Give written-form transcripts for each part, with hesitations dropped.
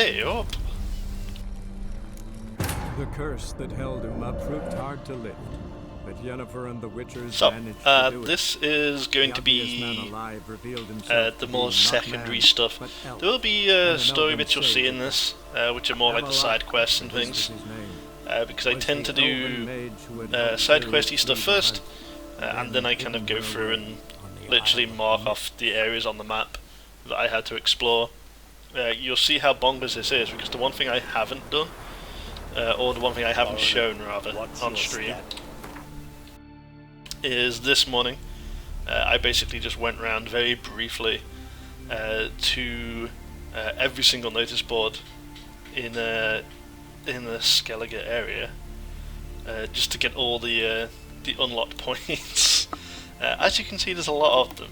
Hey, up! The curse that held him up proved hard to lift, but Yennefer and the Witchers So, managed to do this is going to be the more secondary stuff. There will be story bits you'll see in this, which are more like the side quests and things, because I tend to do side questy stuff first, and then I kind of go through and literally mark off the areas on the map that I had to explore. You'll see how bonkers this is, because the one thing I haven't done, or the one thing I haven't shown rather, on stream, is this morning I basically just went round very briefly to every single notice board in the Skellige area, just to get all the unlocked points. As you can see, there's a lot of them.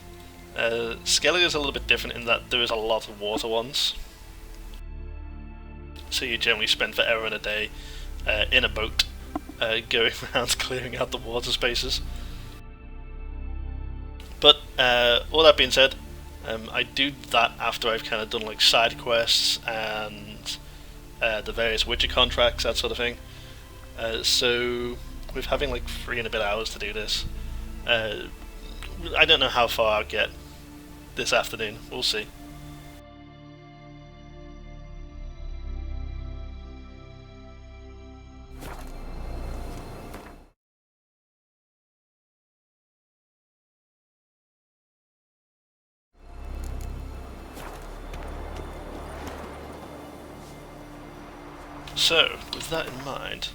Skellige is a little bit different in that there is a lot of water ones, so you generally spend forever and a day in a boat going around clearing out the water spaces. But all that being said, I do that after I've kind of done like side quests and the various Witcher contracts, that sort of thing. So with having like 3 and a bit hours to do this, I don't know how far I'll get this afternoon. We'll see. So, with that in mind,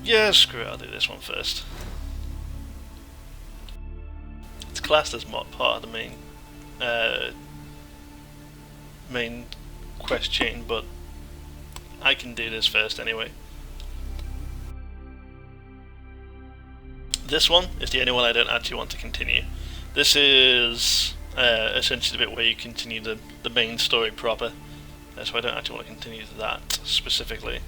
yeah, screw it, I'll do this one first. It's classed as part of the main quest chain, but I can do this first anyway. This one is the only one I don't actually want to continue. This is essentially the bit where you continue the main story proper, so I don't actually want to continue that specifically.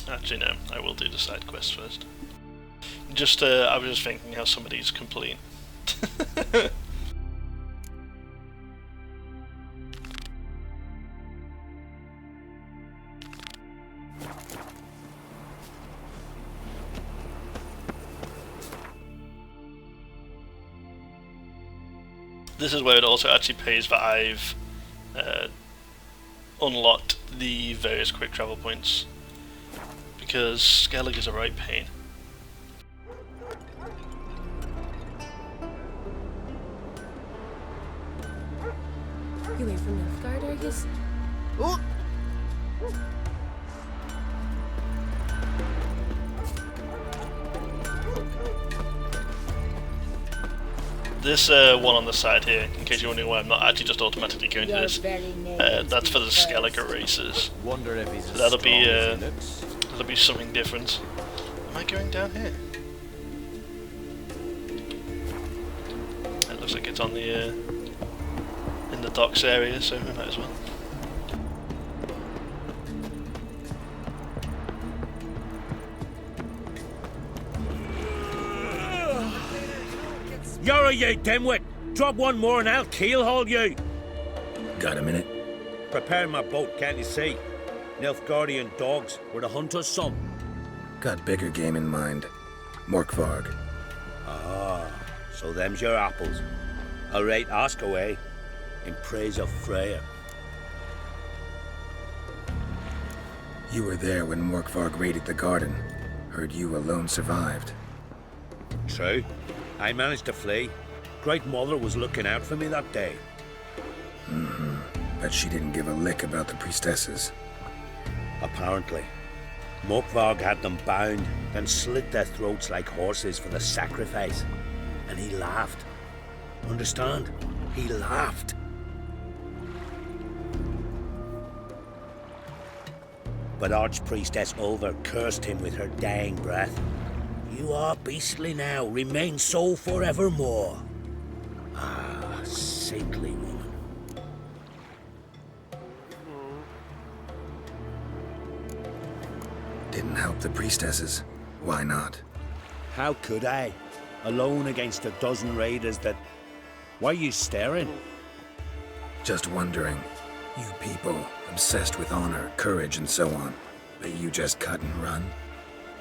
Actually no, I will do the side quest first. Just, I was just thinking how some of these complete. This is where it also actually pays that I've unlocked the various quick travel points, because Skellige is a right pain. You ain't from Nilfgaard, are you? Oh! This one on the side here, in case you're wondering why I'm not actually just automatically going to this, that's for the Skellige races. Wonder if he's So that'll be something different. Am I going down here? It looks like it's on the in the docks area, so we might as well. You're you dimwit! Drop one more and I'll keelhaul you! Got a minute? Preparing my boat, can't you see? Nilfgaardian dogs were the hunter's son. Got bigger game in mind. Morkvarg. Ah, so them's your apples. Alright, ask away. In praise of Freya. You were there when Morkvarg raided the garden. Heard you alone survived. True. I managed to flee. Great Mother was looking out for me that day. But she didn't give a lick about the priestesses. Apparently. Mukvarg had them bound, then slit their throats like horses for the sacrifice. And he laughed. Understand? He laughed. But Archpriestess Ulver cursed him with her dying breath. You are beastly now, remain so forevermore. Ah, saintly woman. Didn't help the priestesses. Why not? How could I? Alone against a dozen raiders that... Why are you staring? Just wondering. You people, obsessed with honor, courage, and so on. But you just cut and run?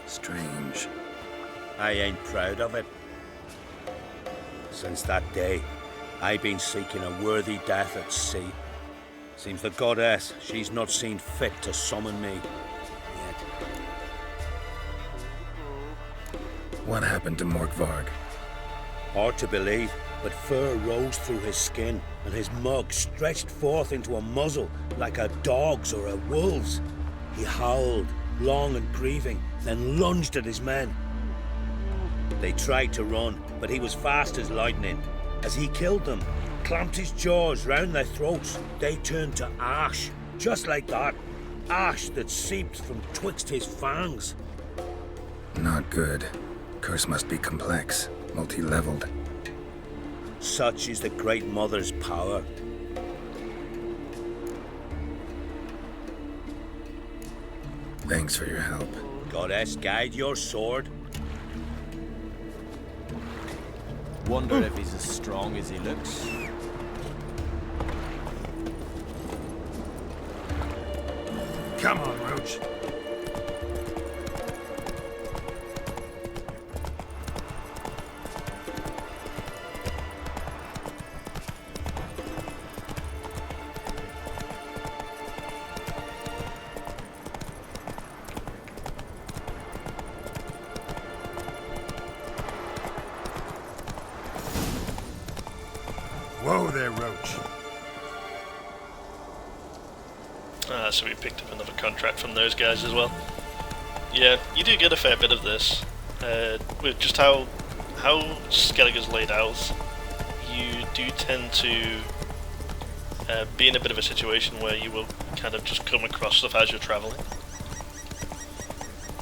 Strange. I ain't proud of it. Since that day, I've been seeking a worthy death at sea. Seems the goddess, she's not seen fit to summon me. Yet. What happened to Morkvarg? Hard to believe, but fur rose through his skin, and his mug stretched forth into a muzzle like a dog's or a wolf's. He howled, long and grieving, then lunged at his men. They tried to run, but he was fast as lightning. As he killed them, clamped his jaws round their throats, they turned to ash, just like that. Ash that seeped from twixt his fangs. Not good. Curse must be complex, multi-leveled. Such is the Great Mother's power. Thanks for your help. Goddess, guide your sword. Wonder if he's as strong as he looks. Come on, Roach. Whoa there, Roach. So we picked up another contract from those guys as well. Yeah, you do get a fair bit of this. With just how Skellige's laid out, you do tend to be in a bit of a situation where you will kind of just come across stuff as you're travelling.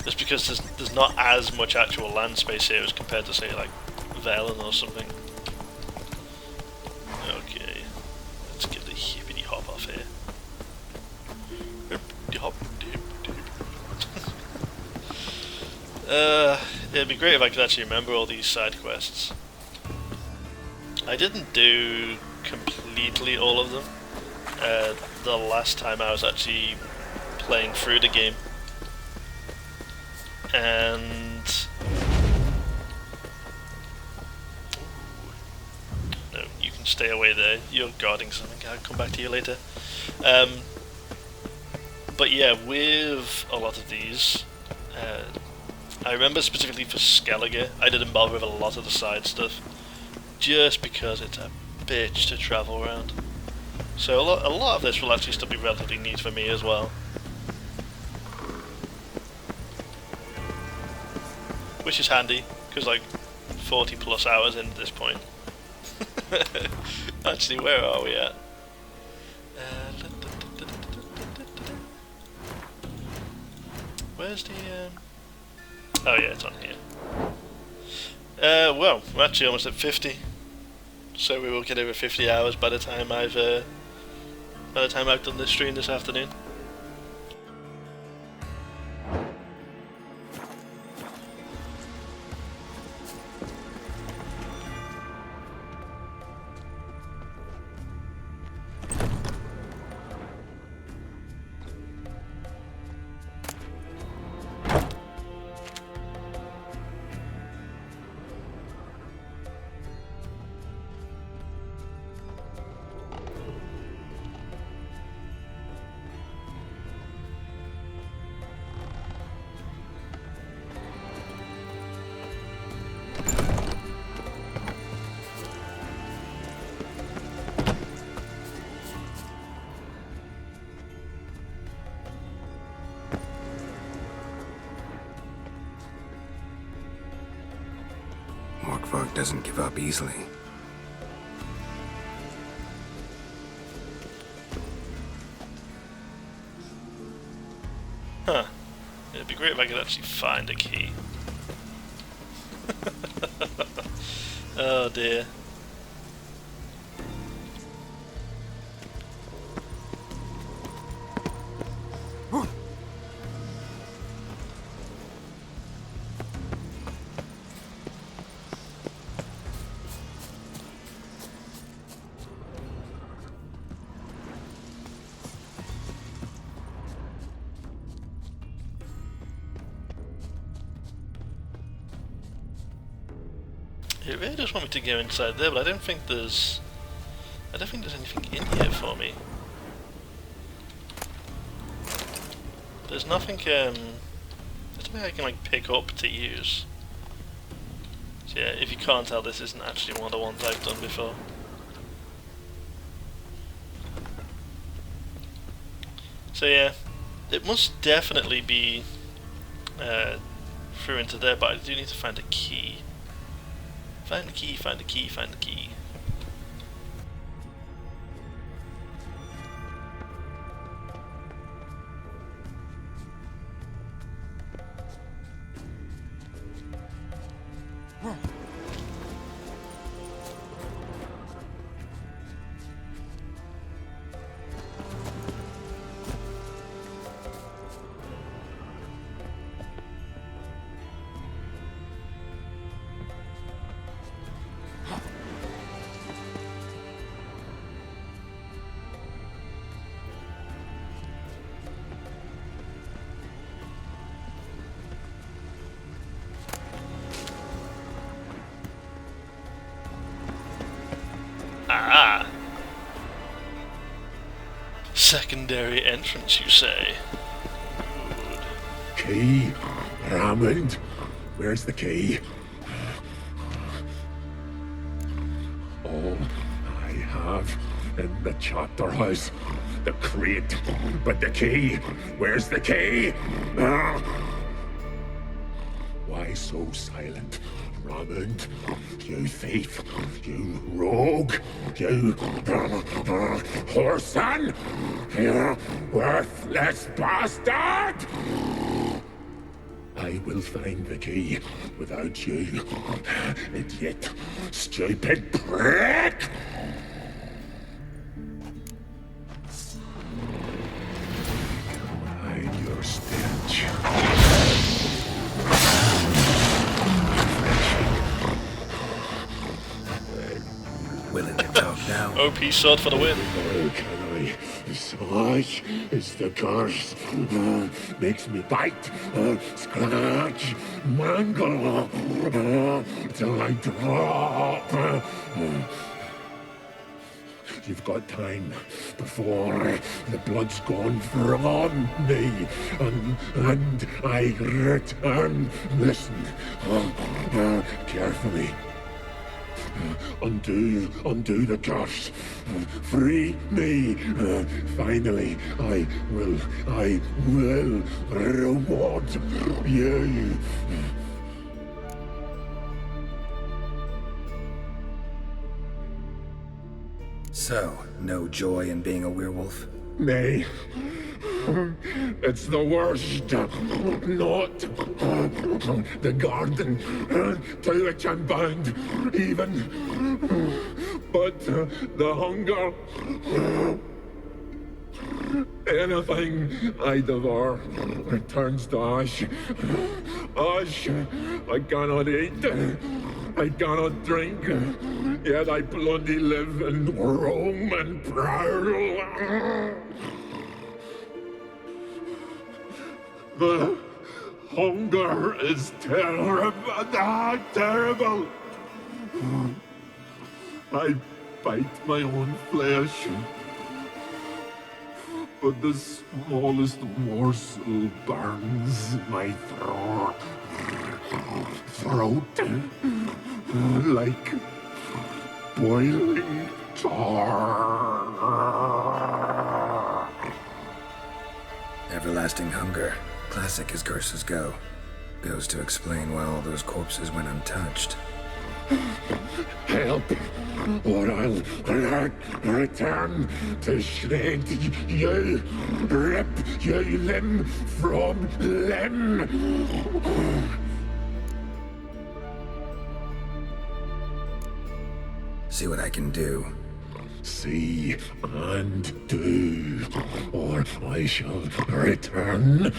Just because there's not as much actual land space here as compared to, say, like Valen or something. Okay, let's get the hippity hop off here. Hippity hop, it'd be great if I could actually remember all these side quests. I didn't do completely all of them the last time I was actually playing through the game, and no, you can stay away there. You're guarding something. I'll come back to you later. But yeah, with a lot of these, I remember specifically for Skellige, I didn't bother with a lot of the side stuff, just because it's a bitch to travel around. So a lot of this will actually still be relatively neat for me as well. Which is handy, because like 40 plus hours in at this point. Actually, where are we at? Where's the... Oh yeah, it's on here. Well, we're actually almost at 50. So we will get over 50 hours by the time I've done this stream this afternoon. Morkvark doesn't give up easily. Huh. It'd be great if I could actually find a key. Oh dear. It really does want me to go inside there, but I don't think there's anything in here for me. There's nothing there's nothing I can like pick up to use. So yeah, if you can't tell, this isn't actually one of the ones I've done before. So yeah, it must definitely be through into there, but I do need to find a key. Find the key, find the key, find the key. Ah! Secondary entrance, you say? Good. Key? Raymond? Where's the key? All I have in the chapter house. The crate. But the key? Where's the key? Why so silent? Raymond, you thief, you rogue, you whoreson, you worthless bastard! I will find the key without you, idiot, stupid prick! Hide your stench. Willing to talk now? OP sword for the win. How can I? Such is the curse. Makes me bite, scratch, mangle, till I drop. You've got time before the blood's gone from me, and I return. Listen, carefully. Undo the curse. Free me. Finally, I will reward you. So, no joy in being a werewolf? Nay. It's the worst. Not the garden to which I'm bound, even. But the hunger. Anything I devour returns to ash. Ash I cannot eat. I cannot drink. Yet I bloody live and roam and prowl. The hunger is terrible. Terrible. I bite my own flesh, but the smallest morsel burns my throat like boiling tar. Everlasting hunger. Classic as curses go. Goes to explain why all those corpses went untouched. help, or I'll return to shred you, rip you limb from limb. See what I can do. See and do, or I shall return.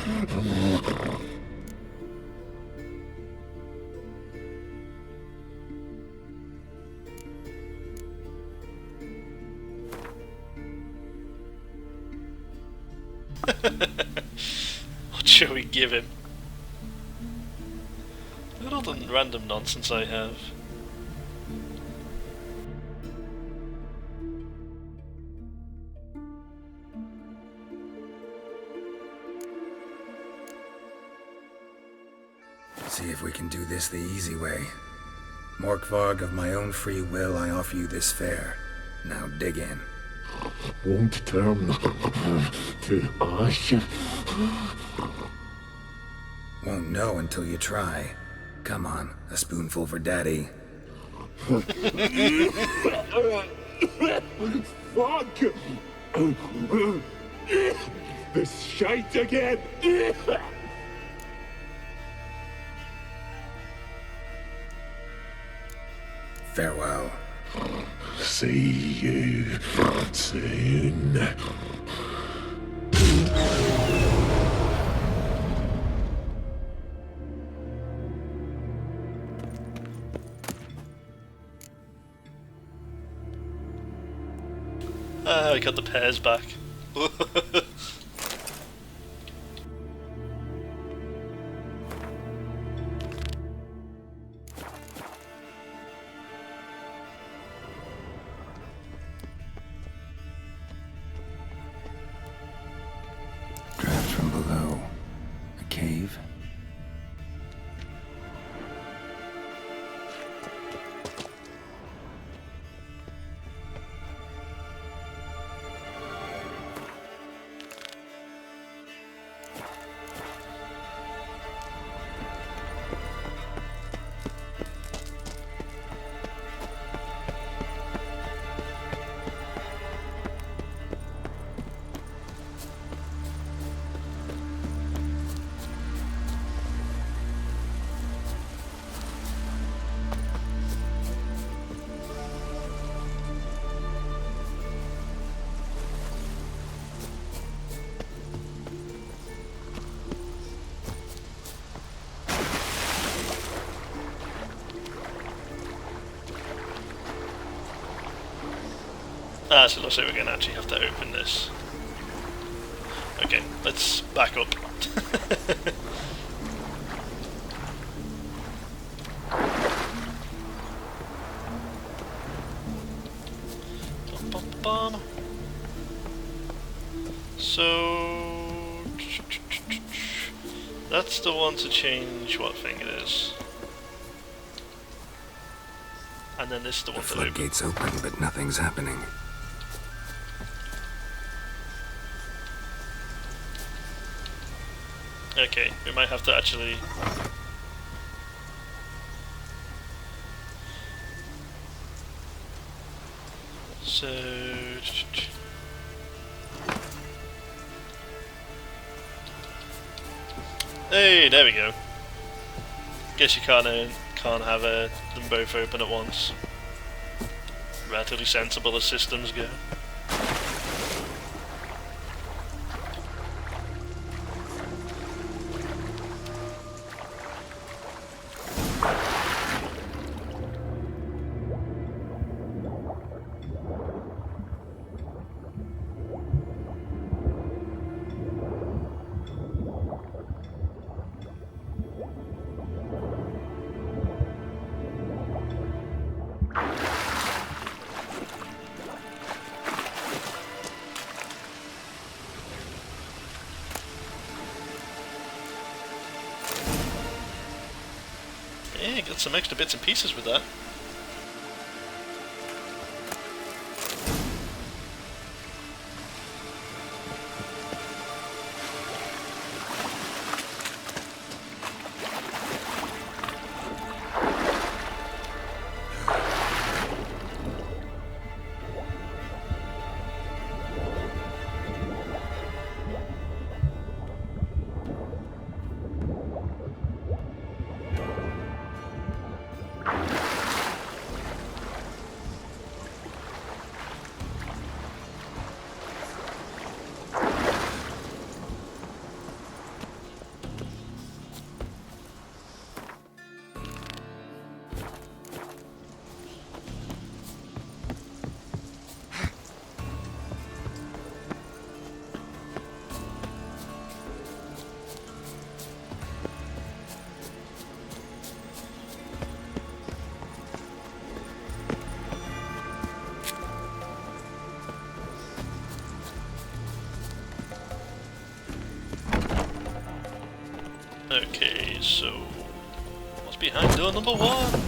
What shall we give him? Look at all the random nonsense I have. See if we can do this the easy way. Morkvarg, of my own free will, I offer you this fare. Now dig in. Won't turn to ash. Won't know until you try. Come on, a spoonful for Daddy. Fuck! This shite again! Farewell. See you soon. Ah, I got the pears back. Draft from below. A cave? Ah, so it looks like we're going to actually have to open this. Okay, let's back up. Bum. So that's the one to change what thing it is. And then this is the one The to open. floodgate's open, but nothing's happening. Okay, we might have to actually... So... Hey, there we go. Guess you can't have them both open at once. Relatively sensible as systems go. Yeah, got some extra bits and pieces with that. Okay, so what's behind door number 1?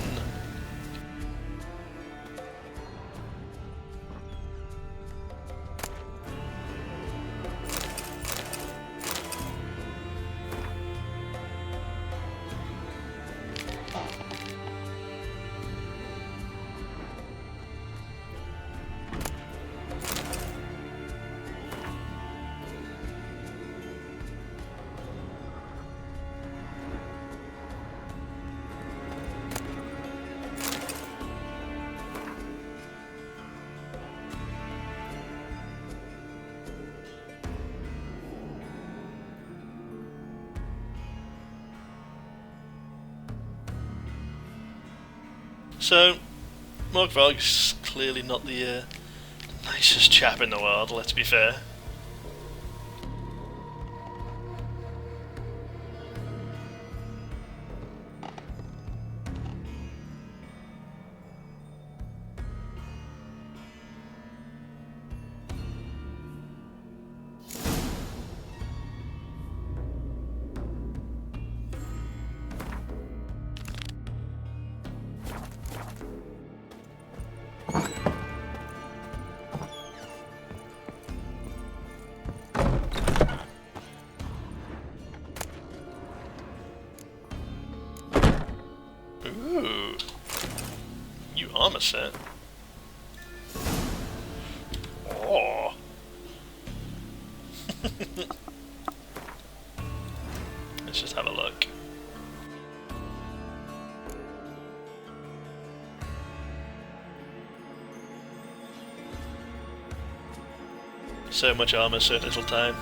So, Morgvarg's clearly not the nicest chap in the world, let's be fair. Ooh, new armor set. Oh. Let's just have a look. So much armor, so little time.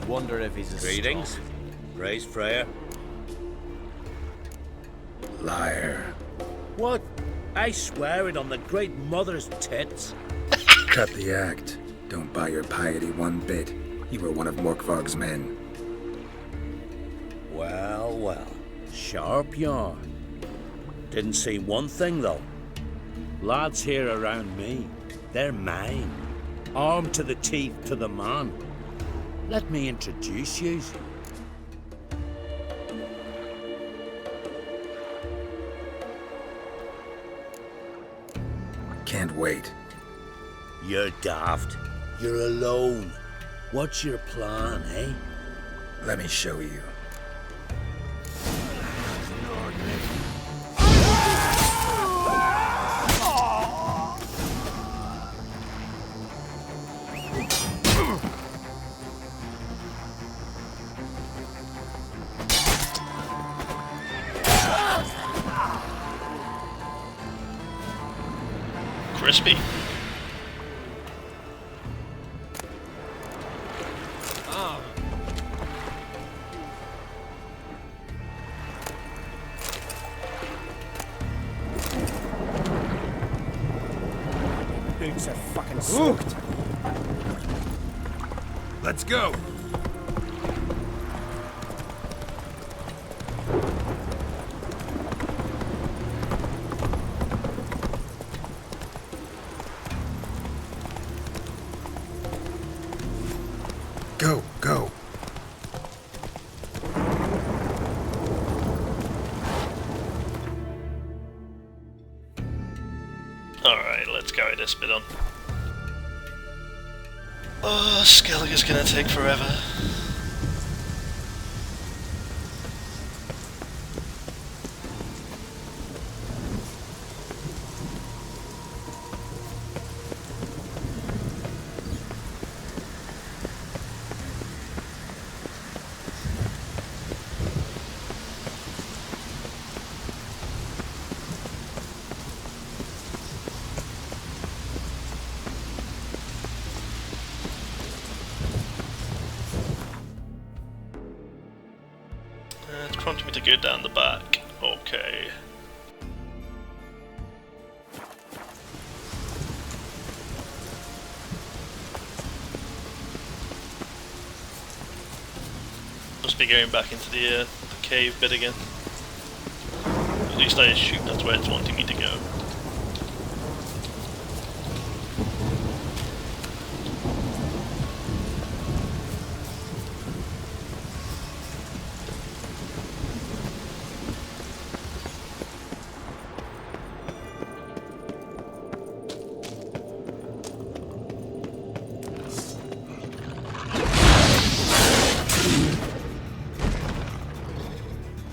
Wonder if he's a Greetings. Praise Freya. Liar. What? I swear it on the Great Mother's tits. Cut the act. Don't buy your piety one bit. You were one of Morkvarg's men. Well, well. Sharp yarn. Didn't see one thing, though. Lads here around me, they're mine. Armed to the teeth to the man. Let me introduce you. Can't wait. You're daft. You're alone. What's your plan, eh? Let me show you. Crispy. soaked. Let's go. Go, go. Alright, let's carry this bit on. Oh, Skellig is gonna take forever. It's prompting me to go down the back. Okay. Must be going back into the cave bit again. At least I assume that's where it's wanting me to go.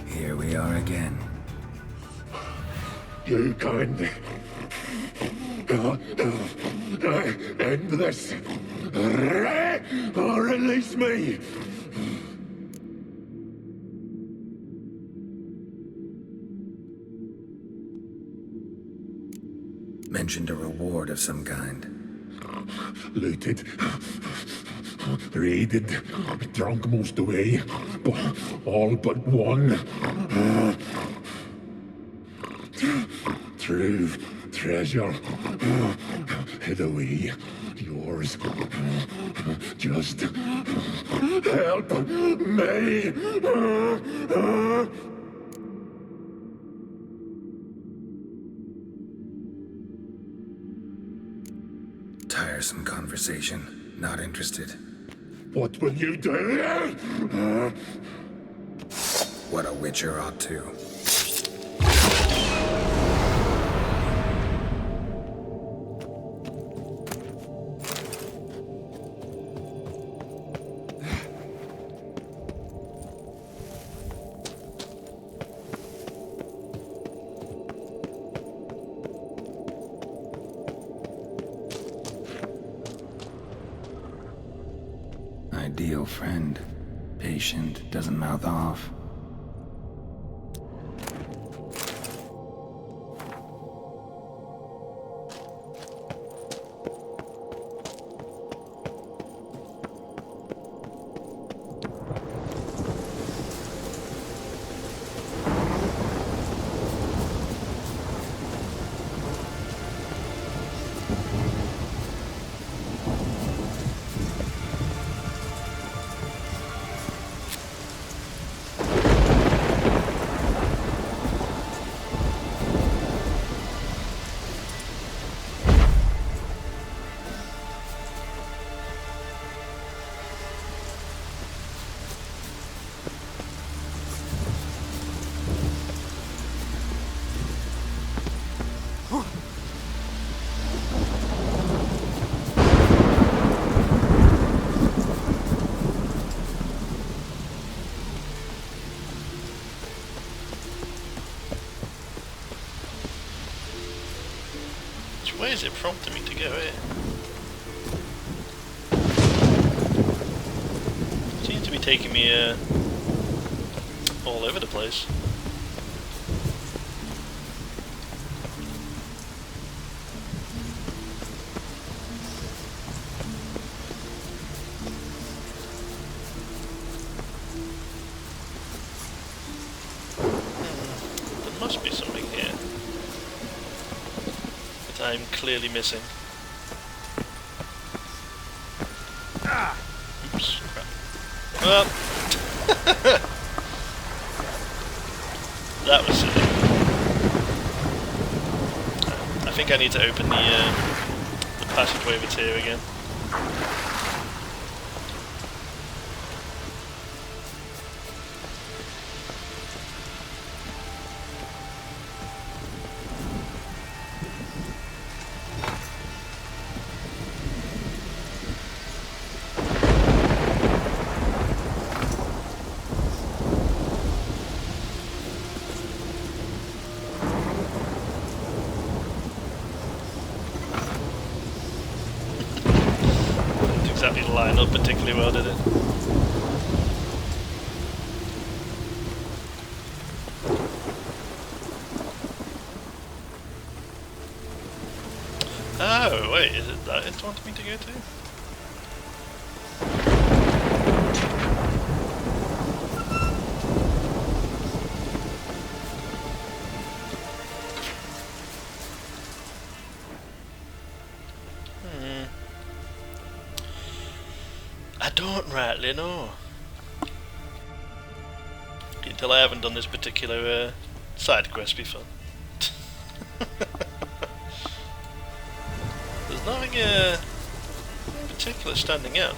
Here we are again. You can end this, or release me. Mentioned a reward of some kind. Looted, raided, drunk most away, but all but one. True treasure hid away. Yours. Just help me. Tiresome conversation. Not interested. What will you do? What a witcher ought to. Ideal friend. Patient, doesn't mouth off. Which way is it prompting me to go here? Seems to be taking me all over the place. There must be something here that I'm clearly missing. Well, that was silly. I think I need to open the passageway over here again. Exactly line up particularly well, did it? Oh, wait, is it that it wanted me to go to? I don't rightly know. Until I haven't done this particular side quest before. There's nothing in particular standing out.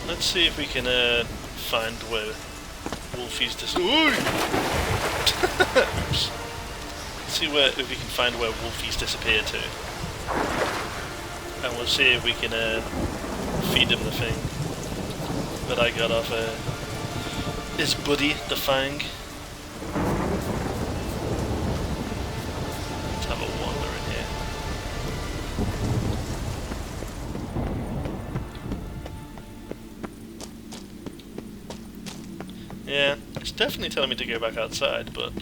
Let's see if we can find where Wolfie's Oops. Let's see if we can find where Wolfie's disappeared to, and we'll see if we can feed him the thing that I got off his buddy, the Fang. Let's have a wander in here. Yeah, it's definitely telling me to go back outside, but...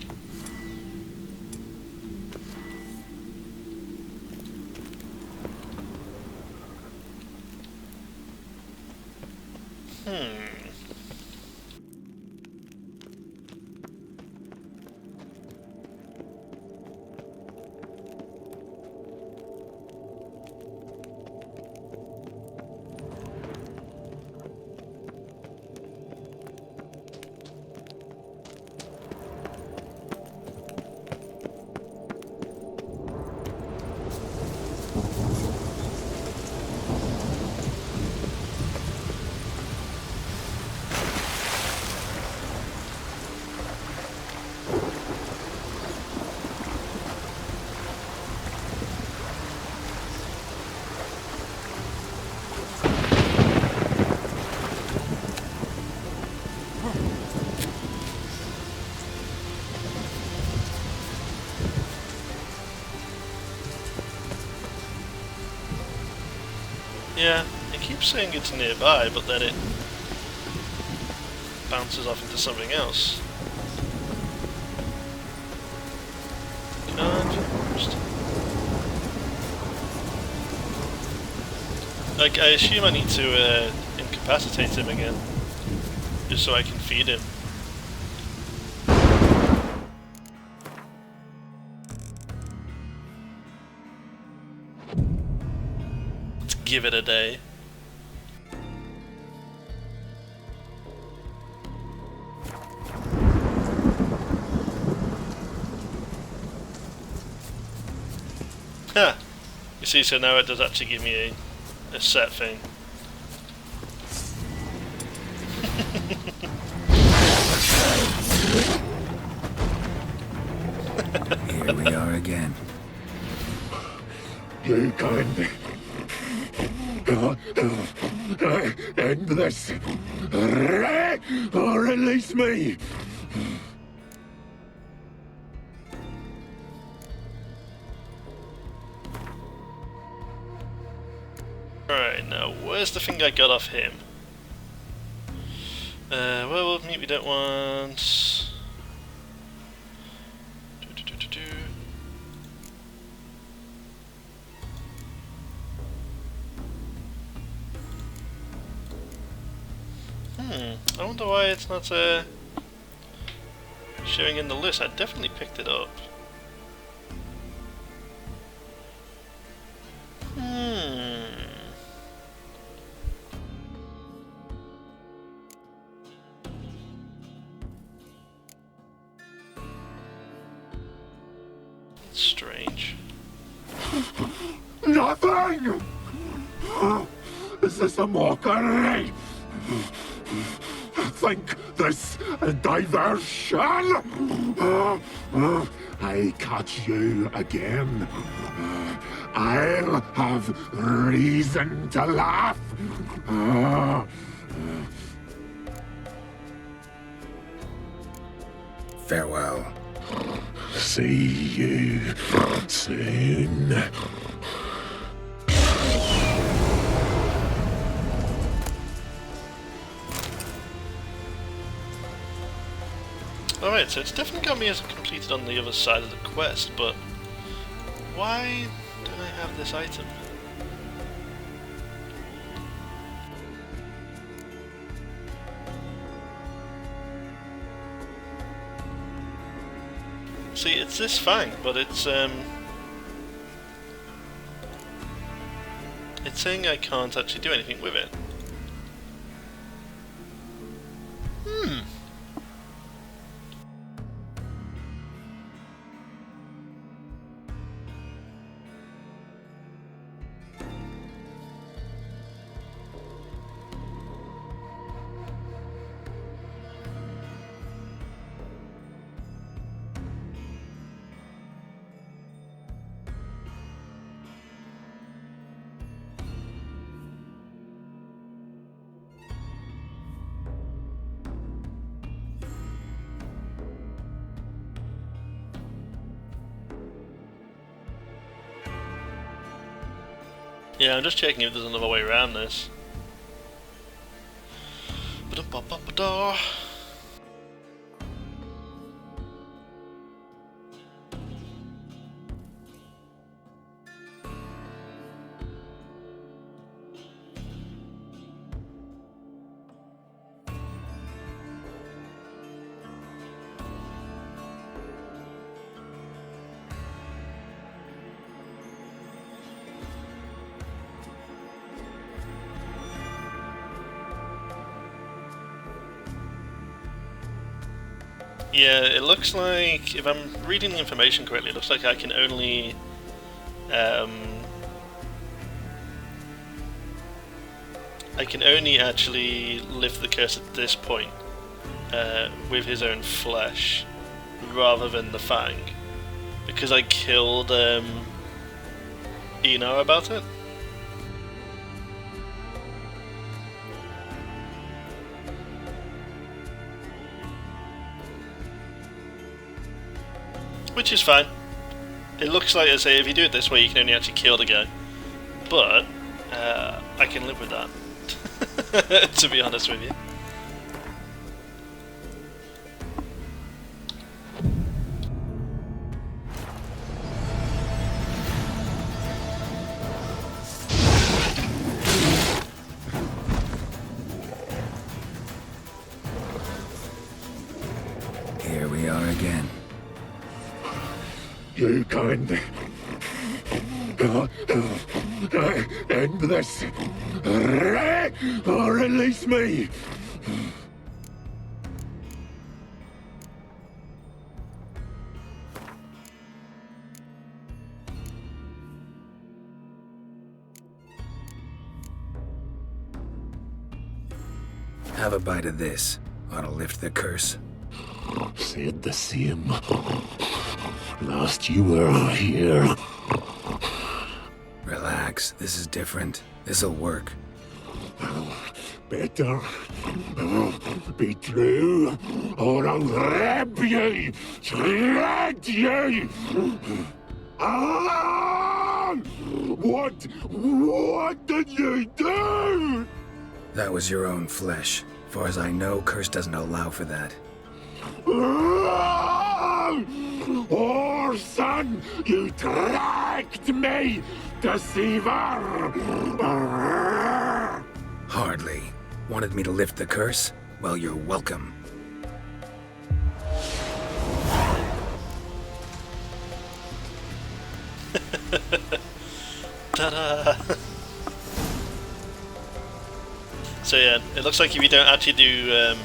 Yeah, it keeps saying it's nearby, but then it bounces off into something else. Confused. Like, I assume I need to incapacitate him again, just so I can feed him. Give it a day. Huh. You see, so now it does actually give me a set thing. Here we are again. You can end this. Or release me. Alright, now where's the thing I got off him? Werewolf meat we don't want. I wonder why it's not showing in the list. I definitely picked it up. It's strange. Nothing! Is this a mockery? Think this a diversion? I catch you again. I'll have reason to laugh. Farewell. See you soon. Alright, so it's definitely got me as completed on the other side of the quest, but why don't I have this item? See, it's this fang, but it's saying I can't actually do anything with it. Yeah, I'm just checking if there's another way around this. Ba-dum-ba-ba-ba-da. Yeah, it looks like, if I'm reading the information correctly, it looks like I can only actually lift the curse at this point with his own flesh, rather than the fang, because I killed Eno about it. Which is fine. It looks like, I say, if you do it this way, you can only actually kill the guy. But I can live with that, to be honest with you. Here we are again. You can end this. Or release me. Have a bite of this. Ought to lift the curse. Said the same. Last you were here. Relax, this is different. This'll work. Better be true, or I'll grab you, shred you. Ah! What did you do? That was your own flesh. Far as I know, curse doesn't allow for that. Oh, son, you tracked me, deceiver! Hardly. Wanted me to lift the curse? Well, you're welcome. Ta-da! So yeah, it looks like if you don't actually do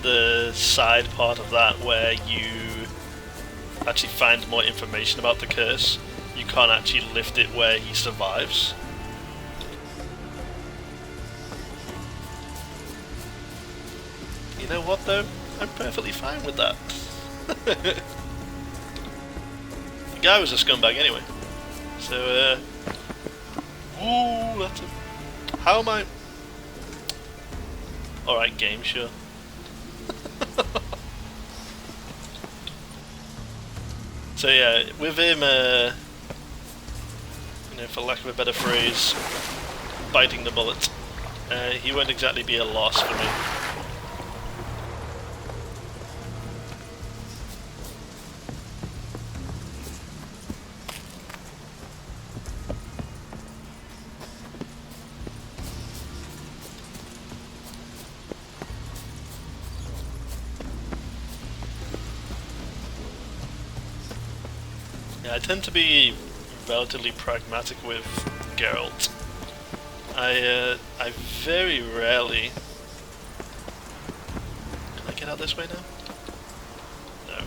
the side part of that where you actually find more information about the curse, you can't actually lift it where he survives. You know what though? I'm perfectly fine with that. The guy was a scumbag anyway. So, ooh, that's a... How am I... Alright, game, sure. So yeah, with him, you know, for lack of a better phrase, biting the bullet, he won't exactly be a loss for me. I tend to be relatively pragmatic with Geralt. I very rarely... Can I get out this way now? No.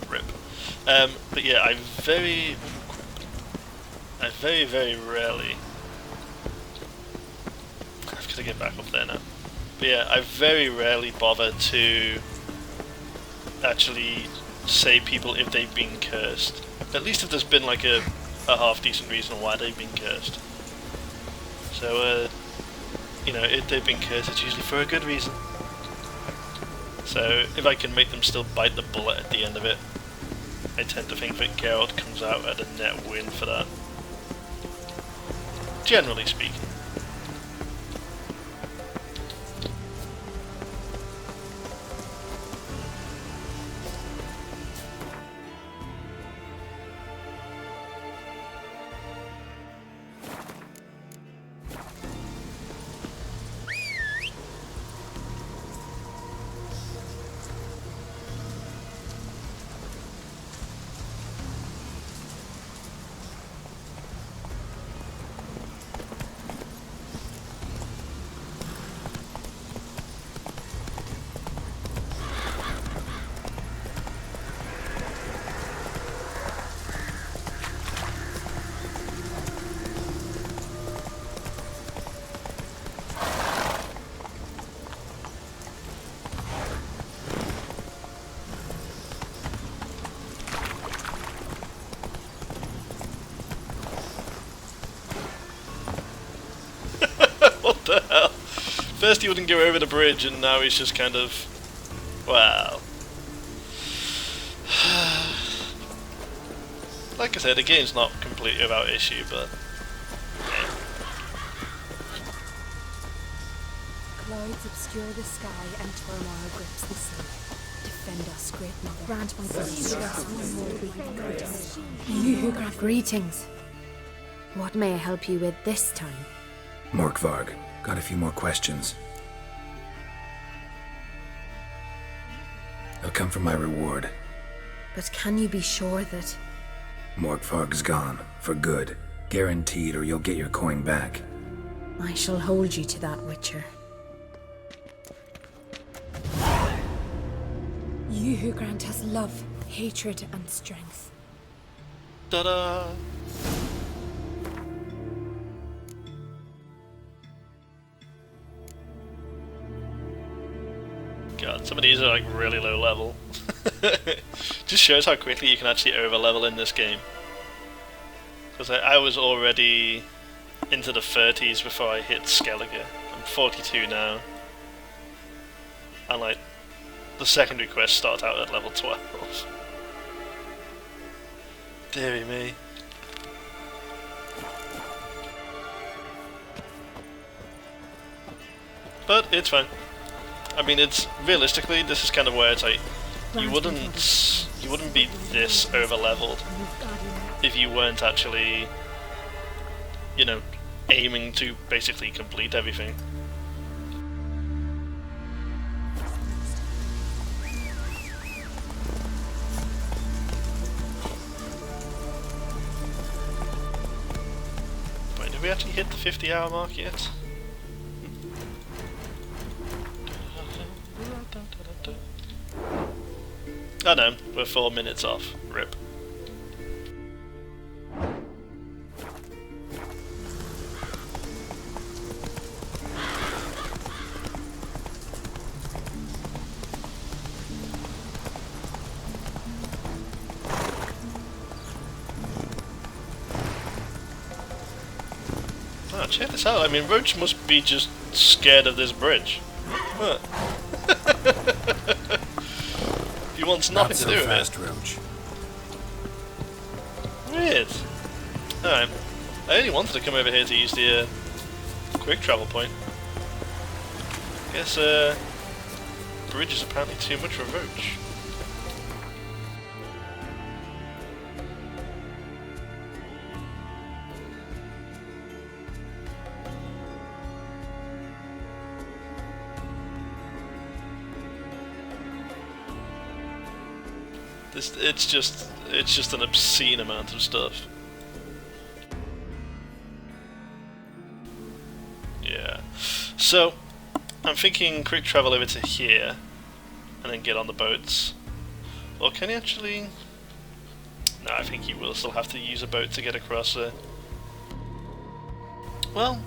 Rip. But yeah, I very rarely... I've got to get back up there now. But yeah, I very rarely bother to actually say people if they've been cursed. At least if there's been like a half decent reason why they've been cursed. So, you know, if they've been cursed, it's usually for a good reason. So, if I can make them still bite the bullet at the end of it, I tend to think that Geralt comes out at a net win for that. Generally speaking. What the hell? First he wouldn't go over the bridge and now he's just kind of... Well... Like I said, the game's not completely without issue, but... Yeah. Clouds obscure the sky and turmoil grips the sea. Defend us, great mother. Grant my blessing us one more week greetings. You who grant greetings. What may I help you with this time? Morkvarg, got a few more questions. They'll come from my reward. But can you be sure that... Morkvarg's gone, for good. Guaranteed, or you'll get your coin back. I shall hold you to that, Witcher. You who grant us love, hatred, and strength. Ta-da! God, some of these are like really low level. Just shows how quickly you can actually over level in this game. Because I was already into the 30s before I hit Skellige. I'm 42 now. And like, the secondary quests start out at level 12. Deary me. But it's fine. I mean, it's realistically, this is kind of where it's like, you wouldn't be this over leveled if you weren't actually, you know, aiming to basically complete everything. Wait, did we actually hit the 50-hour mark yet? Oh no, we're 4 minutes off. RIP. Oh, check this out. I mean, Roach must be just scared of this bridge. Huh. He wants nothing to do with it. Roach. Weird. Alright. I only wanted to come over here to use the quick travel point. Guess bridge is apparently too much for Roach. It's just an obscene amount of stuff. Yeah. So, I'm thinking quick travel over to here, and then get on the boats. Or can you actually... No, I think you will still have to use a boat to get across there. Well,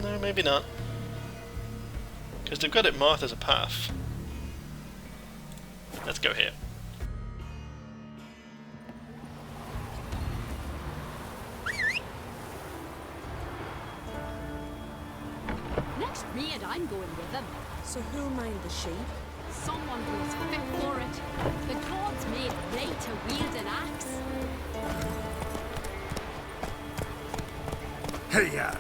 no, maybe not. Because they've got it marked as a path. Let's go here. Next me and I'm going with them. So who'll mind the sheep? Someone who's fit for it. The gods made Ray to wield an axe. Hey-ya!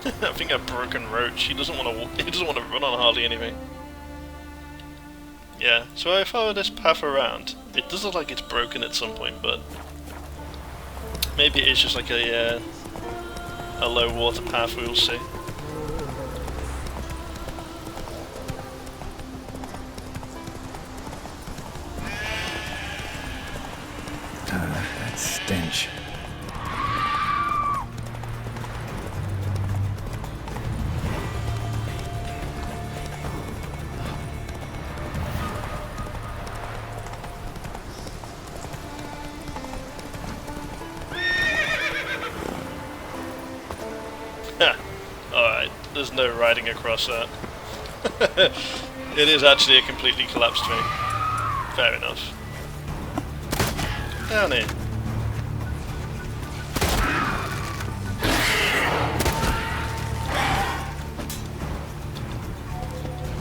I think I've broken Roach. He doesn't want to run on hardly anything. Yeah, so I follow this path around. It does look like it's broken at some point, but maybe it is just like a low water path. We will see. That stench. Alright, there's no riding across that. It is actually a completely collapsed thing. Fair enough. Down here.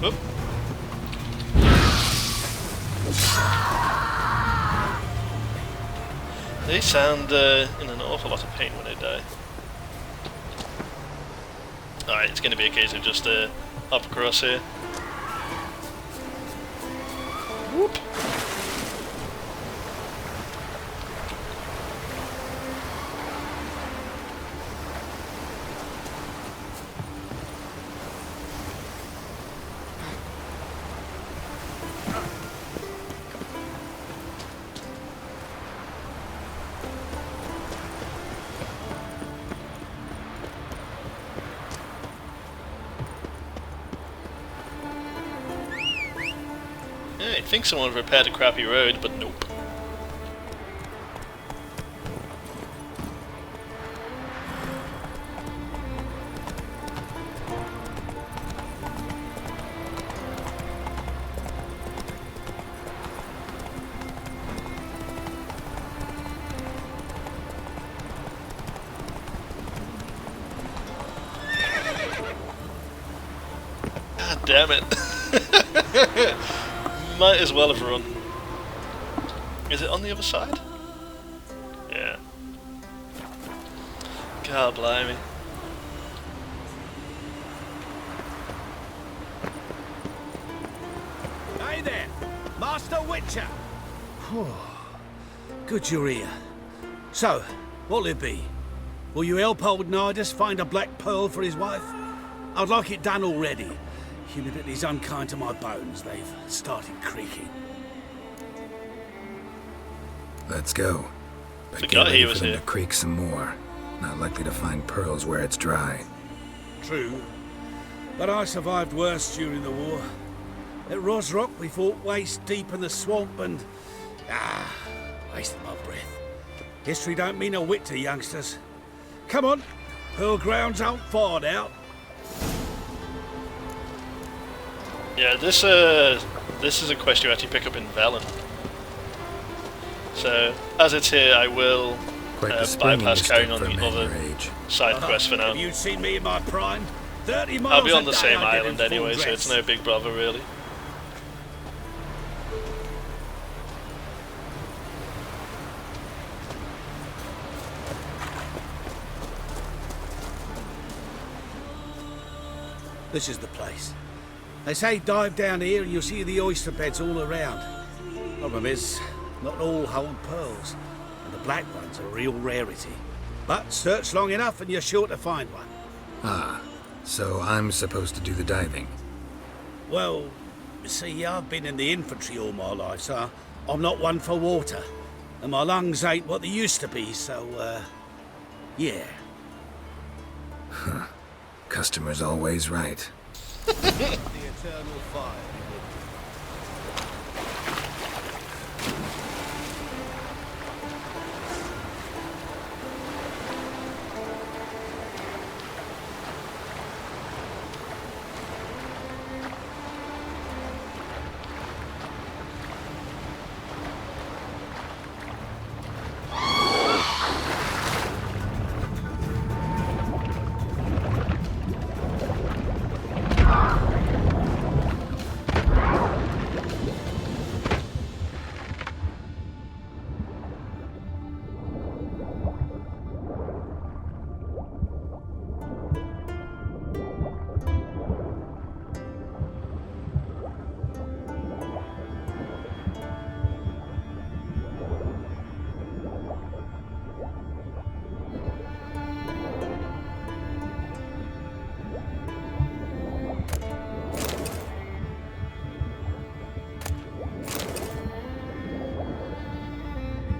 Whoop. They sound in an awful lot of pain when they die. Alright, it's going to be a case of just up across here. Whoop. Yeah, I think someone repaired a crappy road, but nope. damn it. Might as well have run. Is it on the other side? Yeah. God blimey. Hey there, Master Witcher. Good you're here. So, what'll it be? Will you help old Nidus find a black pearl for his wife? I'd like it done already. Humidity's unkind to my bones. They've started creaking. Let's go. But Forgot get ready he for was them here. to creak some more. Not likely to find pearls where it's dry. True. But I survived worse during the war. At Rosrock, we fought waist deep in the swamp and... wasted my breath. History don't mean a whit to youngsters. Come on, pearl grounds aren't far now. Yeah, this is a quest you actually pick up in Velen. So, as it's here, I will bypass carrying on the other side quest for now. Have you seen me in my prime? 30 miles I'll be on a the day same I did in island full anyway, so dress. it's no big bother really. This is the place. They say dive down here and you'll see the oyster beds all around. Problem is, not all hold pearls, and the black ones are a real rarity. But search long enough and you're sure to find one. Ah, so I'm supposed to do the diving. Well, see, I've been in the infantry all my life, so I'm not one for water. And my lungs ain't what they used to be, so, yeah. Customer's always right. The eternal fire.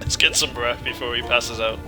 Let's get some breath before he passes out.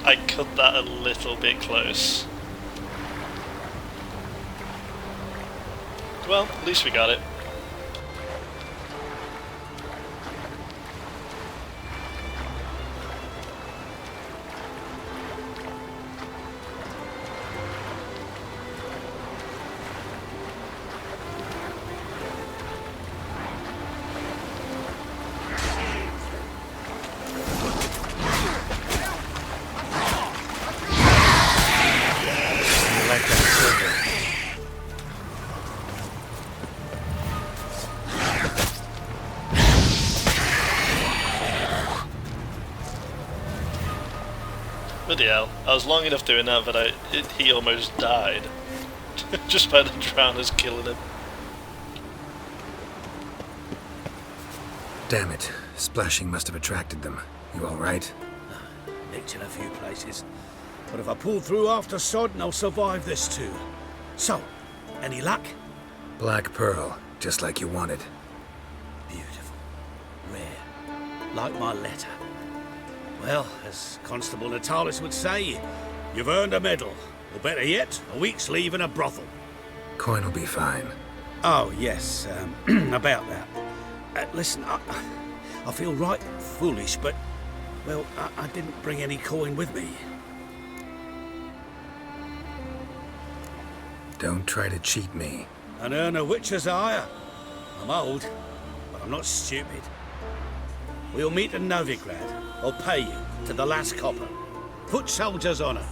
I cut that a little bit close. Well, at least we got it. Bloody hell, I was long enough doing that that he almost died. Just by the drowners killing him. Damn it. Splashing must have attracted them. You alright? Nicked in a few places. But if I pull through after Sodden, I'll survive this too. So, any luck? Black pearl, just like you wanted. Beautiful. Rare. Like my letter. Well, as Constable Natalis would say, you've earned a medal. Or better yet, a week's leave in a brothel. Coin will be fine. Oh, yes, about that. Listen, I feel right foolish, but, well, I didn't bring any coin with me. Don't try to cheat me. And earn a witcher's hire. I'm old, but I'm not stupid. We'll meet in Novigrad. I'll pay you to the last copper. Foot soldier's honor.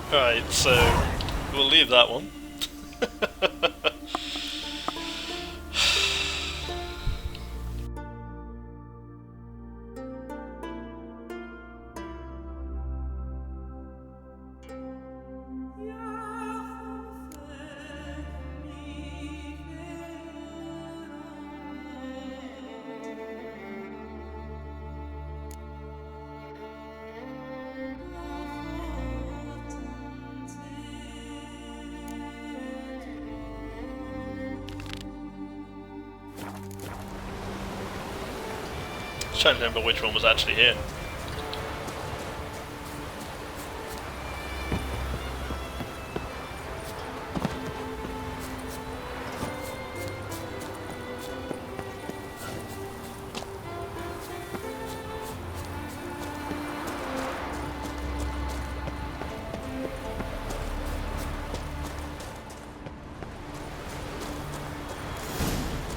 Right, so we'll leave that one. I'm trying to remember which one was actually here.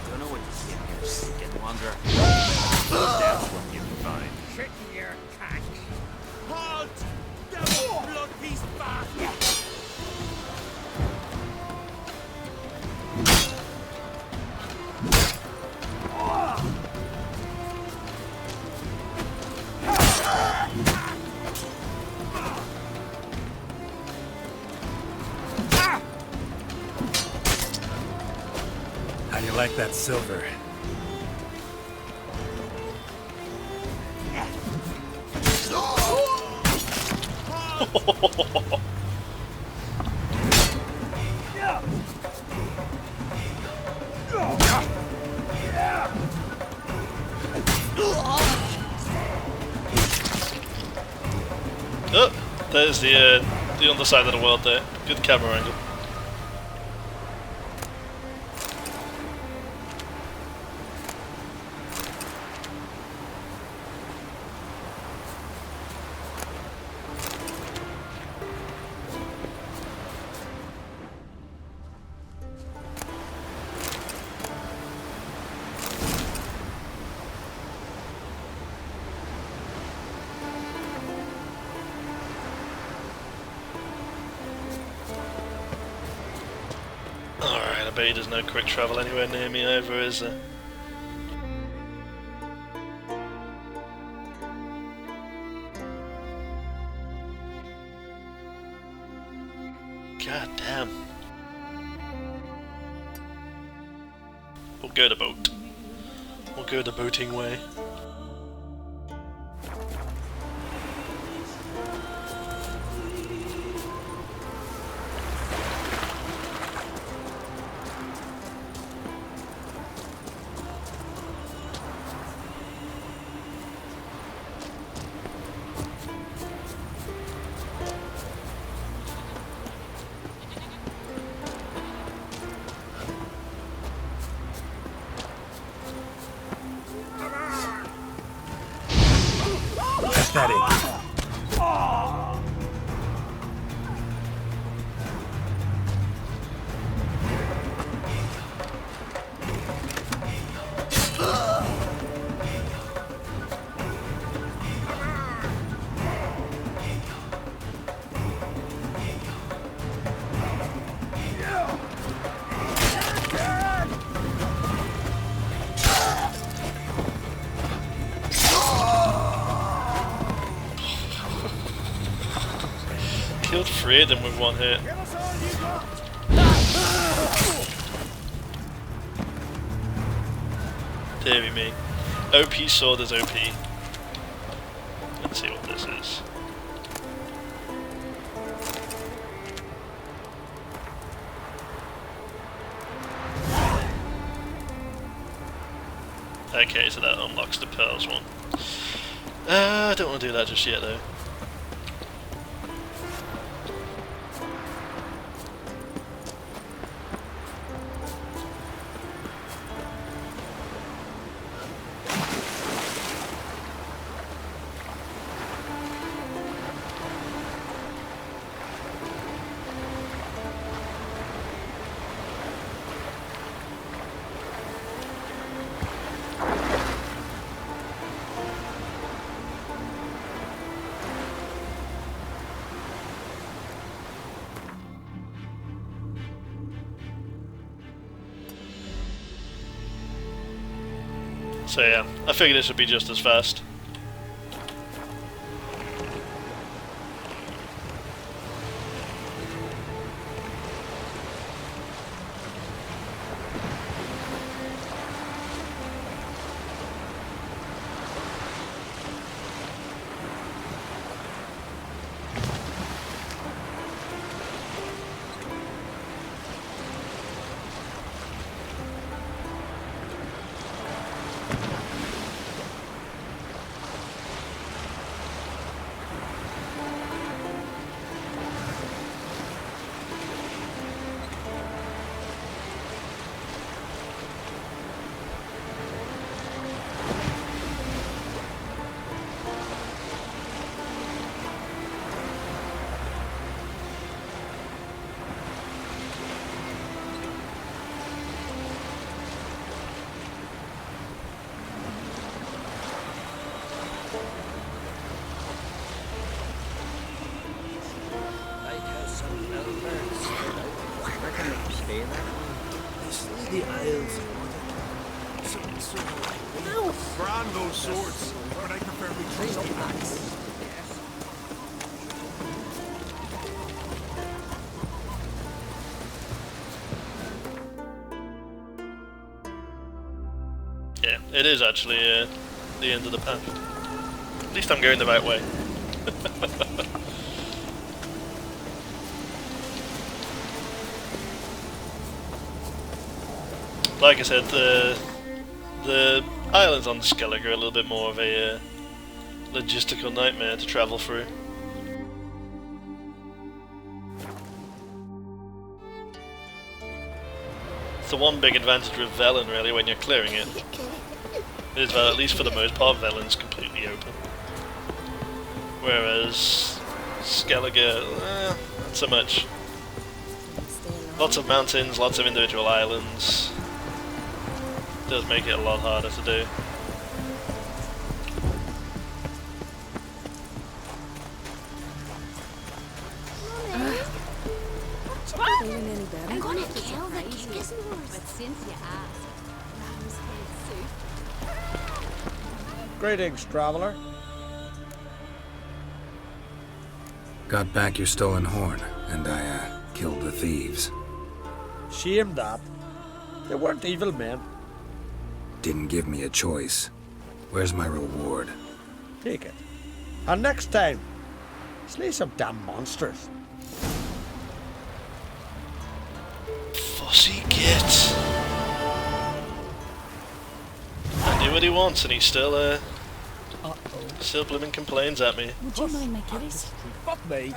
Don't know what to see here, stinking wanderer. That's what you find. Shitting your cat. Halt! Devil blood piece bastard! How do you like that silver? Oh, there's the underside of the world there. Good camera angle. Alright, I bet there's no quick travel anywhere near me either, is there? God damn. We'll go the boat. We'll go the boating way. Killed 3 of them with one hit. Deary me. OP sword is OP. Let's see what this is. Okay, so that unlocks the pearls one. I don't want to do that just yet though. So yeah, I figured this would be just as fast. The Isles. Brand those swords, but I preferably trade them. Yeah, it is actually the end of the path. At least I'm going the right way. Like I said, the islands on Skellig are a little bit more of a logistical nightmare to travel through. It's the one big advantage with Velen really when you're clearing it. Is that at least for the most part Velen's completely open. Whereas Skellig, not so much. Lots of mountains, lots of individual islands. Does make it a lot harder to do. I'm gonna kill the biggest horse. But since you asked, lamb's head soup. Greetings, traveler. Got back your stolen horn, and I, killed the thieves. Shame that. They weren't evil men. Didn't give me a choice. Where's my reward? Take it. And next time, slay some damn monsters. Fussy git. I knew what he wants and he still still blooming complains at me. Would you mind my kitties? Fuck me.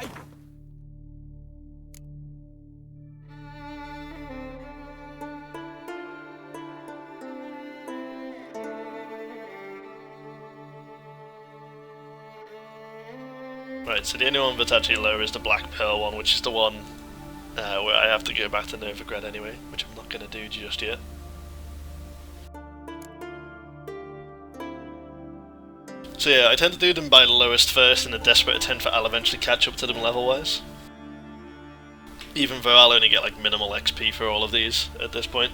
Right, so the only one that's actually lower is the Black Pearl one, which is the one where I have to go back to Novigrad anyway, which I'm not going to do just yet. So yeah, I tend to do them by the lowest first in a desperate attempt that I'll eventually catch up to them level-wise. Even though I'll only get like minimal XP for all of these at this point.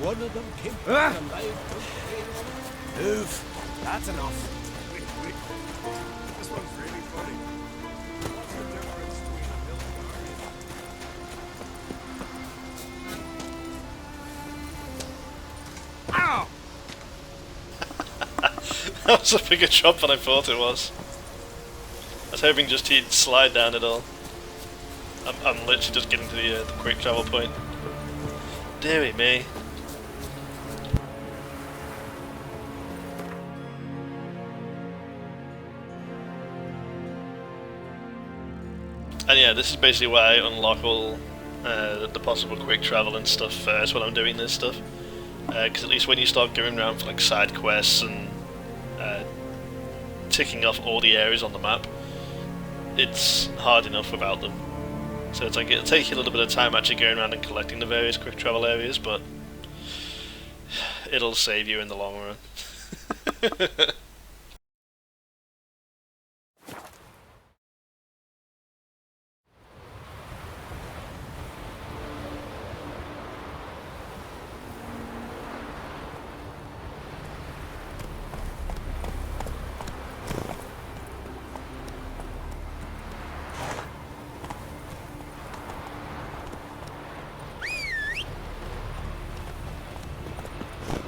One of them came back alive from the Move. That's enough. Wait. This one's really funny. What's the difference between a military That was a bigger drop than I thought it was. I was hoping just he'd slide down it all. I'm literally just getting to the quick travel point. Deary me. And yeah, this is basically where I unlock all the possible quick travel and stuff first when I'm doing this stuff. Because at least when you start going around for like side quests and ticking off all the areas on the map, it's hard enough without them. So it's like it'll take you a little bit of time actually going around and collecting the various quick travel areas, but it'll save you in the long run.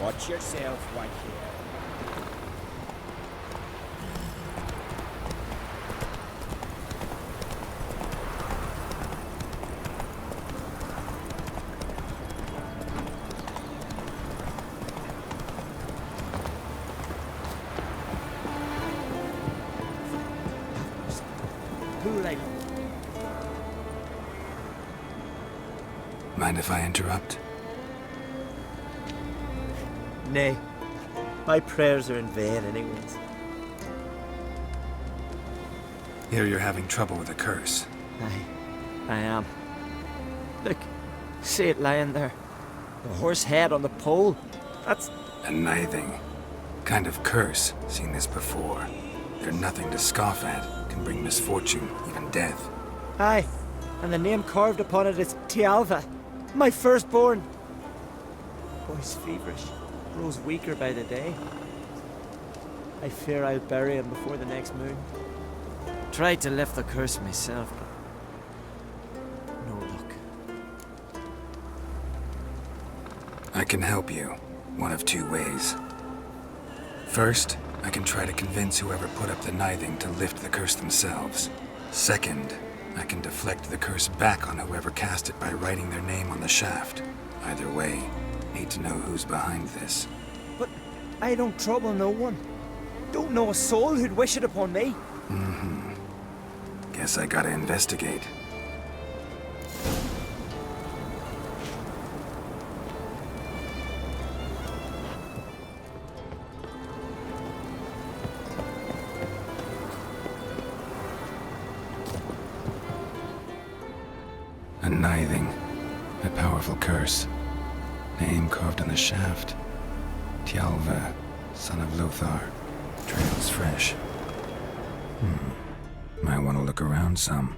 Watch yourself, right here. Mind if I interrupt? Nay, my prayers are in vain anyways. Here you're having trouble with a curse. I am. Look, see it lying there. The horse head on the pole. That's... A nithing. Kind of curse. Seen this before. They're nothing to scoff at. Can bring misfortune, even death. Aye, and the name carved upon it is Tialva, my firstborn. Boy's feverish. Grows weaker by the day. I fear I'll bury him before the next moon. Tried to lift the curse myself, but no luck. I can help you. One of two ways. First, I can try to convince whoever put up the nithing to lift the curse themselves. Second, I can deflect the curse back on whoever cast it by writing their name on the shaft. Either way, need to know who's behind this. But I don't trouble no one. Don't know a soul who'd wish it upon me. Guess I gotta investigate. A nithing. A powerful curse. Name carved on the shaft. Tialva, son of Lothar. Trails fresh. Might want to look around some.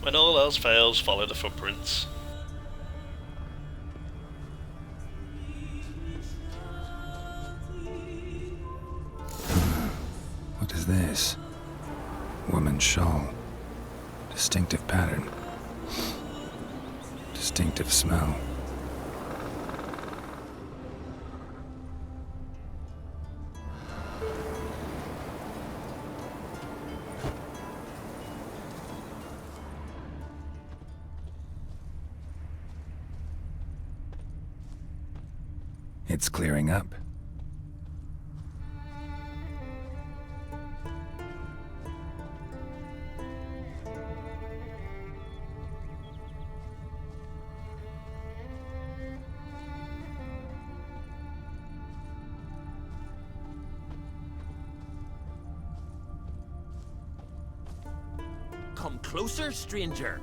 When all else fails, follow the footprints. What is this? Woman's shawl. Distinctive pattern. Distinctive smell. It's clearing up. Come closer, stranger.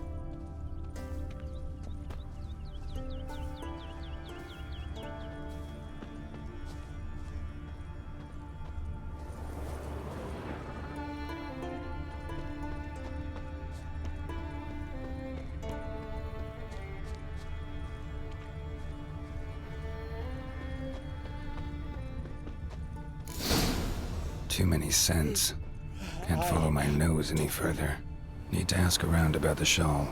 Too many scents. Can't follow my nose any further. Need to ask around about the shawl.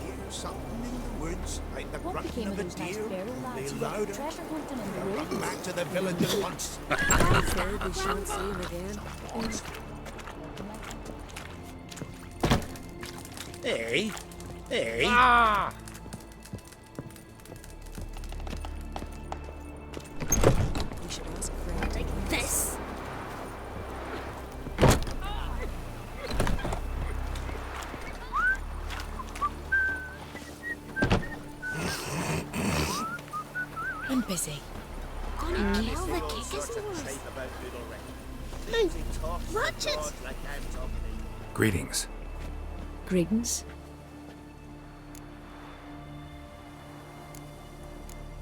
Here's something Came with those nice barrel lads who went treasure hunting in the woods. Back to the village at once. I'm afraid we shan't see him again. Hey, hey. Ah! We should ask Fred. Like this. I'm busy. Gonna kill the kickers. Move. Watch it. Greetings. Greetings.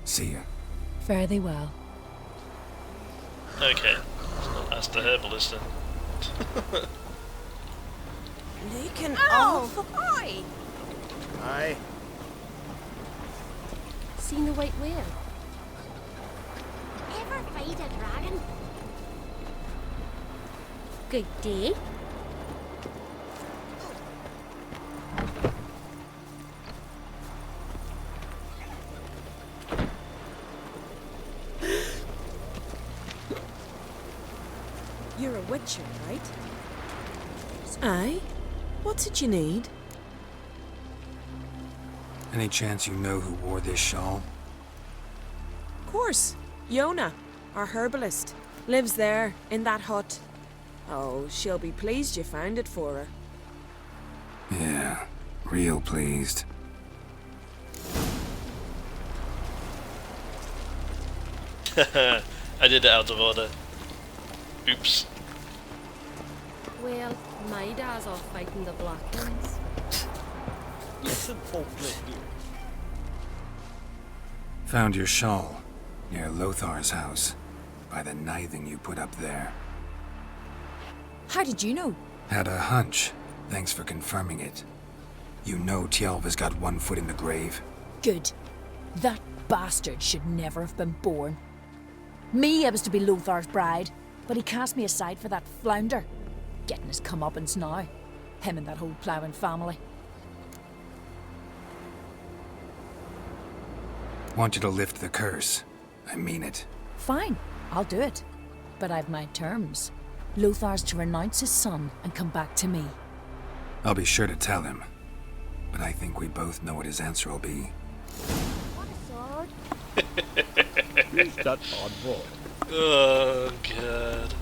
See ya. Fare thee well. Okay, that's the herbalist then. Looking off. Oi! Aye. Seen the white whale? Ever fight a dragon? Good day. You're a witcher, right? Aye? What's it you need? Any chance you know who wore this shawl? Of course. Yona, our herbalist, lives there, in that hut. Oh, she'll be pleased you found it for her. Yeah, real pleased. I did it out of order. Oops. Well, my dad's off fighting the black ones. Listen, folklet here. Found your shawl near Lothar's house, by the knithing you put up there. How did you know? Had a hunch. Thanks for confirming it. You know Tjalva's got one foot in the grave. Good. That bastard should never have been born. Me, I was to be Lothar's bride, but he cast me aside for that flounder. Getting his comeuppance now. Him and that whole ploughing family. Want you to lift the curse. I mean it. Fine, I'll do it. But I've my terms. Lothar's to renounce his son and come back to me. I'll be sure to tell him. But I think we both know what his answer will be. Want a sword? Who's that odd boy? Oh god.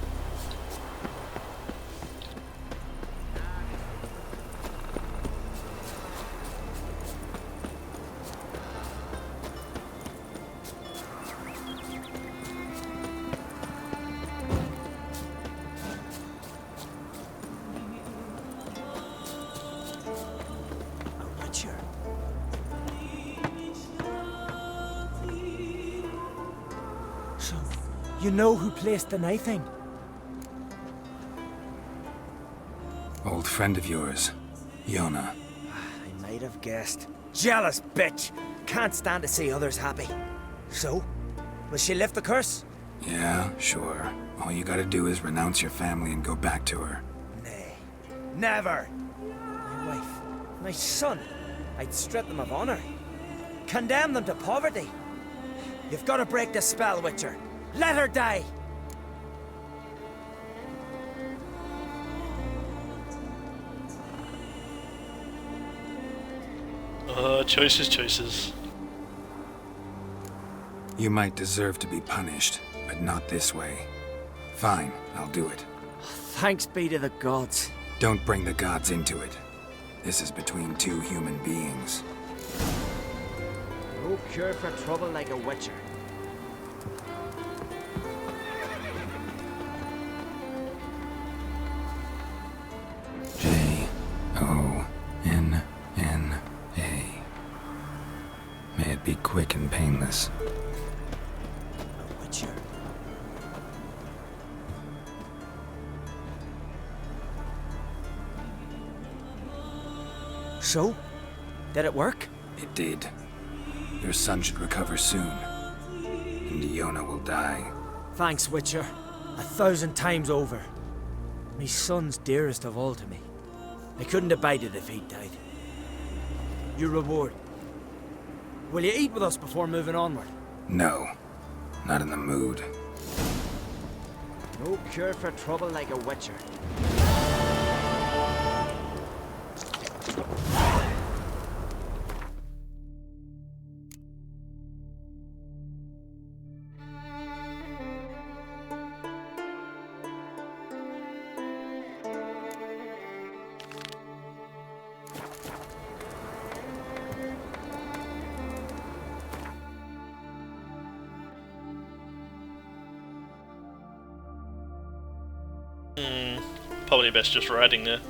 You know who placed the knifing? Old friend of yours, Yona. I might have guessed. Jealous bitch! Can't stand to see others happy. So, will she lift the curse? Yeah, sure. All you gotta do is renounce your family and go back to her. Nay. Never! My wife, my son. I'd strip them of honor. Condemn them to poverty. You've got to break the spell, Witcher. Let her die! Choices. You might deserve to be punished, but not this way. Fine, I'll do it. Thanks be to the gods. Don't bring the gods into it. This is between two human beings. No cure for trouble like a Witcher. J-O-N-N-A. May it be quick and painless. A Witcher. So? Did it work? It did. Your son should recover soon. And Yona will die. Thanks, Witcher. 1,000 times over. My son's dearest of all to me. I couldn't abide it if he died. Your reward. Will you eat with us before moving onward? No, not in the mood. No cure for trouble like a witcher. Probably best just riding there.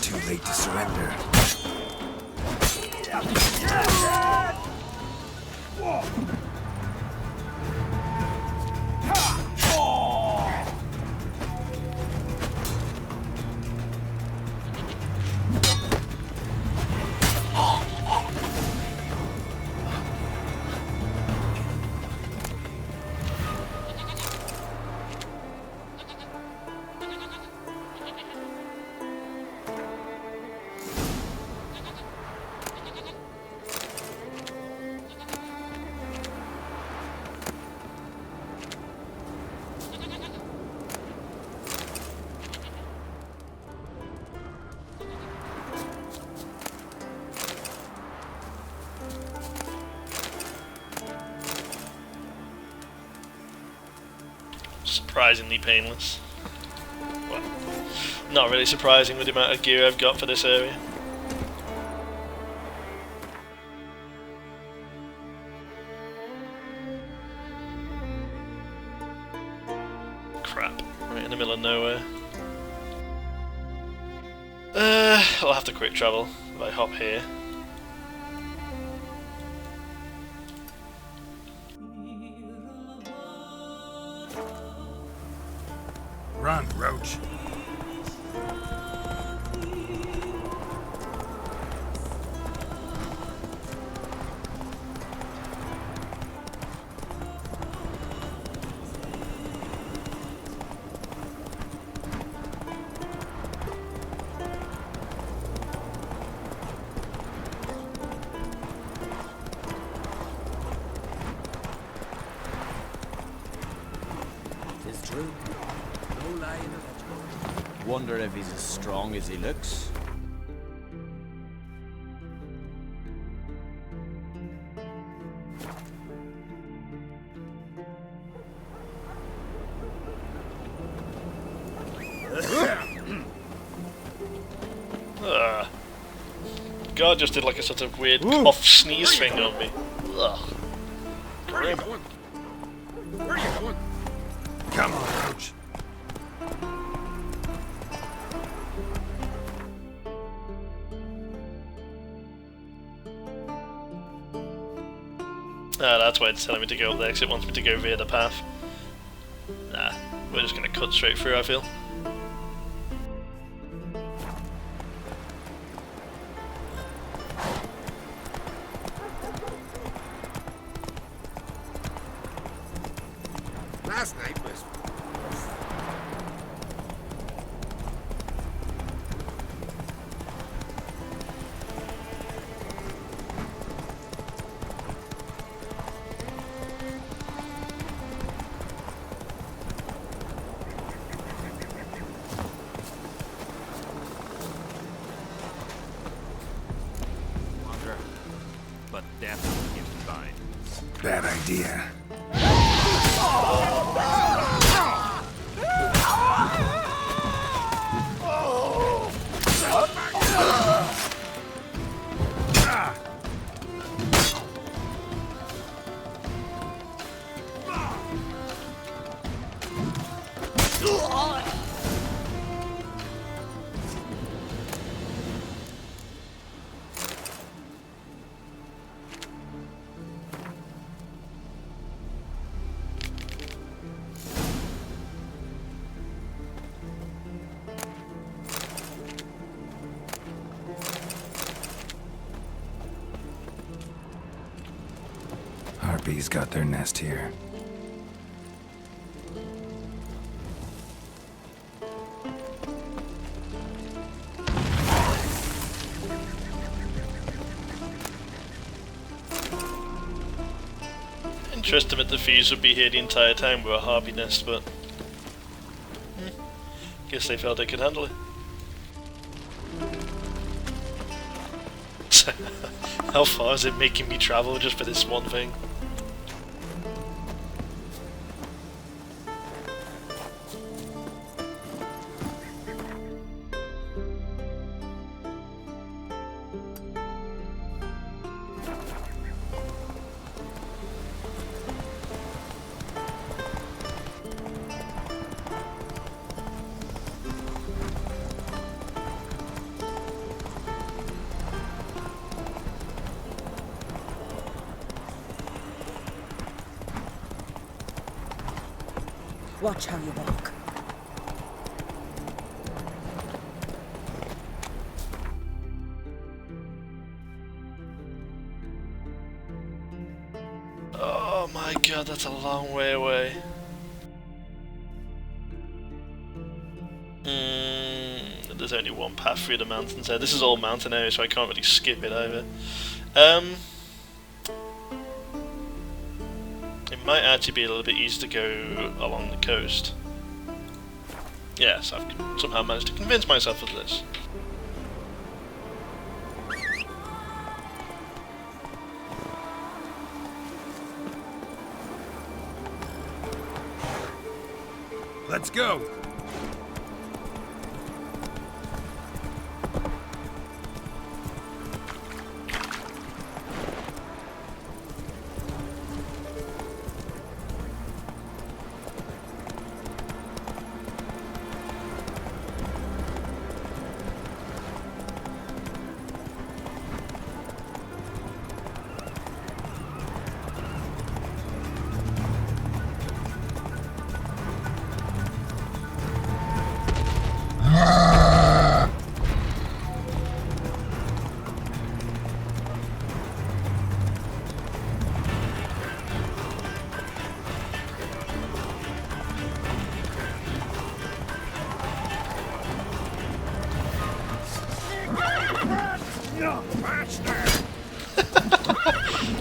Too late to surrender. Surprisingly painless. Well, not really surprising with the amount of gear I've got for this area. Crap, right in the middle of nowhere. I'll have to quick travel if I hop here. Run, Roach. It's true. No lie in it. Wonder if he's as strong as he looks. God just did like a sort of weird cough sneeze thing on me. Ugh. Where are you going? Where are you going? Come on, Roach. That's why it's telling me to go up there, because it wants me to go via the path. Nah, we're just gonna cut straight through, I feel. Last night was... Wanderer, but death will give Bad idea. Harpies got their nest here. Interesting that the thieves would be here the entire time with a harpy nest, but guess they felt they could handle it. How far is it making me travel just for this one thing? Watch how you walk. Oh my god, that's a long way away. There's only one path through the mountains there. This is all mountain area, so I can't really skip it either. It might actually be a little bit easier to go along the coast. Yes, I've somehow managed to convince myself of this. Let's go!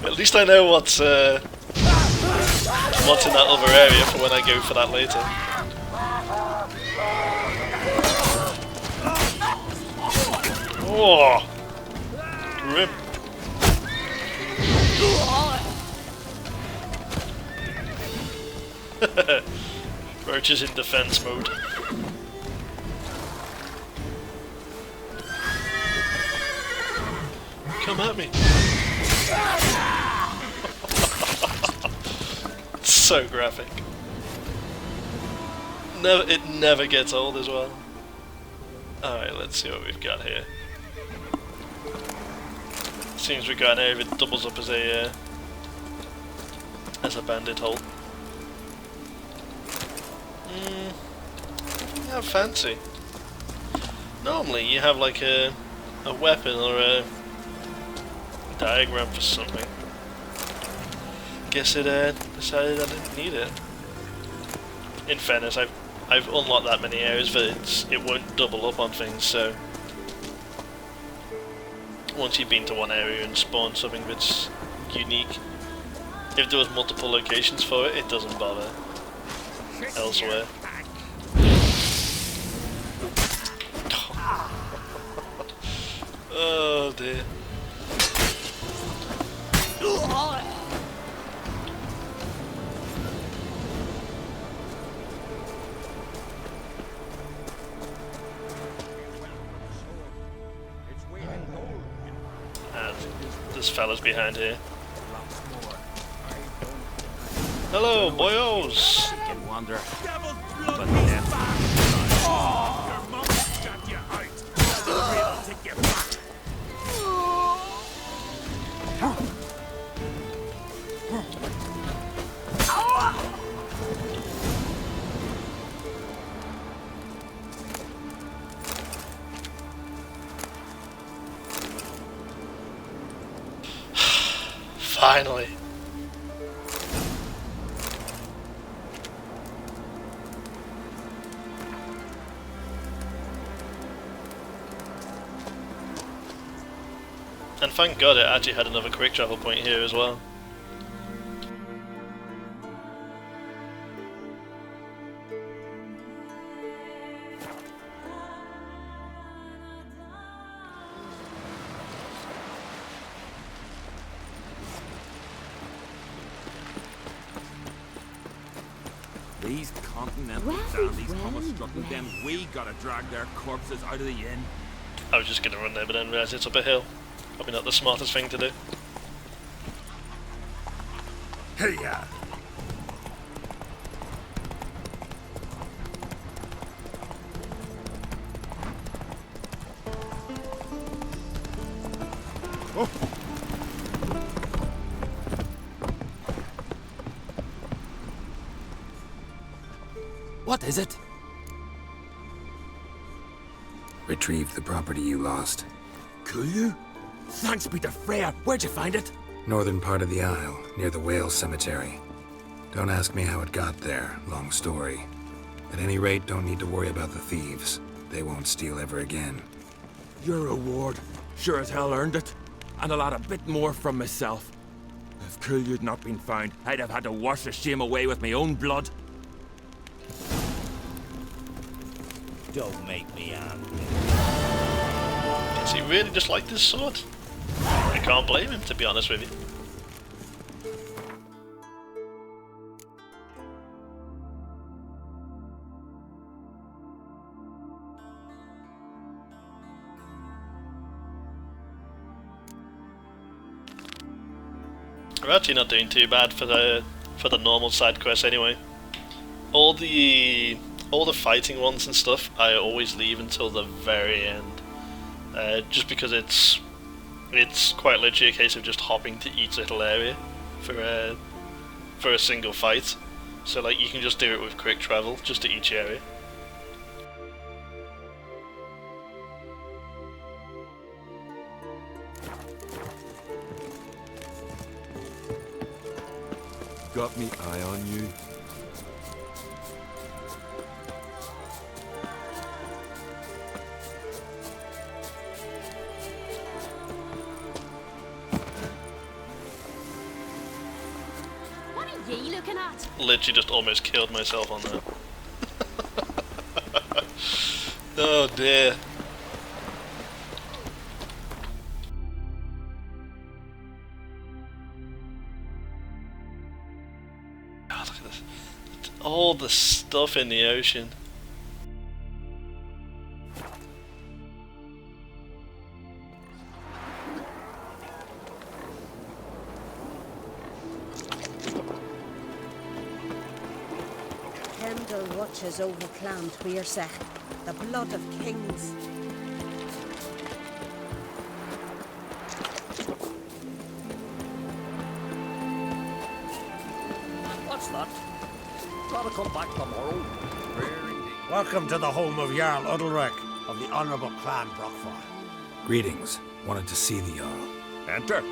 At least I know what's in that other area for when I go for that later. Oh, grim. Roach is in defense mode. Come at me. So graphic. It never gets old as well. Alright, let's see what we've got here. Seems we've got an area that doubles up as a bandit hole. How fancy. Normally you have like a weapon or a diagram for something. Guess it decided I didn't need it. In fairness, I've unlocked that many areas that it won't double up on things, so once you've been to one area and spawned something that's unique, if there was multiple locations for it, it doesn't bother elsewhere. Oh dear. There's fellas behind here. Hello, boyos! Devil's blood is back! Your mom's got you out! We'll take you back! Finally. And thank God it actually had another quick travel point here as well. These continental dandies come strutting, then we gotta drag their corpses out of the inn. I was just gonna run there, but then realised it's up a hill. Probably not the smartest thing to do. Hey ya! What is it? Retrieve the property you lost. Could you? Thanks be to Freya. Where'd you find it? Northern part of the Isle, near the whale cemetery. Don't ask me how it got there, long story. At any rate, don't need to worry about the thieves. They won't steal ever again. Your reward sure as hell earned it. And I'll add a bit more from myself. If Kulyu'd not been found, I'd have had to wash the shame away with my own blood. Don't make me angry. Does he really just like this sword? I can't blame him, to be honest with you. We're actually not doing too bad for the normal side quests anyway. All the fighting ones and stuff I always leave until the very end, just because it's quite literally a case of just hopping to each little area for a single fight. So like you can just do it with quick travel just to each area. Got me eye on you. What are ye looking at? Literally just almost killed myself on that. Oh dear. Oh, look at this. All the stuff in the ocean. Kendall watches over Clan Tweersech, the blood of kings. What's that? Gotta come back tomorrow. Welcome to the home of Jarl Udalric of the Honourable Clan Brockford. Greetings. Wanted to see the Jarl. Enter.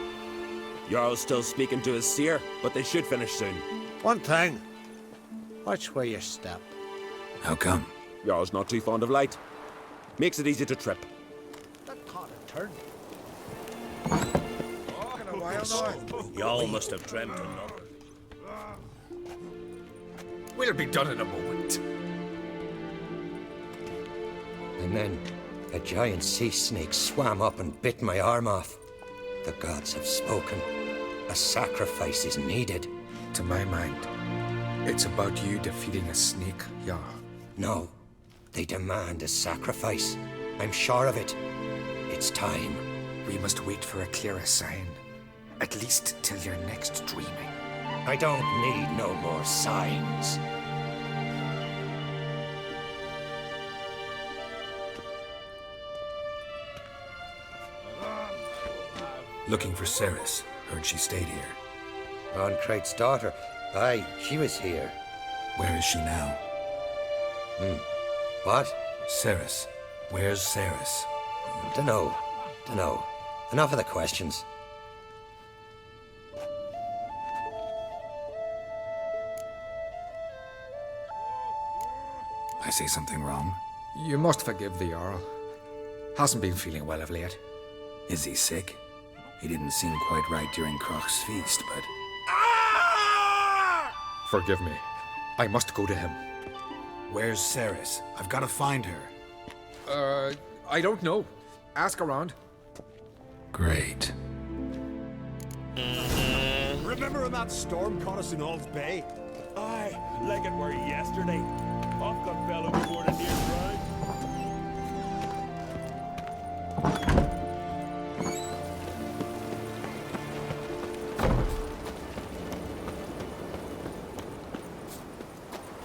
Jarl's still speaking to his seer, but they should finish soon. One thing. Watch where you step. How come? Jarl's not too fond of light. Makes it easy to trip. That caught a turn. Y'all must have dreamt another. We'll be done in a moment. And then a giant sea snake swam up and bit my arm off. The gods have spoken. A sacrifice is needed. To my mind, it's about you defeating a snake, Jarl. No, they demand a sacrifice. I'm sure of it. It's time. We must wait for a clearer sign. At least till your next dreaming. I don't need no more signs. Looking for Ceres. Heard she stayed here. Ron Crate's daughter. Aye, she was here. Where is she now? What? Ceres. Where's Ceres? Dunno. Enough of the questions. I say something wrong? You must forgive the Jarl. Hasn't been feeling well of late. Is he sick? He didn't seem quite right during Croc's feast, but... Forgive me. I must go to him. Where's Ceres? I've got to find her. I don't know. Ask around. Great. Remember when that storm caught us in All's Bay? Aye, like it were yesterday. Ofcom fell overboard and near drowned.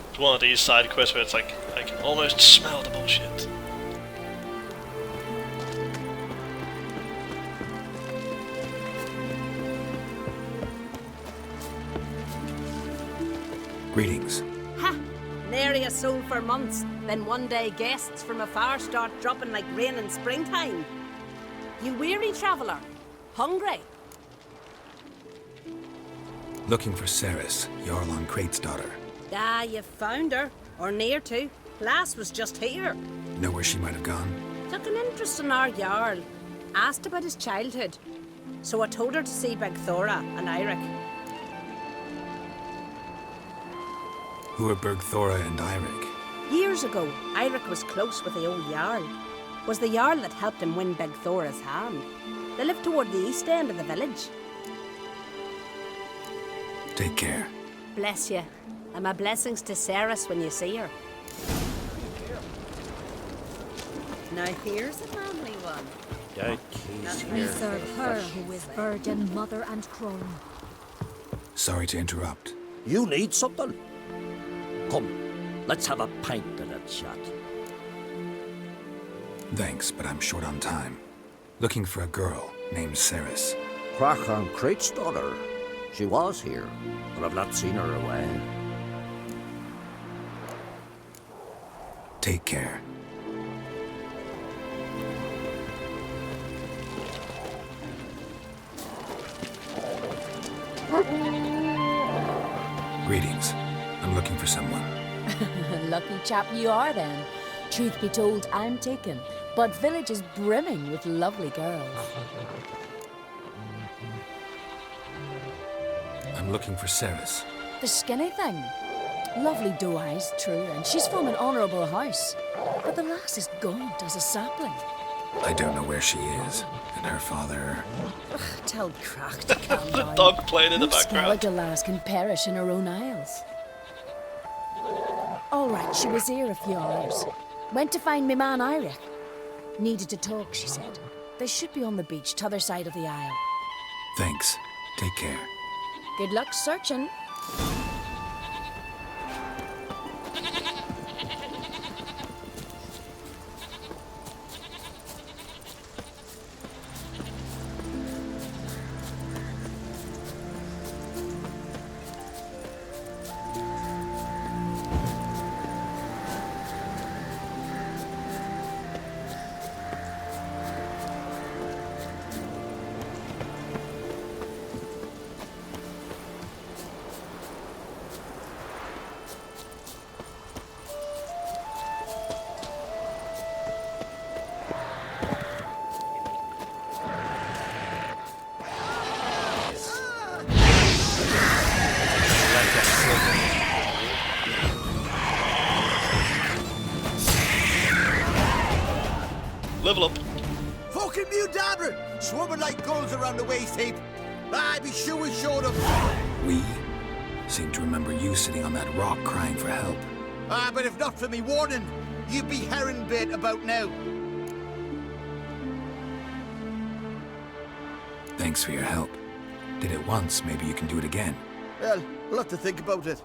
It's one of these side quests where it's like, I can almost smell the bullshit. Greetings. Ha! Nary a soul for months. Then one day guests from afar start dropping like rain in springtime. You weary traveller? Hungry? Looking for Ceres, Jarl on Crate's daughter. Ah, you found her. Or near to. Lass was just here. Know where she might have gone? Took an interest in our Jarl. Asked about his childhood. So I told her to see Big Thora and Eirik. Who are Bergthora and Eirik? Years ago, Eirik was close with the old Jarl. Was the Jarl that helped him win Big Thora's hand. They lived toward the east end of the village. Take care. Bless you. And my blessings to Ceres when you see her. Now here's a family one. We serve her who is virgin, mother and crone. Sorry to interrupt. You need something? Come, let's have a pint and a chat. Thanks, but I'm short on time. Looking for a girl named Ceres. Crach on Crate's daughter. She was here, but I've not seen her away. Take care. Greetings. I'm looking for someone. Lucky chap you are then. Truth be told, I'm taken, but village is brimming with lovely girls. I'm looking for Ceres. The skinny thing. Lovely doe eyes, true, and she's from an honourable house. But the lass is gaunt as a sapling. I don't know where she is, and her father... Ugh, tell Crach to calm down. The dog playing in the background. The lass can perish in her own isles. All right, she was here a few hours. Went to find me man Eirik. Needed to talk, she said. They should be on the beach, t'other side of the isle. Thanks. Take care. Good luck searching. Level up. Fucking Mudabra! Swarming like gulls around the waist heap. I'd be sure we showed up. We seem to remember you sitting on that rock crying for help. But if not for me warning, you'd be herring bait about now. Thanks for your help. Did it once, maybe you can do it again. Well, we'll have to think about it.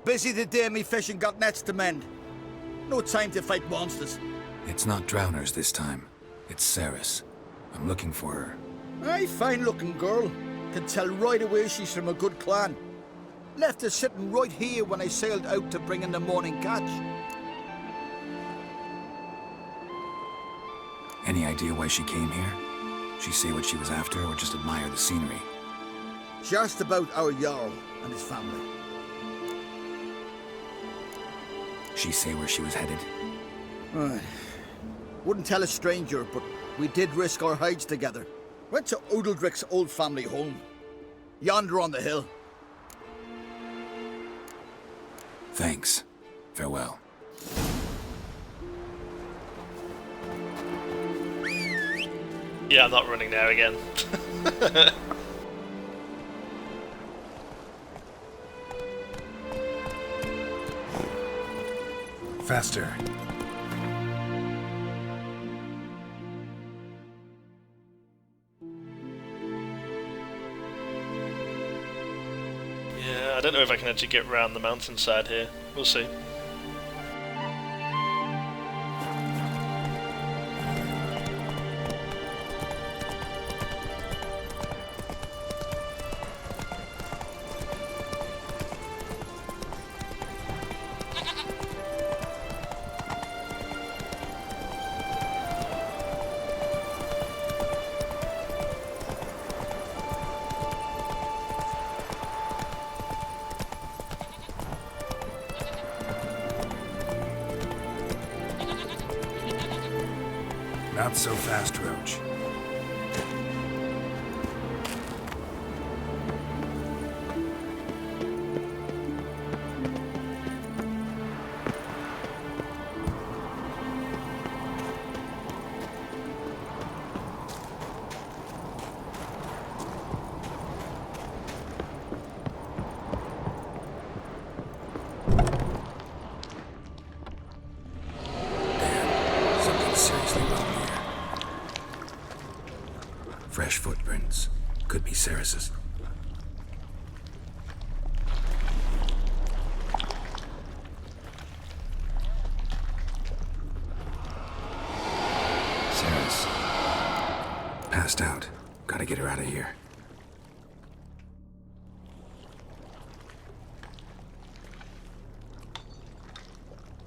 Busy the day me fishing got nets to mend. No time to fight monsters. It's not drowners this time. It's Ceres. I'm looking for her. Aye, fine-looking girl. Can tell right away she's from a good clan. Left her sitting right here when I sailed out to bring in the morning catch. Any idea why she came here? She say what she was after or just admire the scenery? She asked about our Jarl and his family. She say where she was headed? Wouldn't tell a stranger, but we did risk our hides together. Went to Udaldric's old family home. Yonder on the hill. Thanks. Farewell. Yeah, I'm not running there again. Faster. Yeah, I don't know if I can actually get round the mountainside here. We'll see. Not so fast, Roach. Fresh footprints. Could be Ceres's. Ceres. Passed out. Gotta get her out of here.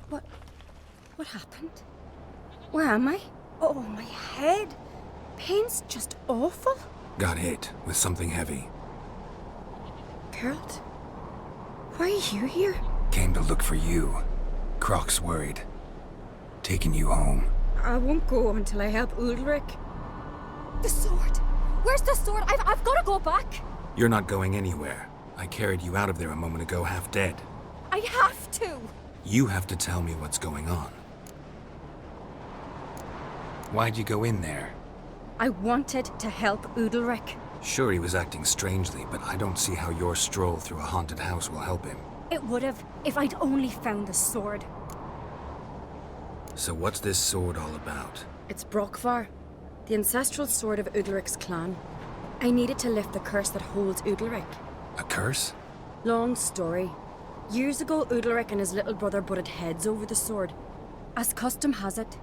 What happened? Where am I? Oh, my head. Pain's just awful. Got hit with something heavy. Geralt? Why are you here? Came to look for you. Croc's worried. Taking you home. I won't go until I help Udalric. The sword! Where's the sword? I've got to go back! You're not going anywhere. I carried you out of there a moment ago, half dead. I have to! You have to tell me what's going on. Why'd you go in there? I wanted to help Udalric. Sure, he was acting strangely, but I don't see how your stroll through a haunted house will help him. It would have, if I'd only found the sword. So what's this sword all about? It's Brokvar, the ancestral sword of Udalric's clan. I needed to lift the curse that holds Udalric. A curse? Long story. Years ago, Udalric and his little brother butted heads over the sword. As custom has it,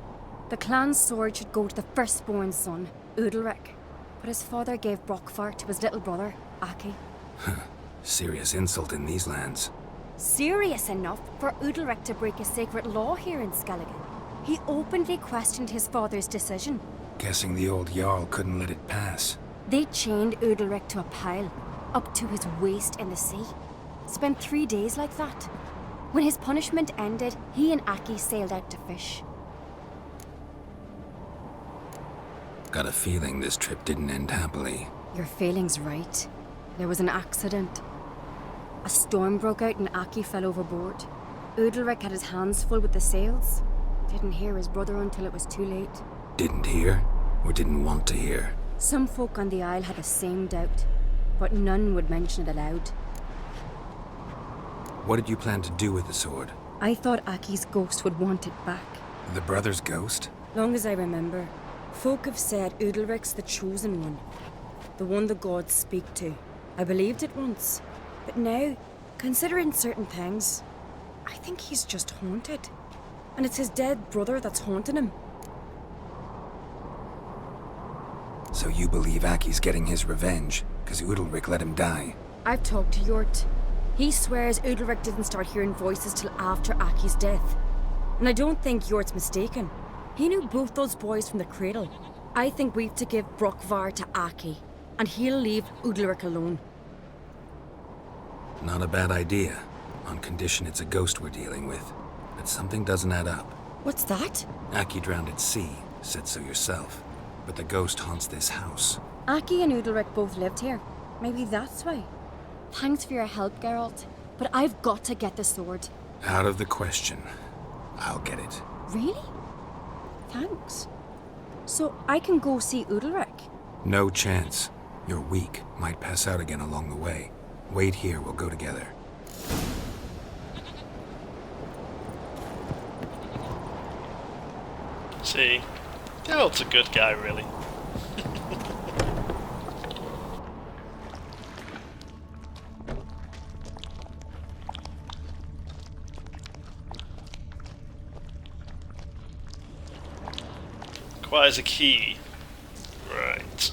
the clan's sword should go to the firstborn son, Udalric. But his father gave Brokvar to his little brother, Aki. Serious insult in these lands. Serious enough for Udalric to break a sacred law here in Skellige. He openly questioned his father's decision. Guessing the old Jarl couldn't let it pass. They chained Udalric to a pile, up to his waist in the sea. Spent 3 days like that. When his punishment ended, he and Aki sailed out to fish. Got a feeling this trip didn't end happily. Your feeling's right. There was an accident. A storm broke out and Aki fell overboard. Udalric had his hands full with the sails. Didn't hear his brother until it was too late. Didn't hear? Or didn't want to hear? Some folk on the Isle had the same doubt, but none would mention it aloud. What did you plan to do with the sword? I thought Aki's ghost would want it back. The brother's ghost? Long as I remember, folk have said Udalric's the chosen one. The one the gods speak to. I believed it once, but now, considering certain things, I think he's just haunted. And it's his dead brother that's haunting him. So you believe Aki's getting his revenge, because Udalric let him die? I've talked to Yort. He swears Udalric didn't start hearing voices till after Aki's death. And I don't think Yort's mistaken. He knew both those boys from the cradle. I think we've to give Brokvar to Aki, and he'll leave Udalric alone. Not a bad idea, on condition it's a ghost we're dealing with. But something doesn't add up. What's that? Aki drowned at sea, said so yourself. But the ghost haunts this house. Aki and Udalric both lived here. Maybe that's why. Thanks for your help, Geralt. But I've got to get the sword. Out of the question. I'll get it. Really? Thanks. So I can go see Udalric? No chance. You're weak. Might pass out again along the way. Wait here, we'll go together. See, Geralt's a good guy, really. Requires a key. Right.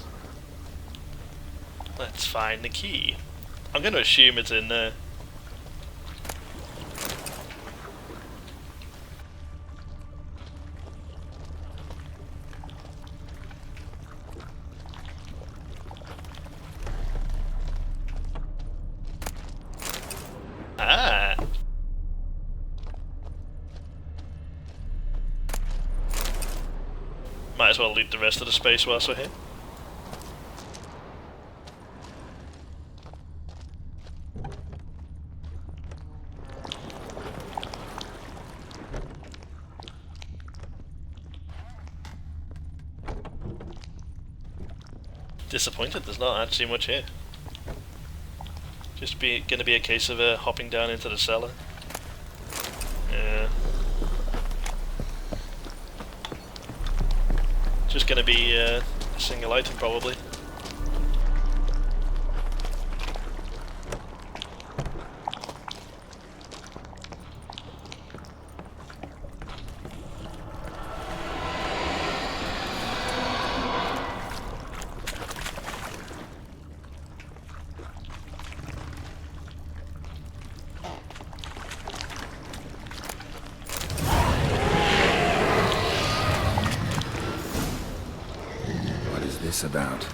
Let's find the key. I'm going to assume it's in there. Ah. Might as well loot the rest of the space whilst we're here. Disappointed there's not actually much here. Just gonna be a case of hopping down into the cellar. Yeah. Just gonna be a single item probably. About.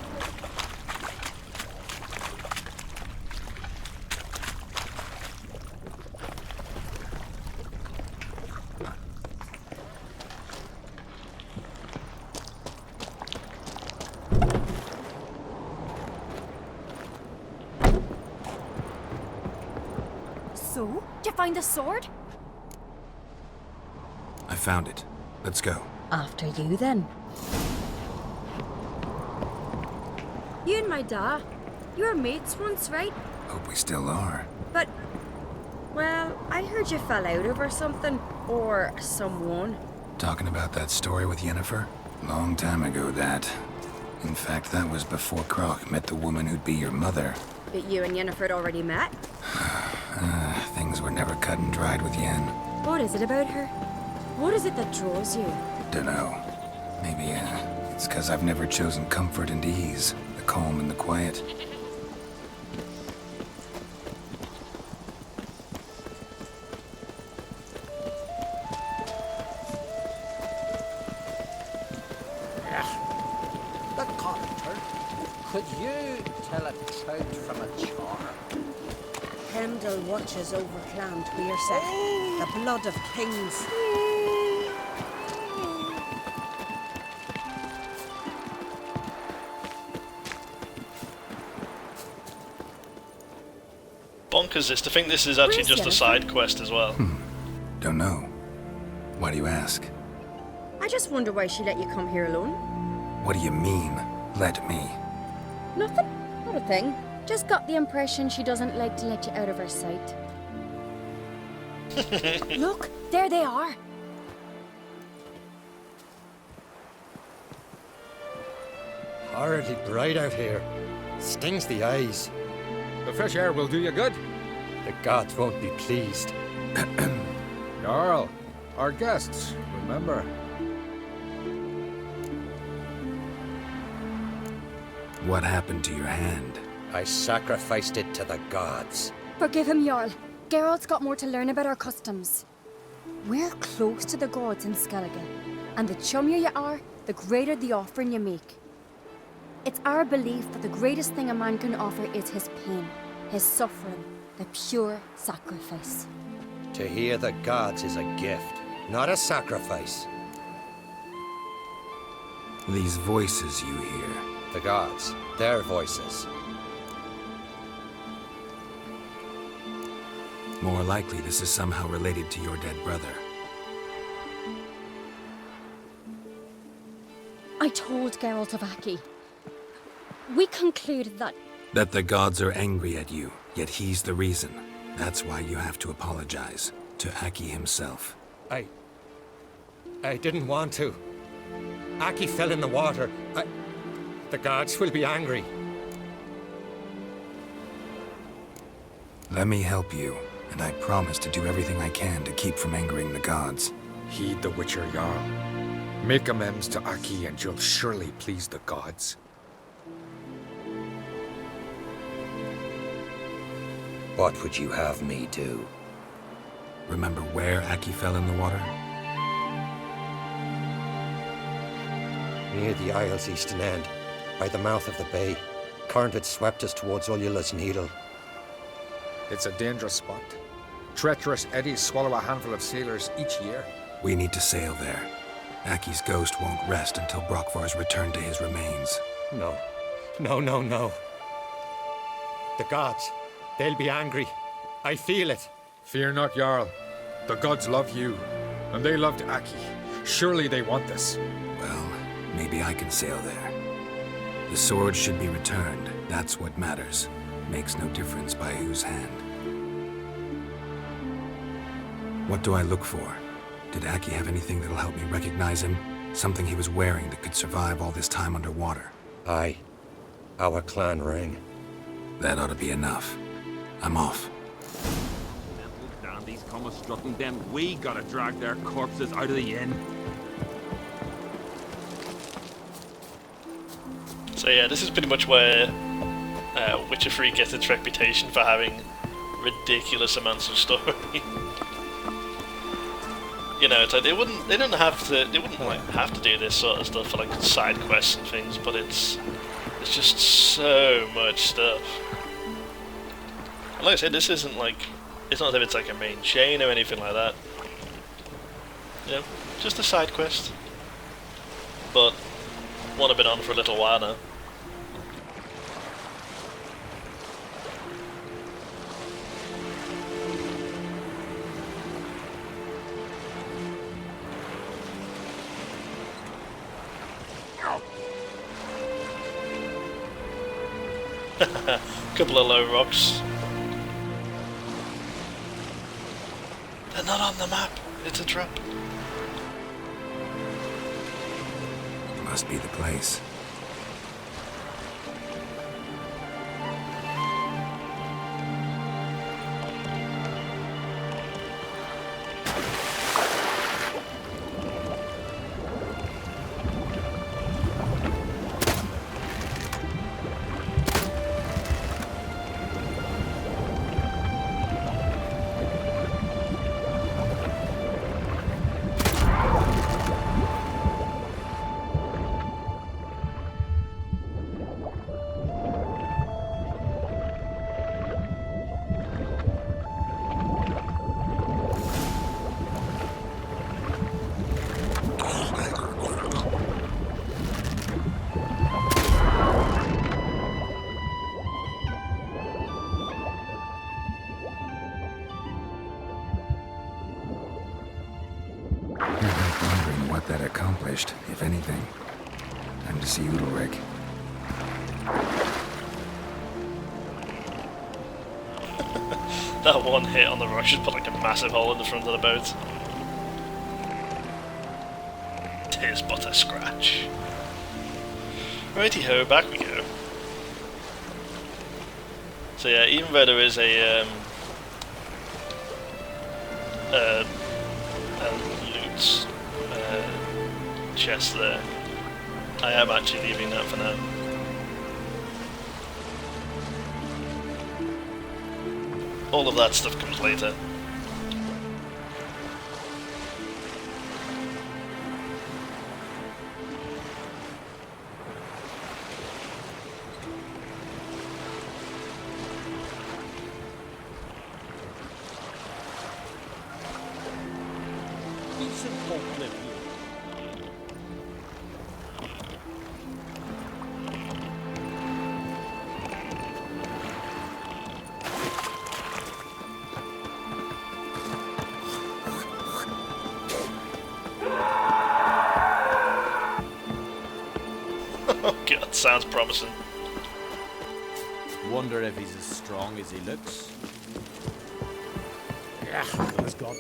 So, did you find the sword? I found it. Let's go. After you, then. You and my da, you were mates once, right? Hope we still are. But, well, I heard you fell out over something, or someone. Talking about that story with Yennefer? Long time ago, that. In fact, that was before Croc met the woman who'd be your mother. But you and Yennefer had already met? Things were never cut and dried with Yen. What is it about her? What is it that draws you? Dunno. Maybe, it's 'cause I've never chosen comfort and ease. The calm and the quiet. The Carter, could you tell a trout from a char? Heimdall watches over Clan Tweerseth, the blood of kings. Bonkers this, to think this is actually just a side quest as well. Don't know. Why do you ask? I just wonder why she let you come here alone. What do you mean, let me? Nothing. Not a thing. Just got the impression she doesn't like to let you out of her sight. Look, there they are. Horribly bright out here. Stings the eyes. The fresh air will do you good. The gods won't be pleased. Jarl, our guests, remember. What happened to your hand? I sacrificed it to the gods. Forgive him, Jarl. Geralt's got more to learn about our customs. We're close to the gods in Skellige, and the chummier you are, the greater the offering you make. It's our belief that the greatest thing a man can offer is his pain, his suffering, the pure sacrifice. To hear the gods is a gift, not a sacrifice. These voices you hear. The gods, their voices. More likely this is somehow related to your dead brother. I told Geralt of Aki. We concluded that... That the gods are angry at you, yet he's the reason. That's why you have to apologize to Aki himself. I didn't want to. Aki fell in the water. The gods will be angry. Let me help you, and I promise to do everything I can to keep from angering the gods. Heed the Witcher, Jarl. Make amends to Aki and you'll surely please the gods. What would you have me do? Remember where Aki fell in the water? Near the Isle's eastern end, by the mouth of the bay. Current had swept us towards Ullula's Needle. It's a dangerous spot. Treacherous eddies swallow a handful of sailors each year. We need to sail there. Aki's ghost won't rest until Brokvar's returned to his remains. No. No. The gods, they'll be angry. I feel it. Fear not, Jarl. The gods love you, and they loved Aki. Surely they want this. Well, maybe I can sail there. The sword should be returned. That's what matters. Makes no difference by whose hand. What do I look for? Did Aki have anything that'll help me recognize him? Something he was wearing that could survive all this time underwater? Aye. Our clan ring. That ought to be enough. I'm off. Dandies come a strutting, then we gotta drag their corpses out of the inn. So yeah, this is pretty much where Witcher 3 gets its reputation for having ridiculous amounts of story. You know, it's like they wouldn't have to do this sort of stuff for like side quests and things, but it's just so much stuff. And like I said, this isn't like, it's not as if it's like a main chain or anything like that. You know, just a side quest. But one I've been on for a little while now. Couple of low rocks. They're not on the map. It's a trap. Must be the place. That accomplished, if anything. Time to see Udalric. That one hit on the rock just put like a massive hole in the front of the boat. Tis but a scratch. Righty ho, back we go. So yeah, even though there is a loot chest there, I am actually leaving that for now. All of that stuff comes later. Decent folk live here. Oh god, sounds promising. Wonder if he's as strong as he looks. Yeah, he's gone.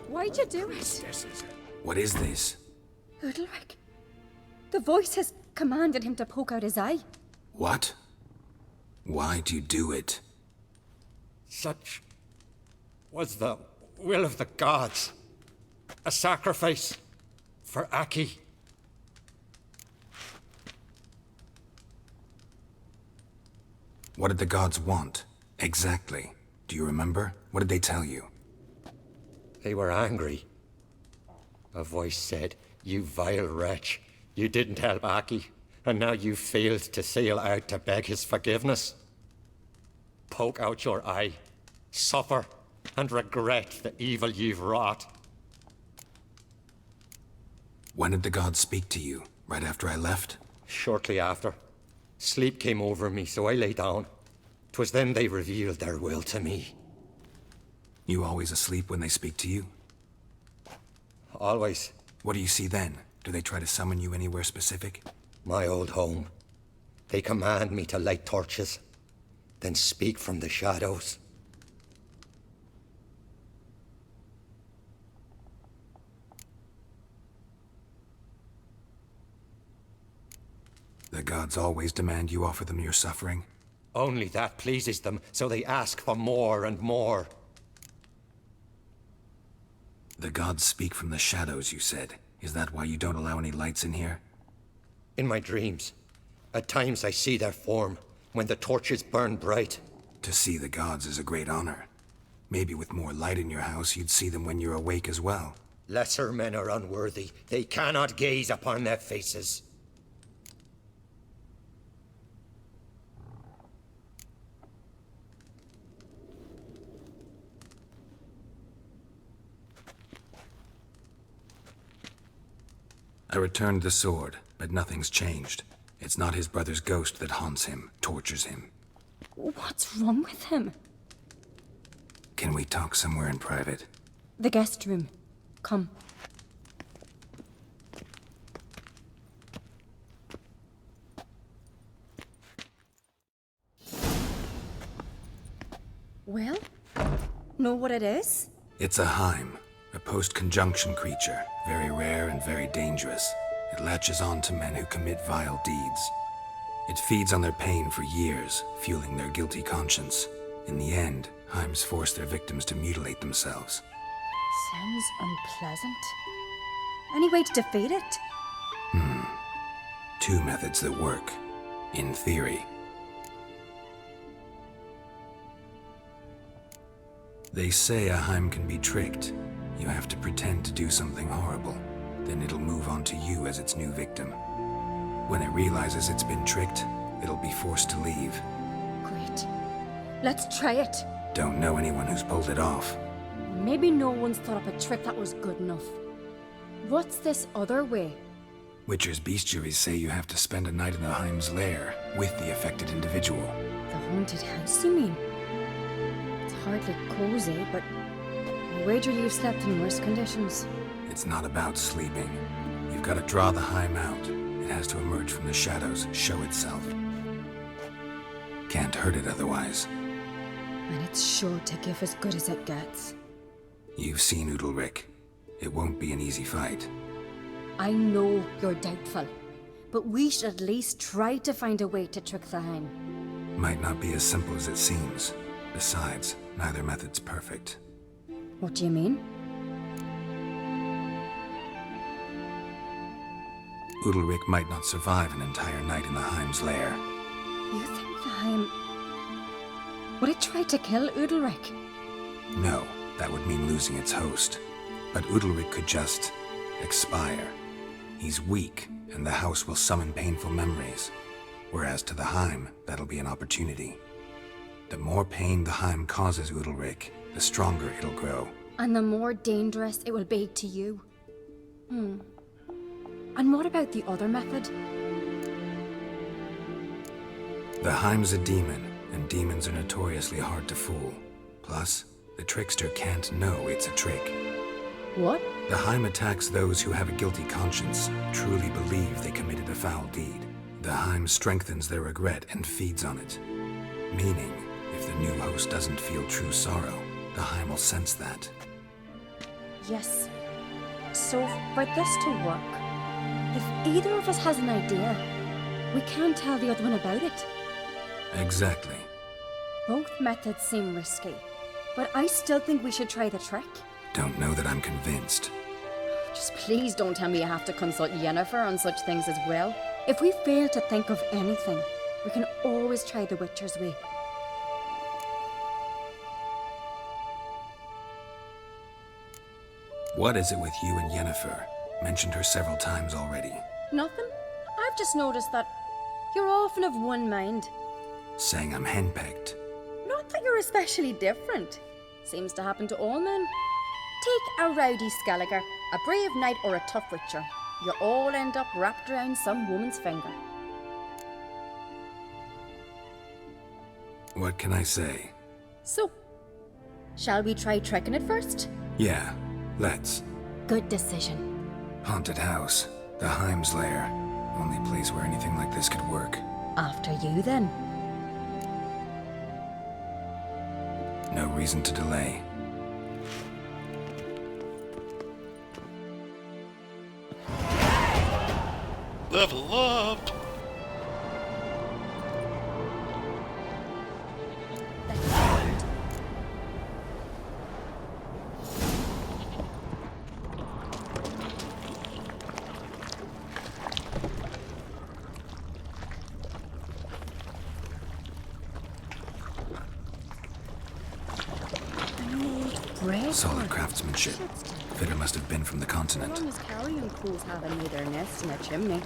Why'd you do it? What is this? Udalric. The voice has commanded him to poke out his eye. What? Why'd you do it? Such was the will of the gods. A sacrifice for Aki. What did the gods want? Exactly. Do you remember? What did they tell you? They were angry. A voice said, "You vile wretch, you didn't help Aki, and now you failed to sail out to beg his forgiveness. Poke out your eye, suffer, and regret the evil you've wrought." When did the gods speak to you? Right after I left? Shortly after. Sleep came over me, so I lay down. 'Twas then they revealed their will to me. You always asleep when they speak to you? Always. What do you see then? Do they try to summon you anywhere specific? My old home. They command me to light torches, then speak from the shadows. The gods always demand you offer them your suffering? Only that pleases them, so they ask for more and more. The gods speak from the shadows, you said. Is that why you don't allow any lights in here? In my dreams. At times I see their form, when the torches burn bright. To see the gods is a great honor. Maybe with more light in your house, you'd see them when you're awake as well. Lesser men are unworthy. They cannot gaze upon their faces. I returned the sword, but nothing's changed. It's not his brother's ghost that haunts him, tortures him. What's wrong with him? Can we talk somewhere in private? The guest room. Come. Well, know what it is? It's a Heim, a post-conjunction creature, very rare and very dangerous. It latches on to men who commit vile deeds. It feeds on their pain for years, fueling their guilty conscience. In the end, Heims force their victims to mutilate themselves. Sounds unpleasant. Any way to defeat it? Two methods that work, in theory. They say a Heim can be tricked. You have to pretend to do something horrible. Then it'll move on to you as its new victim. When it realizes it's been tricked, it'll be forced to leave. Great. Let's try it. Don't know anyone who's pulled it off. Maybe no one's thought up a trick that was good enough. What's this other way? Witcher's bestiaries say you have to spend a night in the Heim's lair with the affected individual. The haunted house, you mean? It's hardly cozy, but I wager you've slept in worse conditions. It's not about sleeping. You've got to draw the Heim out. It has to emerge from the shadows, show itself. Can't hurt it otherwise. And it's sure to give as good as it gets. You've seen Udalric. It won't be an easy fight. I know you're doubtful, but we should at least try to find a way to trick the Heim. Might not be as simple as it seems. Besides, neither method's perfect. What do you mean? Udalric might not survive an entire night in the Heim's lair. You think the Heim... would it try to kill Udalric? No, that would mean losing its host. But Udalric could just... expire. He's weak, and the house will summon painful memories. Whereas to the Heim, that'll be an opportunity. The more pain the Heim causes Udalric, the stronger it'll grow. And the more dangerous it will be to you. And what about the other method? The Heim's a demon, and demons are notoriously hard to fool. Plus, the trickster can't know it's a trick. What? The Heim attacks those who have a guilty conscience, truly believe they committed a foul deed. The Heim strengthens their regret and feeds on it. Meaning, if the new host doesn't feel true sorrow, the Heim will sense that. Yes. So, for this to work, if either of us has an idea, we can't tell the other one about it. Exactly. Both methods seem risky, but I still think we should try the trick. Don't know that I'm convinced. Just please don't tell me you have to consult Yennefer on such things as well. If we fail to think of anything, we can always try the Witcher's way. What is it with you and Yennefer? Mentioned her several times already. Nothing. I've just noticed that you're often of one mind. Saying I'm henpecked. Not that you're especially different. Seems to happen to all men. Take a rowdy Skelliger, a brave knight or a tough witcher. You all end up wrapped around some woman's finger. What can I say? So, shall we try tricking it first? Yeah, let's. Good decision. Haunted house. The Heim's lair. Only place where anything like this could work. After you, then. No reason to delay. Level up! Solid craftsmanship. Fitter must have been from the continent. As long as carrion crows haven't made their nest in a chimney.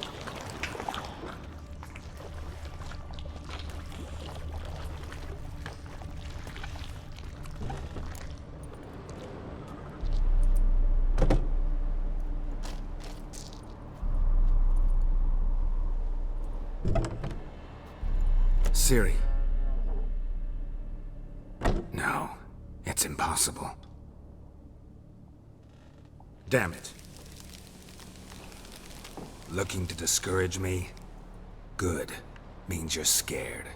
Ciri. No, it's impossible. Damn it. Looking to discourage me? Good. Means you're scared.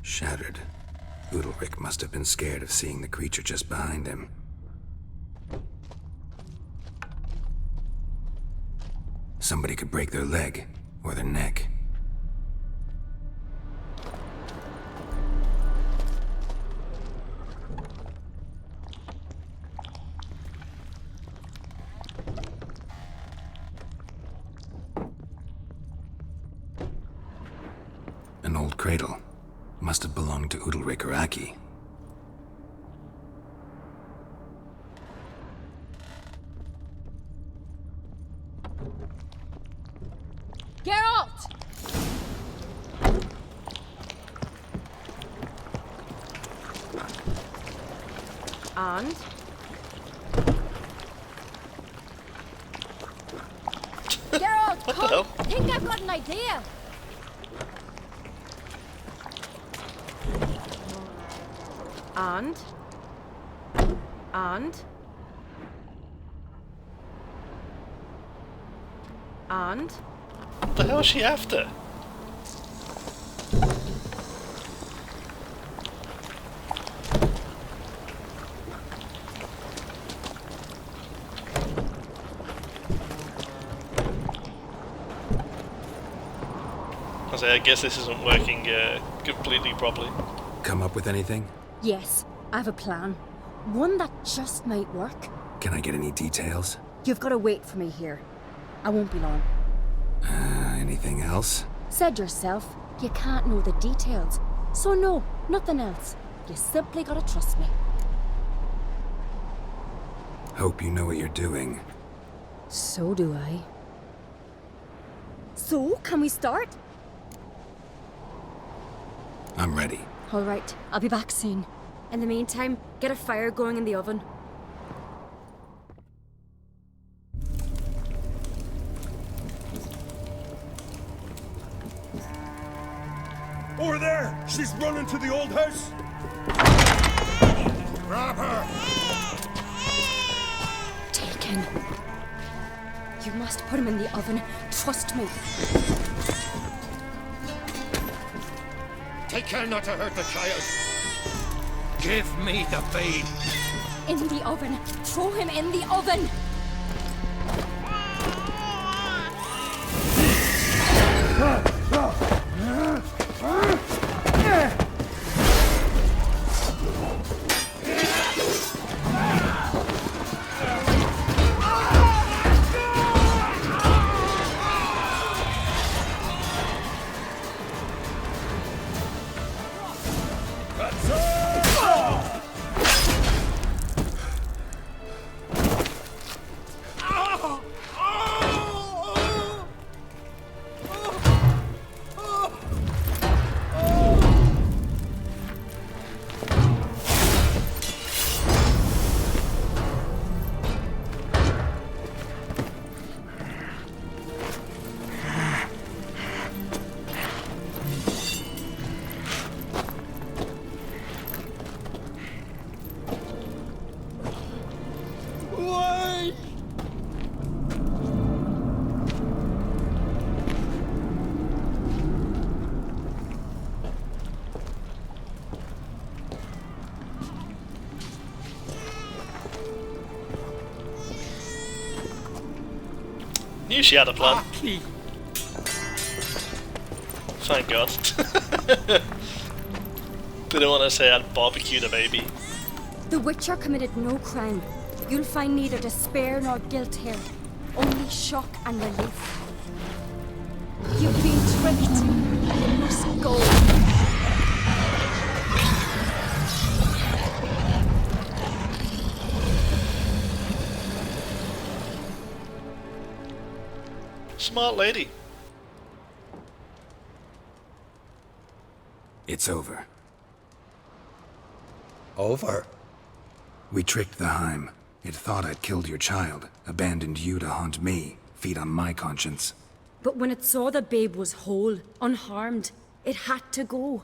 Shattered. Udalric must have been scared of seeing the creature just behind him. Somebody could break their leg, or their neck. An old cradle. Must have belonged to Udalric or Aki. Geralt! And? Geralt, come! I think I've got an idea. And? What the hell is she after? I guess this isn't working completely properly. Come up with anything? Yes, I have a plan. One that just might work. Can I get any details? You've got to wait for me here. I won't be long. Anything else? Said yourself, you can't know the details. So no, nothing else. You simply gotta trust me. Hope you know what you're doing. So do I. So, can we start? I'm ready. All right, I'll be back soon. In the meantime, get a fire going in the oven. Over there! She's running to the old house! Grab her! Taken. You must put him in the oven. Trust me. Take care not to hurt the child. Give me the babe. In the oven. Throw him in the oven. Knew she had a plan. Thank God. Didn't want to say I'd barbecued a baby. The Witcher committed no crime. You'll find neither despair nor guilt here. Only shock and relief. You've been tricked. You must go. Smart lady. It's over. Over? We tricked the Heim. It thought I'd killed your child, abandoned you to haunt me, feed on my conscience. But when it saw the babe was whole, unharmed, it had to go.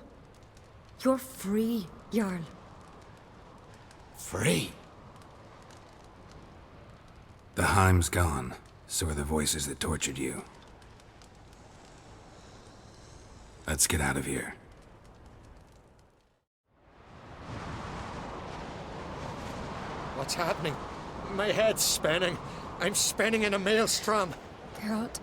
You're free, Jarl. Free? The Heim's gone. So are the voices that tortured you. Let's get out of here. What's happening? My head's spinning. I'm spinning in a maelstrom. Geralt,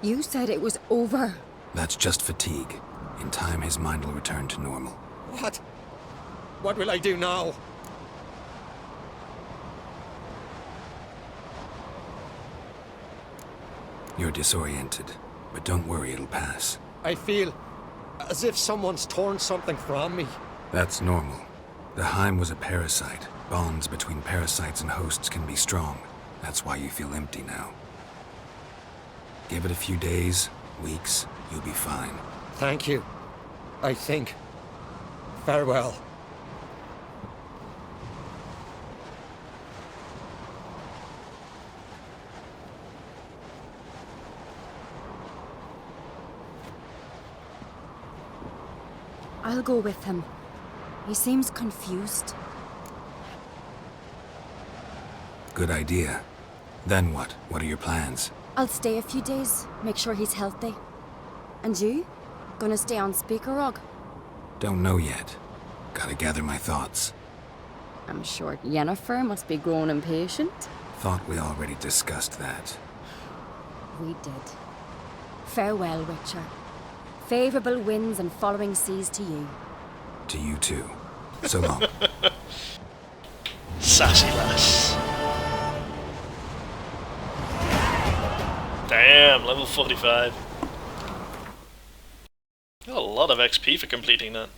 you said it was over. That's just fatigue. In time, his mind will return to normal. What? What will I do now? You're disoriented, but don't worry, it'll pass. I feel as if someone's torn something from me. That's normal. The Heim was a parasite. Bonds between parasites and hosts can be strong. That's why you feel empty now. Give it a few days, weeks, you'll be fine. Thank you. I think. Farewell. I'll go with him. He seems confused. Good idea. Then what? What are your plans? I'll stay a few days, make sure he's healthy. And you? Gonna stay on Speaker Rog? Don't know yet. Gotta gather my thoughts. I'm sure Yennefer must be growing impatient. Thought we already discussed that. We did. Farewell, Witcher. Favourable winds and following seas to you. To you too. So long. Sassy lass. Damn, level 45. Got a lot of XP for completing that.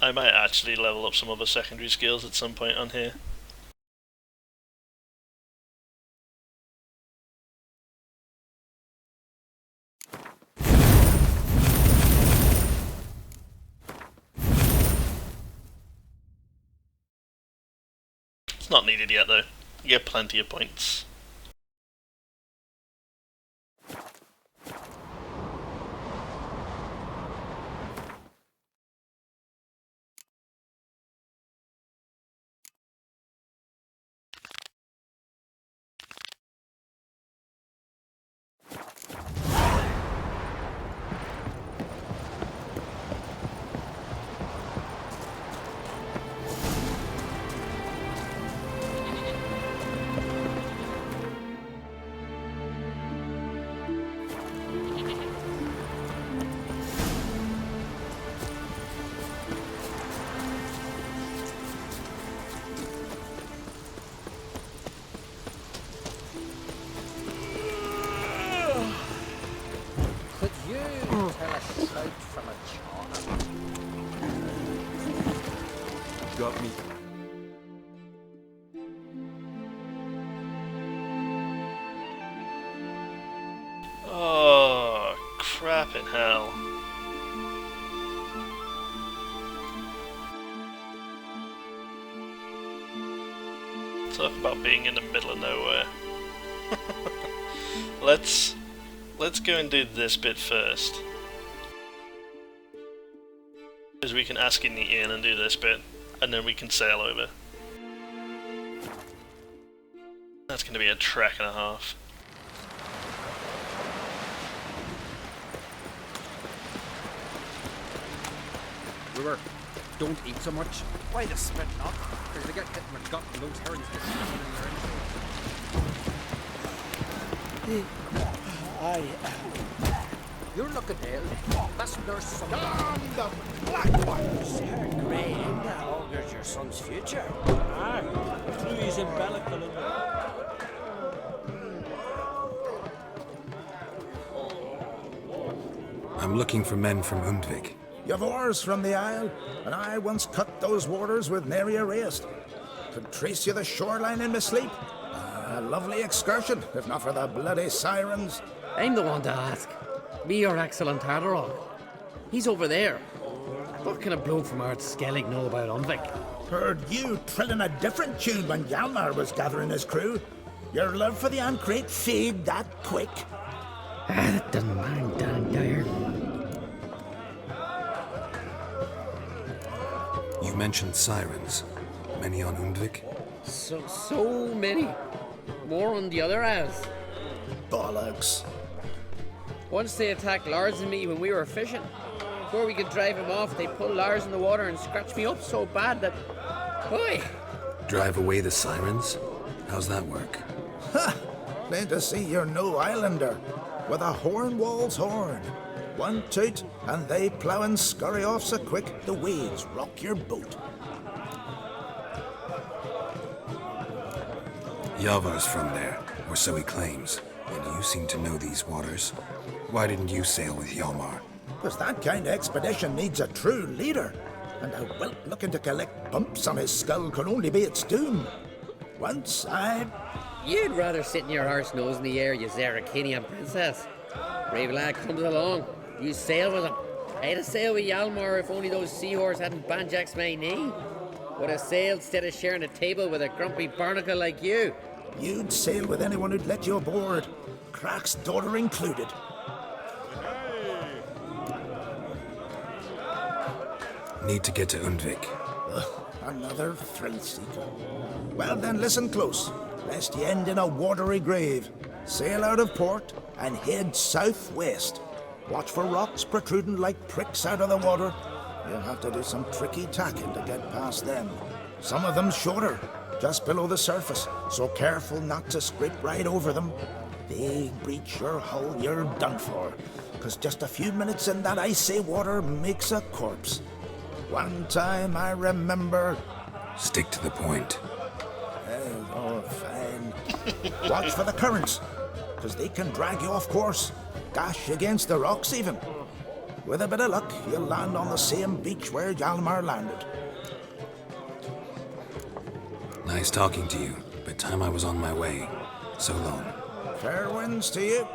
I might actually level up some other secondary skills at some point on here. It's not needed yet though. You get plenty of points. Got me. Oh, crap in hell. Talk about being in the middle of nowhere. Let's go and do this bit first. Because we can ask in the inn and do this bit, and then we can sail over. That's going to be a trek and a half. Brewer, don't eat so much. Why the spit not? Because they get hit in the gut and those herons get stuck in your You're looking ill. Best nurse some. Damn the black ones! Her grey augurs your son's future. Louis and Bellicle. I'm looking for men from Undvik. You've oars from the Isle, and I once cut those waters with nary a rest. Could trace you the shoreline in my sleep. A lovely excursion, if not for the bloody sirens. I'm the one to ask. Me your excellent Tardarog. He's over there. What can a bloke from Art Skellig know about Undvik? Heard you trilling a different tune when Hjalmar was gathering his crew. Your love for the Ancrate fade that quick. That doesn't mind, Dan Dyer. You mentioned sirens. Many on Undvik? So many. More on the other as. Bollocks. Once they attacked Lars and me when we were fishing. Before we could drive him off, they pulled Lars in the water and scratched me up so bad that... Boy! Drive away the sirens? How's that work? Ha! Plain to see you're no islander. With a horn wall's horn. One toot, and they plough and scurry off so quick the waves rock your boat. Yavar's from there, or so he claims. And you seem to know these waters. Why didn't you sail with Hjalmar? Because that kind of expedition needs a true leader. And a whelp looking to collect bumps on his skull can only be its doom. Once I... You'd rather sit in your horse nose in the air, you Zarakinian princess. Brave lad comes along. You sail with him. I'd have sailed with Hjalmar if only those seahorses hadn't banjaxed my knee. Would have sailed instead of sharing a table with a grumpy barnacle like you. You'd sail with anyone who'd let you aboard. Crack's daughter included. Need to get to Undvik. Another thrill-seeker. Well then, listen close, lest you end in a watery grave. Sail out of port and head southwest. Watch for rocks protruding like pricks out of the water. You'll have to do some tricky tacking to get past them. Some of them shorter, just below the surface, so careful not to scrape right over them. They breach your hull, you're done for, because just a few minutes in that icy water makes a corpse. One time I remember... Stick to the point. Oh, fine. Watch for the currents, because they can drag you off course, gash against the rocks even. With a bit of luck, you'll land on the same beach where Hjalmar landed. Nice talking to you, but time I was on my way. So long. Fair winds to you.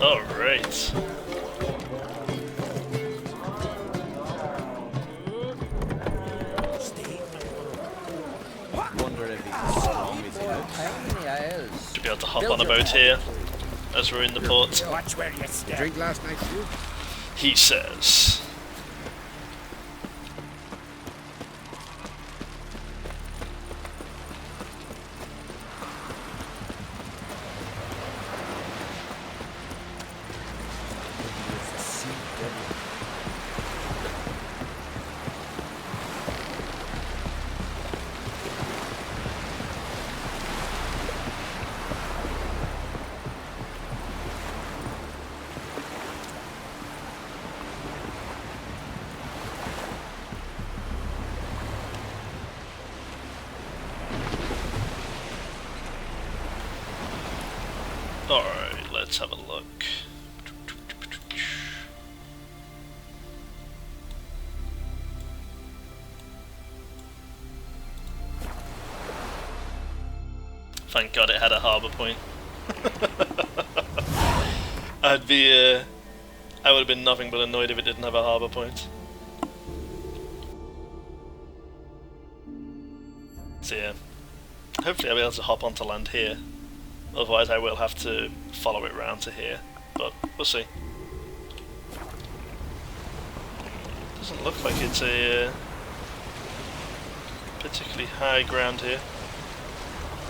Alright. Wonder if he's as strong as he looks. How many isles? To be able to hop on a boat here as we're in the port. Watch where you step. Drink last night too? He says. Alright, let's have a look. Thank God it had a harbour point. I would have been nothing but annoyed if it didn't have a harbour point. So yeah, hopefully I'll be able to hop onto land here. Otherwise I will have to follow it round to here, but we'll see. Doesn't look like it's a particularly high ground here.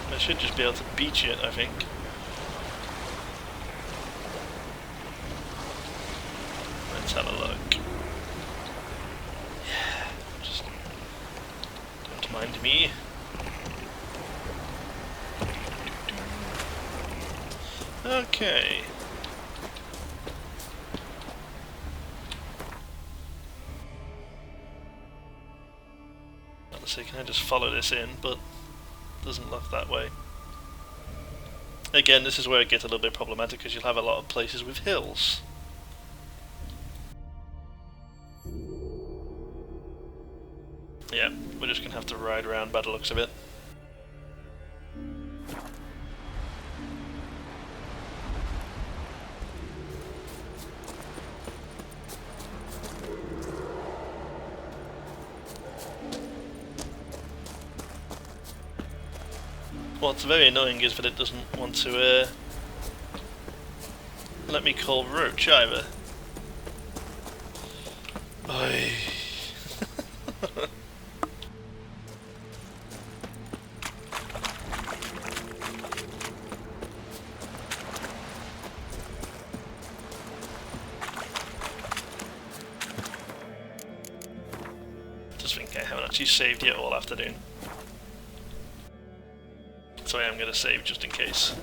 I should just be able to beach it, I think. Let's have a look. Yeah, just don't mind me. Okay. Let's see, can I just follow this in, but it doesn't look that way. Again, this is where it gets a little bit problematic because you'll have a lot of places with hills. Yeah, we're just going to have to ride around by the looks of it. What's very annoying is that it doesn't want to let me call Roach either. Oy. Just think I haven't actually saved yet all afternoon. So I am going to save just in case.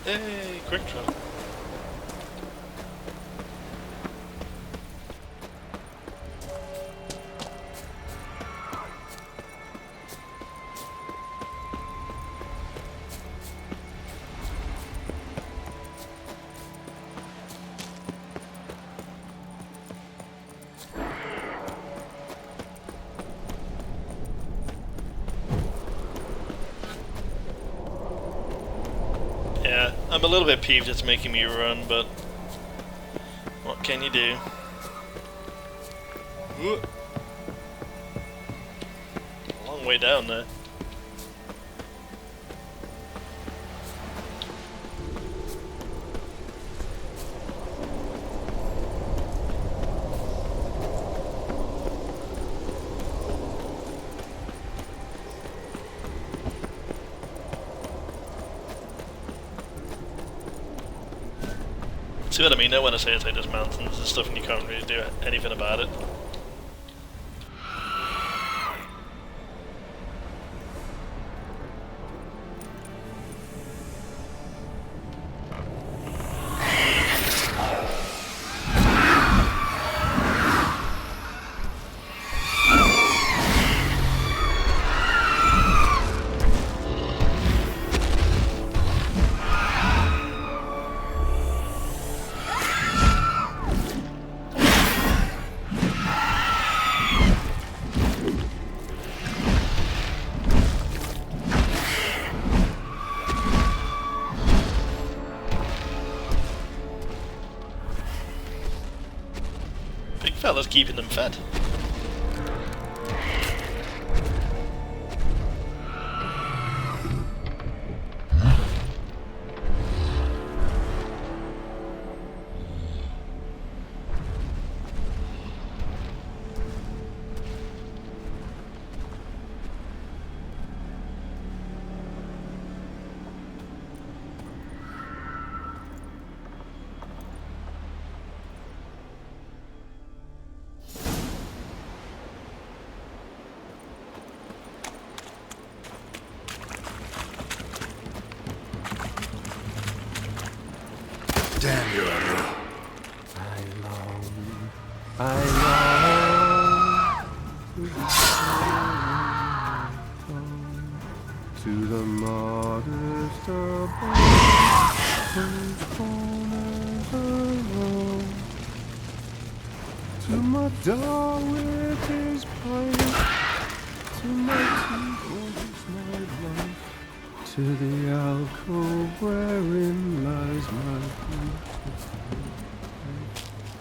Hey, quick travel. Yeah, I'm a little bit peeved it's making me run, but what can you do? Ooh. A long way down there. See what I mean now when I say it's like there's mountains and stuff and you can't really do anything about it. Fella's keeping them fed. Damn you, Emily. I long to the modest abode, whose corners alone, to my doll with his pipe, to my temple with my life, to the alcove wherein lies my beautiful.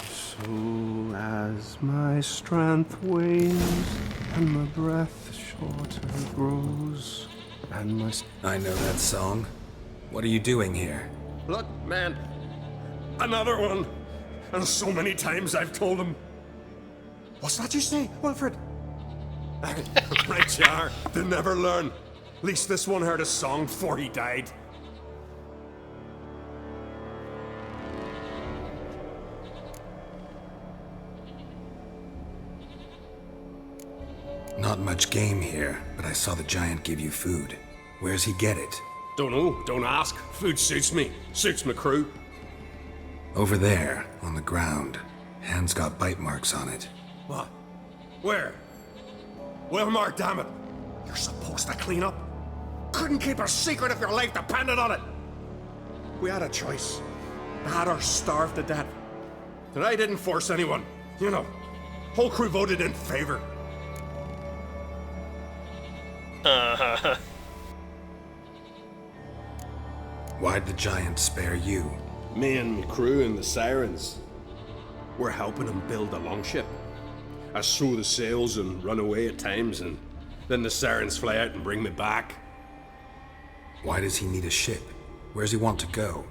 So as my strength wanes and my breath shorter grows, and my I know that song. What are you doing here? Look, man, another one. And so many times I've told him. What's that you say, Wilfred? Right you are. They never learn. At least this one heard a song before he died. Not much game here, but I saw the giant give you food. Where's he get it? Don't know, don't ask. Food suits me, suits my crew. Over there, on the ground. Hand's got bite marks on it. What? Where? Wilmar, damn it. You're supposed to clean up. Couldn't keep a secret if your life depended on it. We had a choice. Had or starved to death. And I didn't force anyone. You know, whole crew voted in favor. Why'd the giant spare you? Me and my crew and the Sirens. We're helping him build a longship. I sew the sails and run away at times, and then the Sirens fly out and bring me back. Why does he need a ship? Where's he want to go?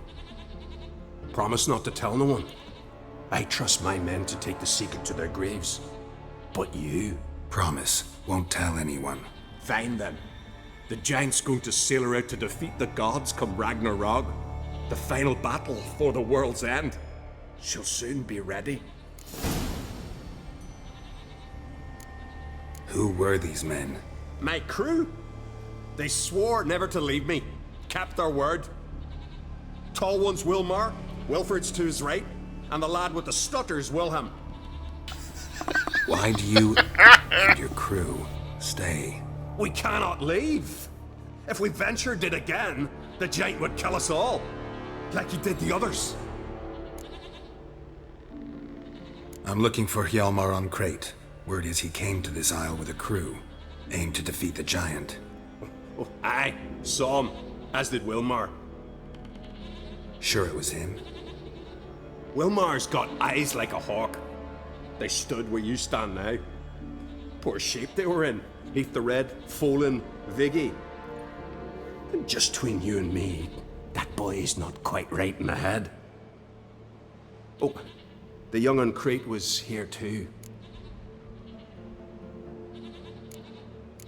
Promise not to tell no one. I trust my men to take the secret to their graves. But you? Promise, won't tell anyone. Fine then. The giant's going to sail her out to defeat the gods come Ragnarok. The final battle for the world's end. She'll soon be ready. Who were these men? My crew. They swore never to leave me. Kept their word. Tall one's Wilmar, Wilfred's to his right, and the lad with the stutter's Wilhelm. Why do you and your crew stay? We cannot leave. If we ventured it again, the giant would kill us all. Like he did the others. I'm looking for Hjalmar on Crate. Word is he came to this isle with a crew, aimed to defeat the giant. Oh, aye, saw him, as did Wilmar. Sure it was him? Wilmar's got eyes like a hawk. They stood where you stand now. Poor shape they were in. Heath the Red, Folin, Viggy. And just between you and me, that boy's not quite right in the head. Oh, the young on Crate was here too.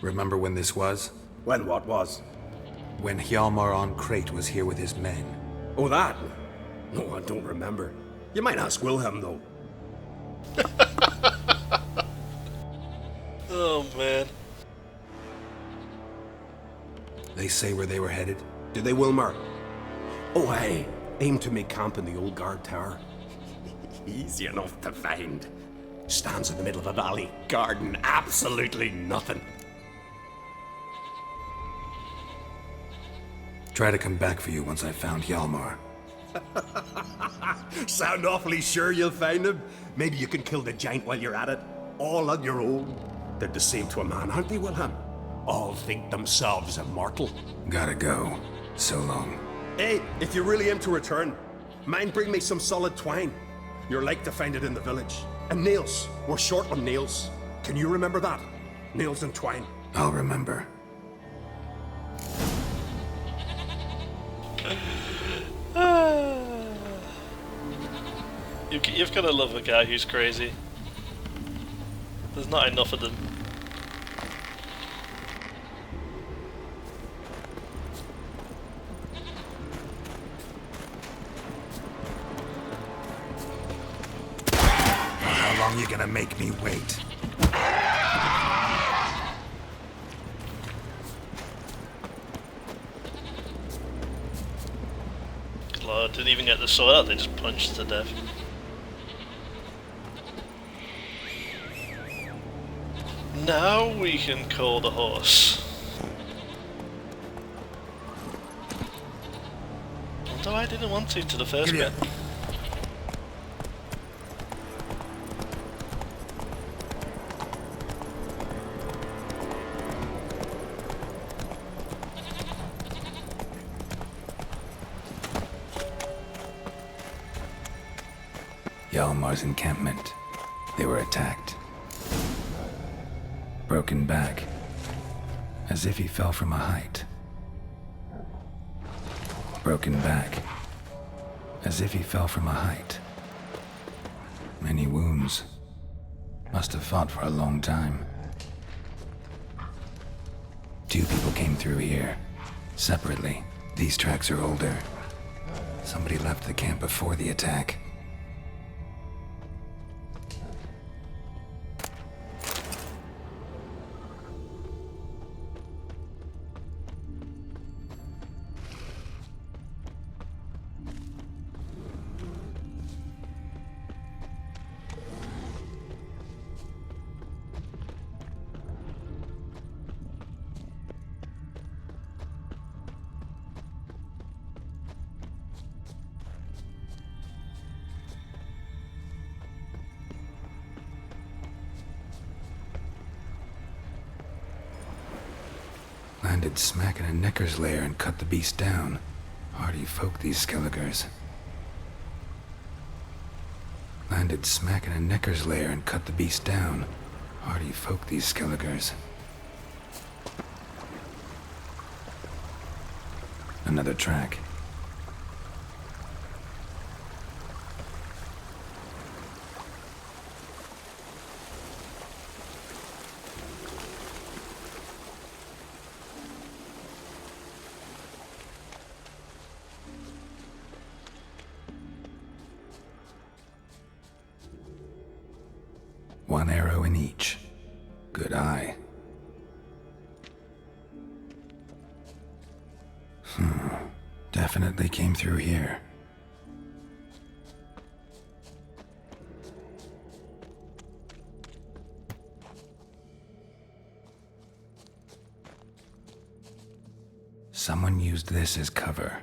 Remember when this was? When what was? When Hjalmar on Crate was here with his men. Oh, that? No, I don't remember. You might ask Wilhelm, though. Oh, man. They say where they were headed? Did they, Wilmar? Oh, aye. Aim to make camp in the old guard tower. Easy enough to find. Stands in the middle of an alley, garden, absolutely nothing. Try to come back for you once I've found Hjalmar. Sound awfully sure you'll find him? Maybe you can kill the giant while you're at it. All on your own. They're the same to a man, aren't they, Wilhelm? All think themselves immortal. Gotta go. So long. Hey, if you really aim to return, mind bring me some solid twine. You're like to find it in the village. And nails. We're short on nails. Can you remember that? Nails and twine. I'll remember. You've got to love a guy who's crazy. There's not enough of them. How long you gonna make me wait? Lord, didn't even get the sword out, they just punched to death. Now we can call the horse. Although I didn't want to the first bit. Hjalmar's encampment. They were attacked. Broken back, as if he fell from a height. Broken back, as if he fell from a height. Many wounds. Must have fought for a long time. 2 people came through here, separately. These tracks are older. Somebody left the camp before the attack. Landed smack in a necker's lair and cut the beast down. Hardy folk, these Skelligers. Landed smack in a necker's lair and cut the beast down. Hardy folk, these Skelligers. Another track. One arrow in each. Good eye. Definitely came through here. Someone used this as cover.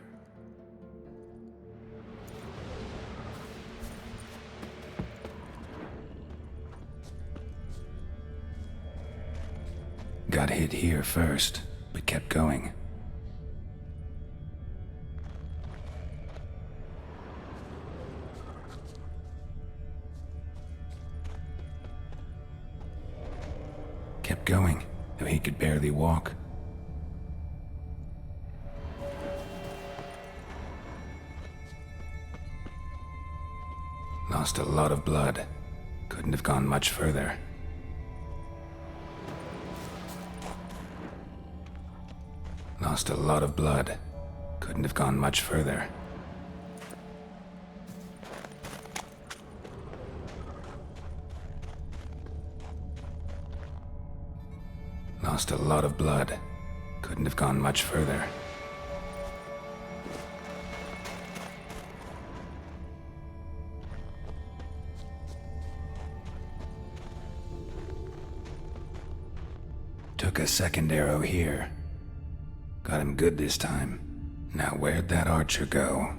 Got hit here first, but kept going. Kept going, though he could barely walk. Lost a lot of blood. Couldn't have gone much further. Lost a lot of blood. Couldn't have gone much further. Lost a lot of blood. Couldn't have gone much further. Took a second arrow here. Got him good this time. Now where'd that archer go?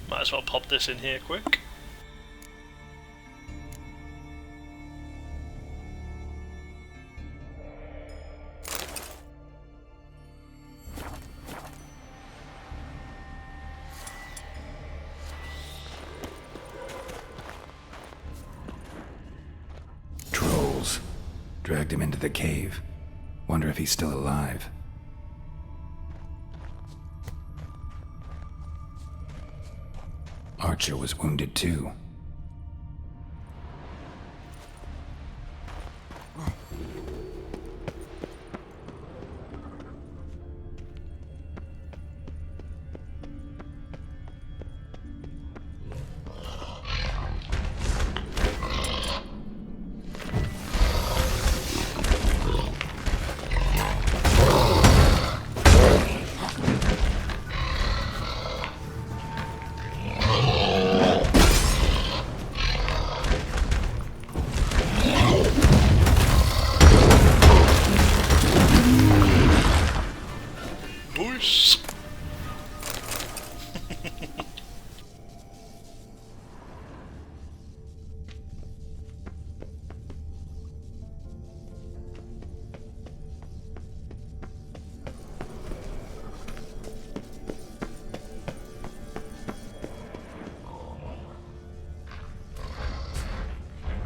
Might as well pop this in here quick. Trolls. Dragged him into the cave. Wonder if he's still alive. Archer was wounded too.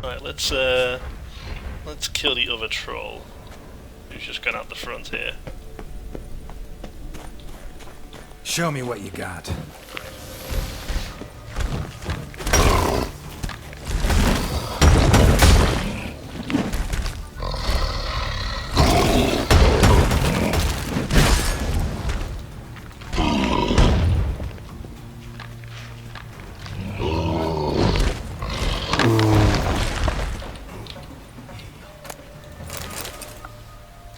Right, let's kill the other troll who's just gone out the front here. Show me what you got.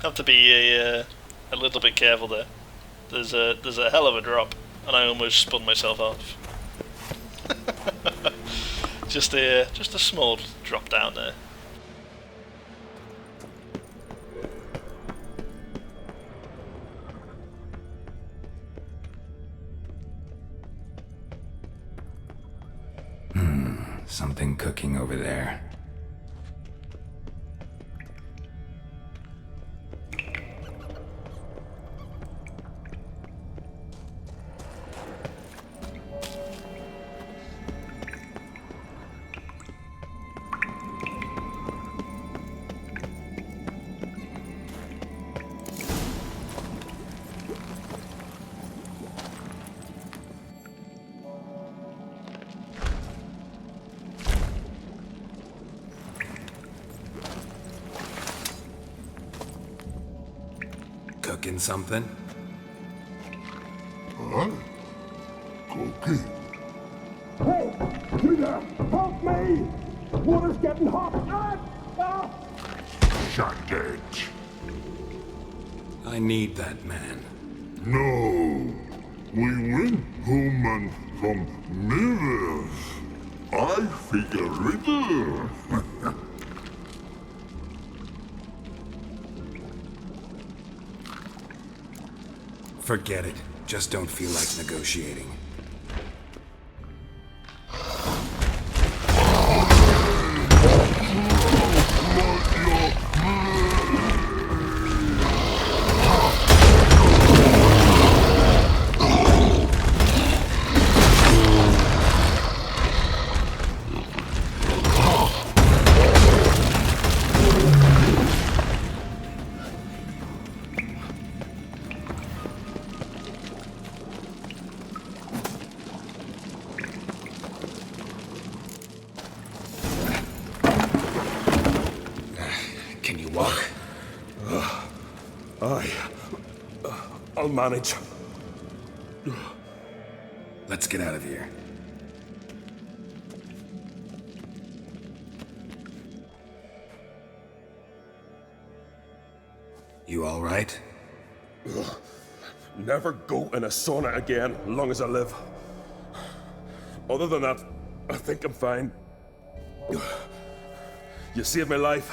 Have to be a little bit careful there. There's a hell of a drop, and I almost spun myself off. just a small drop down there. Something cooking over there. Cooking something? Huh? Cookie? Hey! You there! Help me! Water's getting hot! Shut it. I need that man. No. We went home and from mirrors. I figure riddle. Forget it. Just don't feel like negotiating. I'll manage. Let's get out of here. You all right? Never go in a sauna again, long as I live. Other than that, I think I'm fine. You saved my life.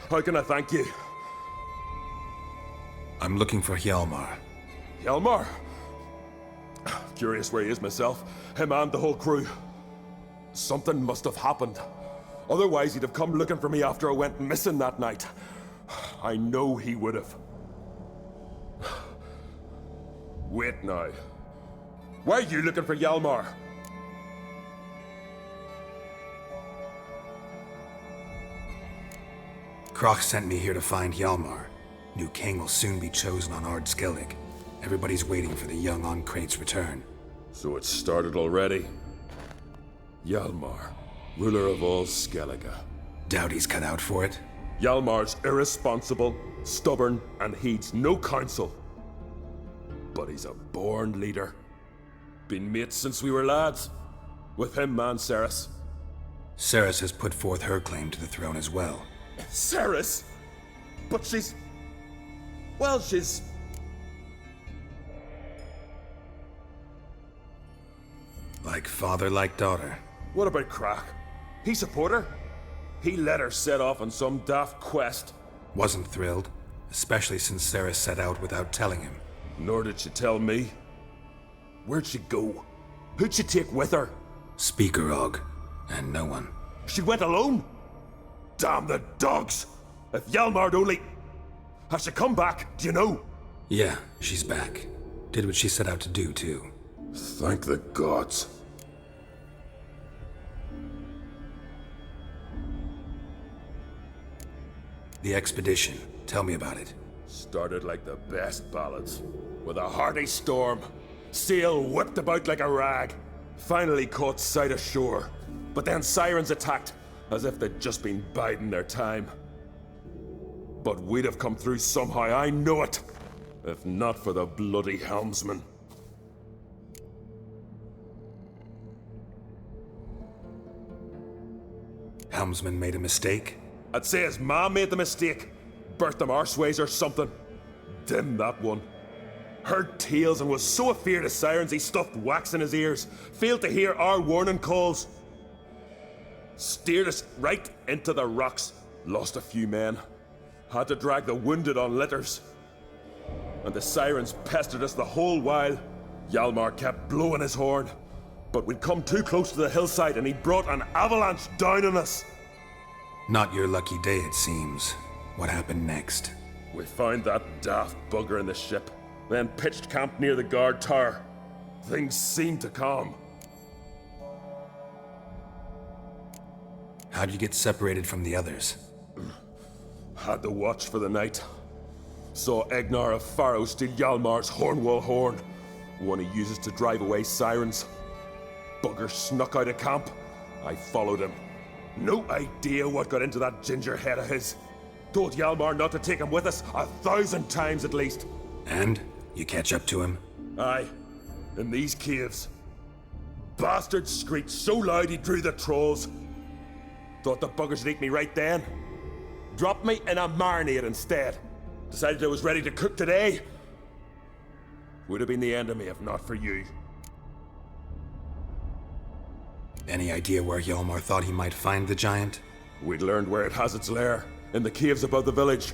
How can I thank you? I'm looking for Hjalmar. Hjalmar? Curious where he is myself. Him and the whole crew. Something must have happened. Otherwise he'd have come looking for me after I went missing that night. I know he would have. Wait now. Why are you looking for Hjalmar? Kroch sent me here to find Hjalmar. New king will soon be chosen on Ard Skellig. Everybody's waiting for the young Ancrate's return. So it's started already? Hjalmar, ruler of all Skellige. Doubt he's cut out for it. Hjalmar's irresponsible, stubborn, and heeds no counsel. But he's a born leader. Been mates since we were lads. With him and Ceres. Ceres has put forth her claim to the throne as well. Ceres? But she's... well, she's... Like father, like daughter. What about Kroch? He support her? He let her set off on some daft quest. Wasn't thrilled, especially since Ceres set out without telling him. Nor did she tell me. Where'd she go? Who'd she take with her? Speaker Og, and no one. She went alone? Damn the dogs! If Hjalmar'd only... Has she come back, do you know? Yeah, she's back. Did what she set out to do, too. Thank the gods. The expedition. Tell me about it. Started like the best ballads. With a hearty storm. Sail whipped about like a rag. Finally caught sight of shore. But then sirens attacked, as if they'd just been biding their time. But we'd have come through somehow, I know it. If not for the bloody helmsman. Helmsman made a mistake? I'd say his ma made the mistake. Birthed him arseways or something. Dim that one. Heard tales and was so afeard of sirens he stuffed wax in his ears. Failed to hear our warning calls. Steered us right into the rocks. Lost a few men. Had to drag the wounded on litters. And the sirens pestered us the whole while. Hjalmar kept blowing his horn. But we'd come too close to the hillside and he brought an avalanche down on us. Not your lucky day, it seems. What happened next? We found that daft bugger in the ship, then pitched camp near the guard tower. Things seemed to calm. How'd you get separated from the others? Had to watch for the night. Saw Egnar of Faro steal Hjalmar's Hornwall horn, one he uses to drive away sirens. Bugger snuck out of camp. I followed him. No idea what got into that ginger head of his. Told Hjalmar not to take him with us 1,000 times at least. And? You catch up to him? Aye. In these caves. Bastard screeched so loud he drew the trolls. Thought the buggers would eat me right then. Dropped me in a marinade instead. Decided I was ready to cook today. Would have been the end of me if not for you. Any idea where Hjalmar thought he might find the giant? We'd learned where it has its lair, in the caves above the village.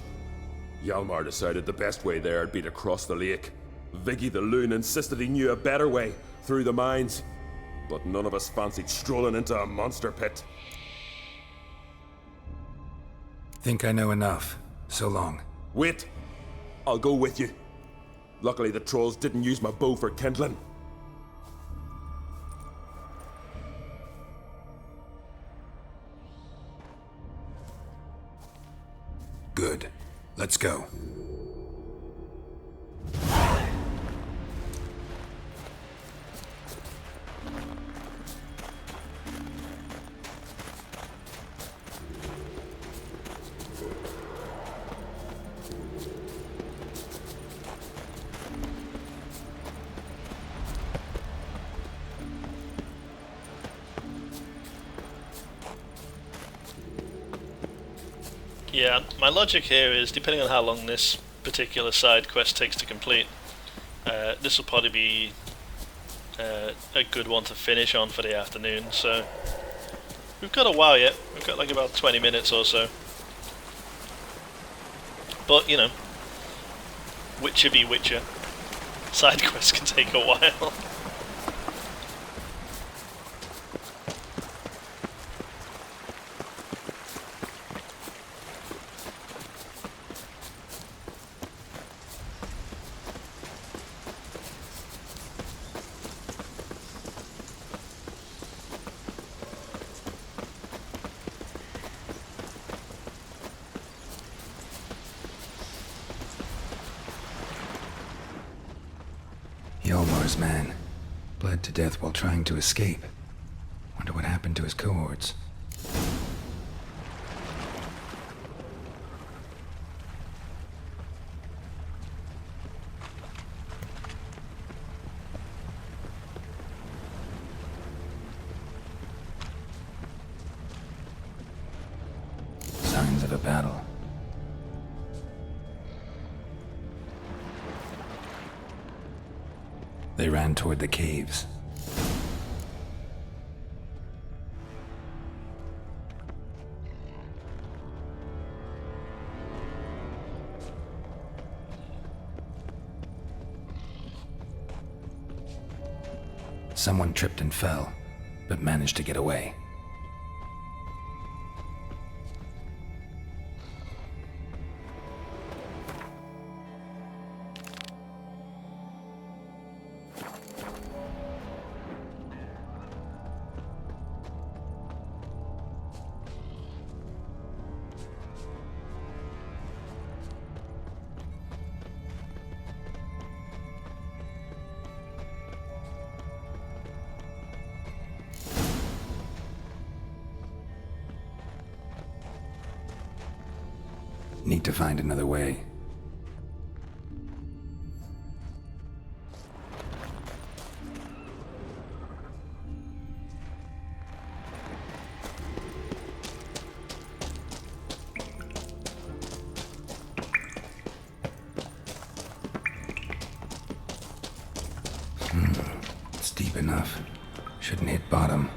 Hjalmar decided the best way there would be to cross the lake. Viggy the loon insisted he knew a better way, through the mines. But none of us fancied strolling into a monster pit. Think I know enough. So long. Wait. I'll go with you. Luckily the trolls didn't use my bow for kindling. Good. Let's go. Yeah, my logic here is, depending on how long this particular side quest takes to complete, this will probably be a good one to finish on for the afternoon, so we've got a while yet. We've got like about 20 minutes or so. But, you know, Witcher be Witcher. Side quests can take a while. Yomar's man. Bled to death while trying to escape. Wonder what happened to his cohorts. Signs of a battle. They ran toward the caves. Someone tripped and fell, but managed to get away. Need to find another way. It's deep enough. Shouldn't hit bottom.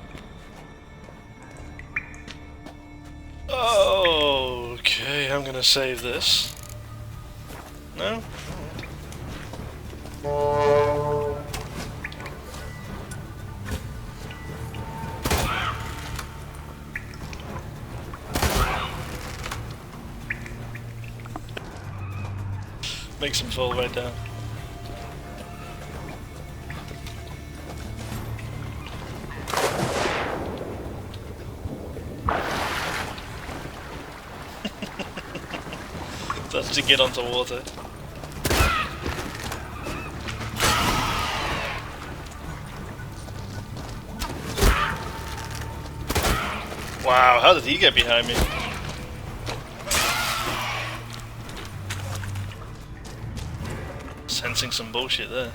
Okay, I'm gonna save this. No? Makes him fall right down. That's to get onto water. Wow, how did he get behind me? Sensing some bullshit there.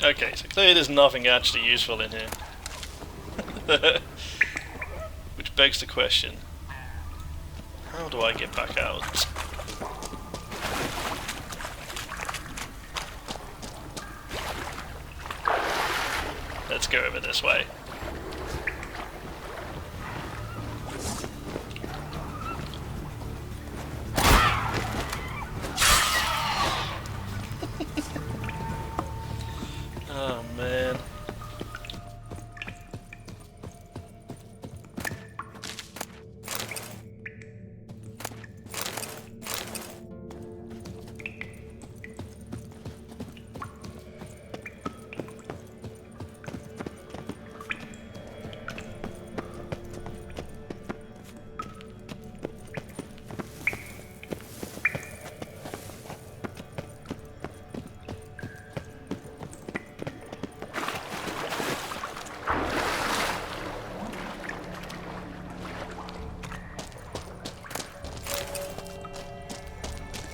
Okay, so clearly there's nothing actually useful in here. Which begs the question, how do I get back out? Let's go over this way. Oh man.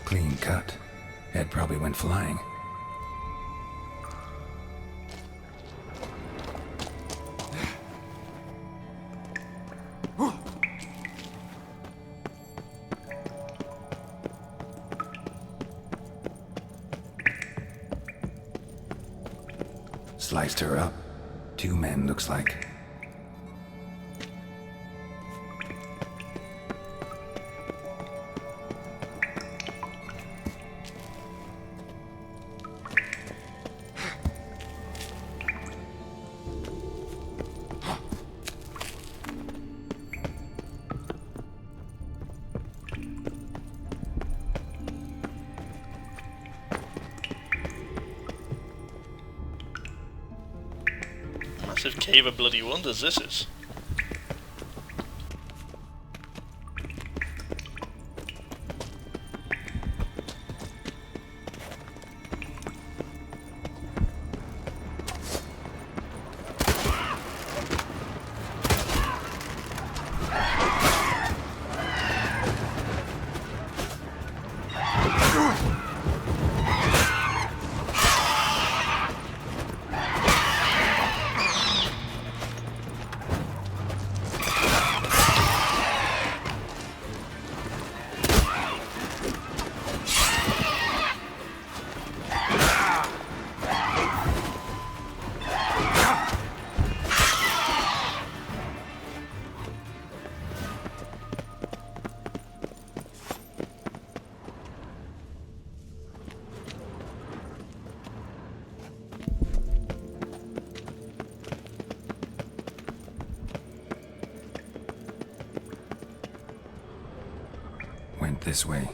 Clean cut. Head probably went flying. Sliced her up. 2 men, looks like. Massive cave of bloody wonders this is. Went this way.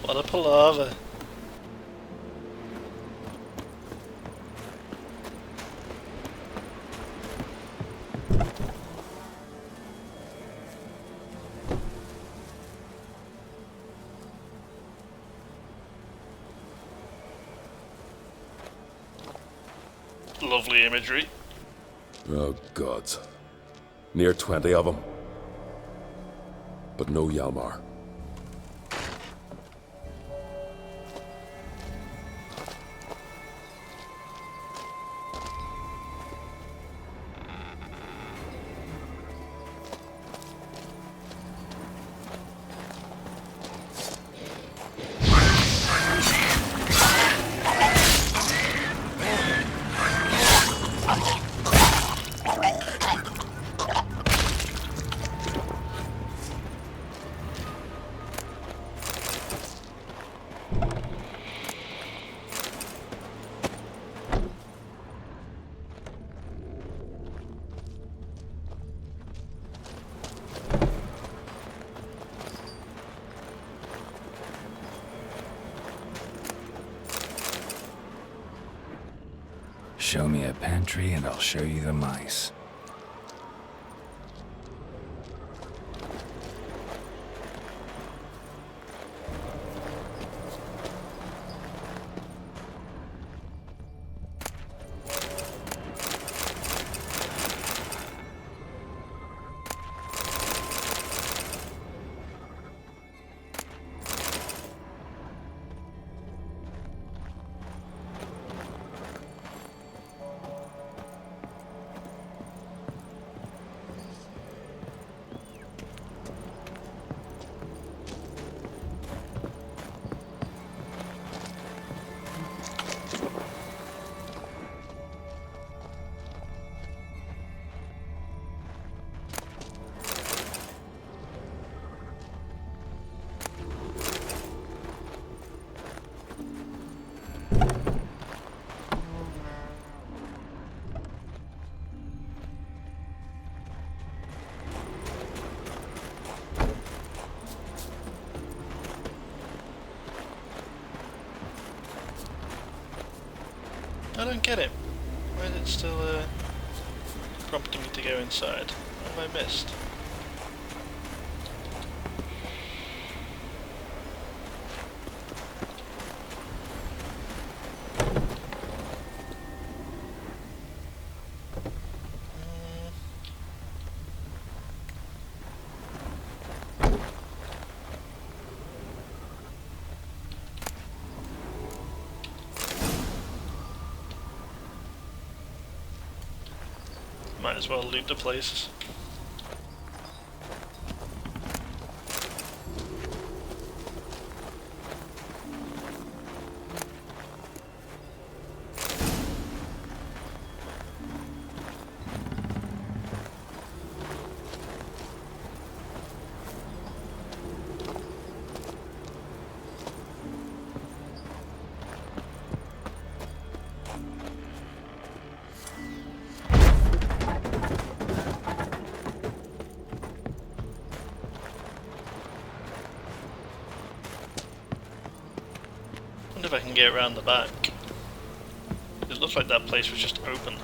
What a palaver. Lovely imagery. Oh, gods. Near 20 of them. but no Hjalmar. Show me a pantry and I'll show you the mice. I don't get it. Why is it still prompting me to go inside? What have I missed? Might as well loot the place. If I can get around the back. It looks like that place was just open.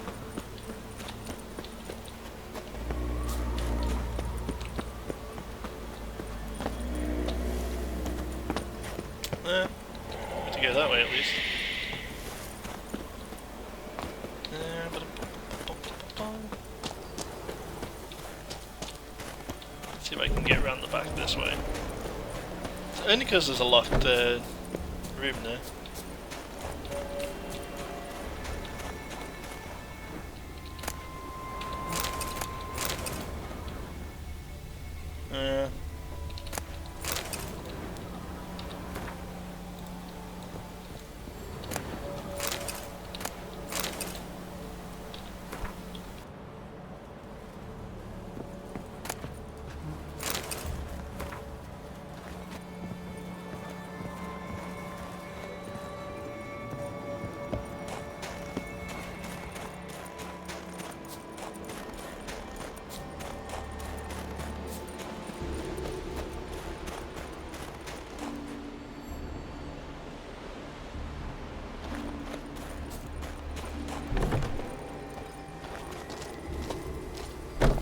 To go that way at least. Let's see if I can get around the back this way. It's only because there's a locked room there.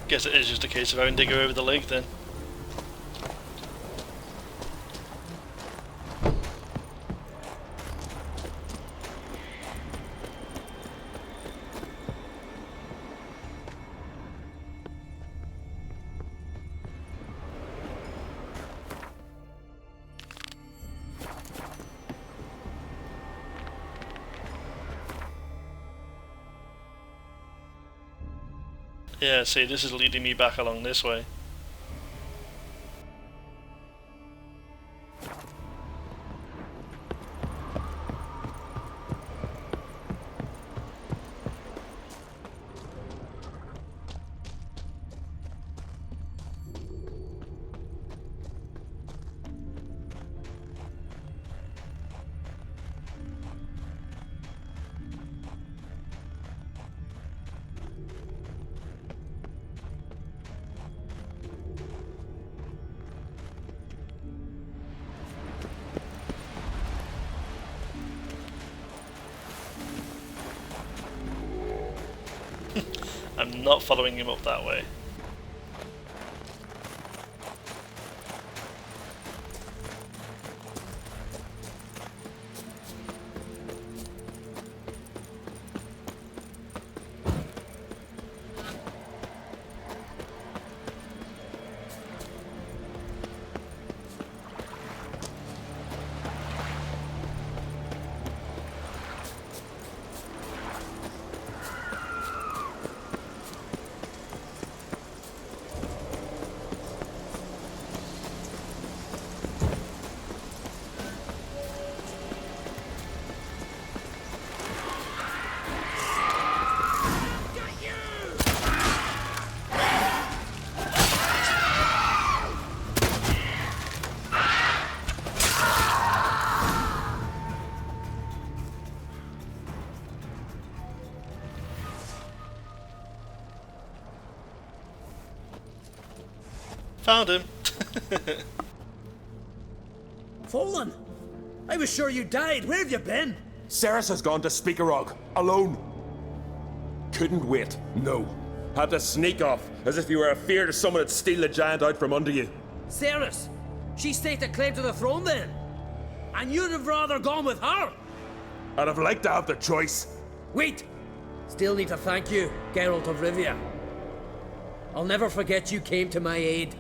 Guess it is just a case of having to go over the lake then. Yeah, see, this is leading me back along this way. I'm not following him up that way. Found him. Fallen! I was sure you died. Where have you been? Ceres has gone to Speakerog, alone. Couldn't wait, no. Had to sneak off, as if you were afeard of someone would steal the giant out from under you. Ceres! She staked a claim to the throne then? And you'd have rather gone with her? I'd have liked to have the choice. Wait! Still need to thank you, Geralt of Rivia. I'll never forget you came to my aid.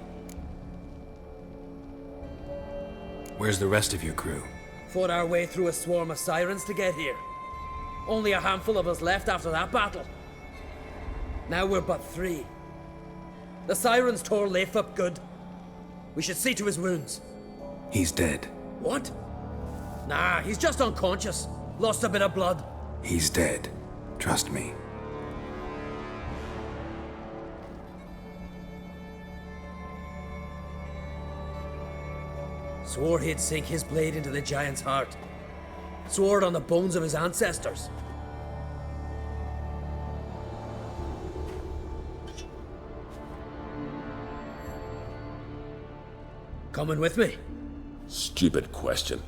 Where's the rest of your crew? Fought our way through a swarm of sirens to get here. Only a handful of us left after that battle. Now we're but 3. The sirens tore Leif up good. We should see to his wounds. He's dead. What? Nah, he's just unconscious. Lost a bit of blood. He's dead. Trust me. Swore he'd sink his blade into the giant's heart. Swore it on the bones of his ancestors. Coming with me? Stupid question.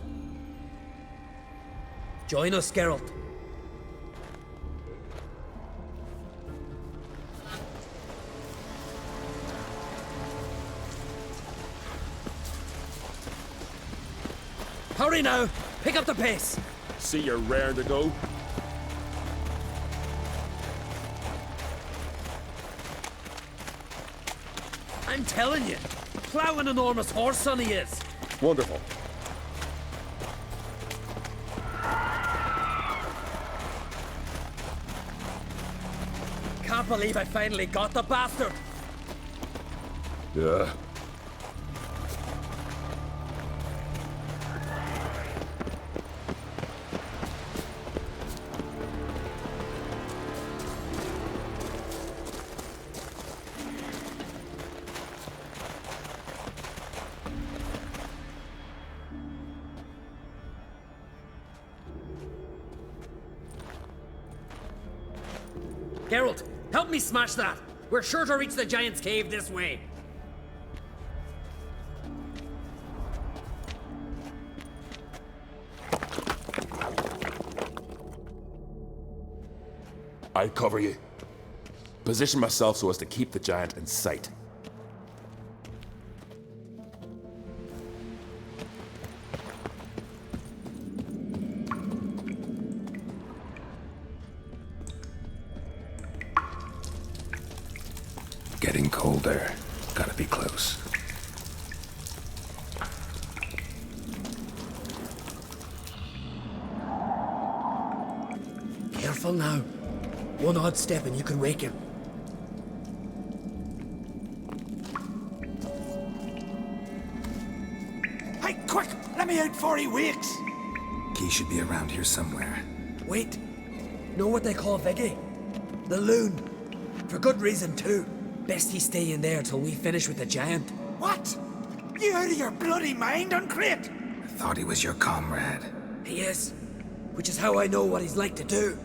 Join us, Geralt. Hurry now! Pick up the pace! See you're raring to go. I'm telling you, plough an enormous horse, son he is. Wonderful. Can't believe I finally got the bastard. Yeah. Geralt, help me smash that! We're sure to reach the giant's cave this way. I'll cover you. Position myself so as to keep the giant in sight. Getting colder. Gotta be close. Careful now. One odd step and you can wake him. Right, quick! Let me out before he wakes! Key should be around here somewhere. Wait. Know what they call Viggy? The loon. For good reason, too. Best he stay in there till we finish with the giant. What? You out of your bloody mind, Uncrate? I thought he was your comrade. He is. Which is how I know what he's like to do.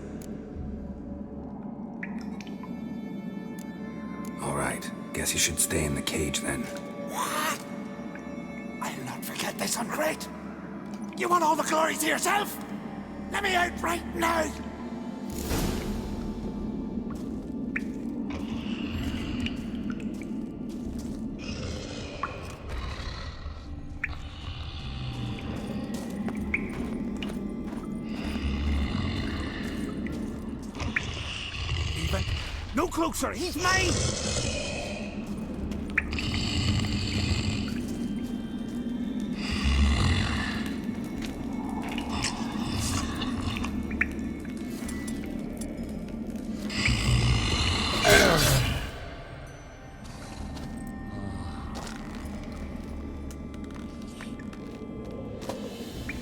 Alright, guess you should stay in the cage then. What? I'll not forget this, Uncrate. You want all the glory to yourself? Let me out right now! Even. No closer, he's mine!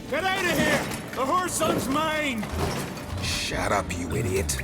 Get out of here! The horse son's mine! Shut up, you idiot.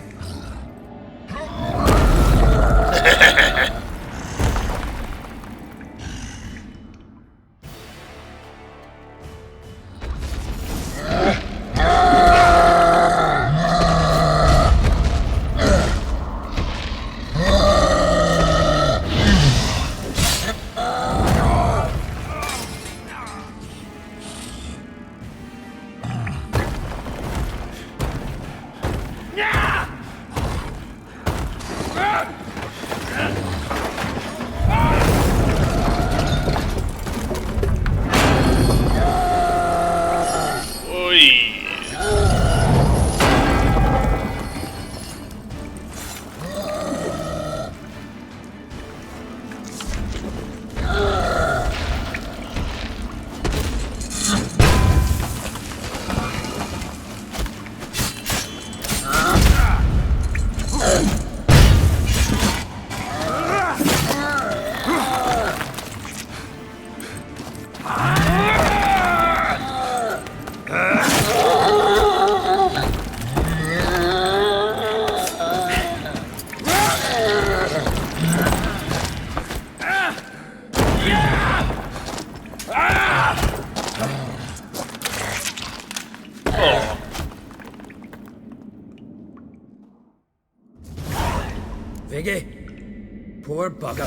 Viggy, poor bugger.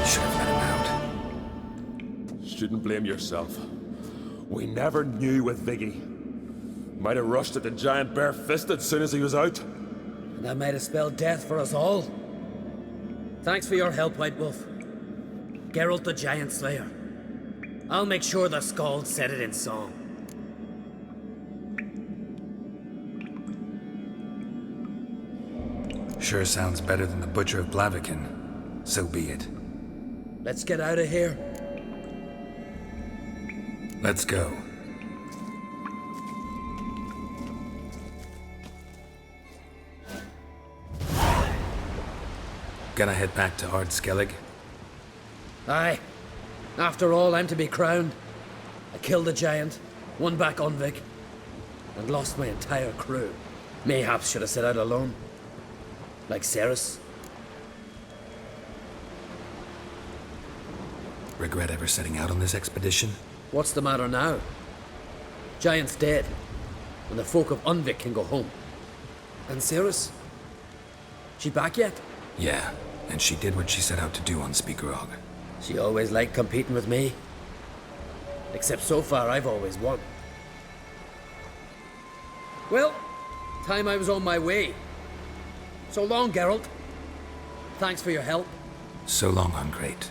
Should have let him out. Shouldn't blame yourself. We never knew with Viggy. Might have rushed at the giant bare-fisted soon as he was out. And that might have spelled death for us all. Thanks for your help, White Wolf. Geralt the Giant Slayer. I'll make sure the Scald said it in song. Sure sounds better than the Butcher of Blaviken. So be it. Let's get out of here. Let's go. Gonna head back to Ard Skellig? Aye. After all, I'm to be crowned. I killed a giant, won back Unvik, and lost my entire crew. Mayhaps should have set out alone. Like Ceres. Regret ever setting out on this expedition? What's the matter now? Giant's dead, and the folk of Unvik can go home. And Ceres? She back yet? Yeah, and she did what she set out to do on Speakerog. She always liked competing with me. Except so far I've always won. Well, time I was on my way. So long, Geralt. Thanks for your help. So long, Uncrate.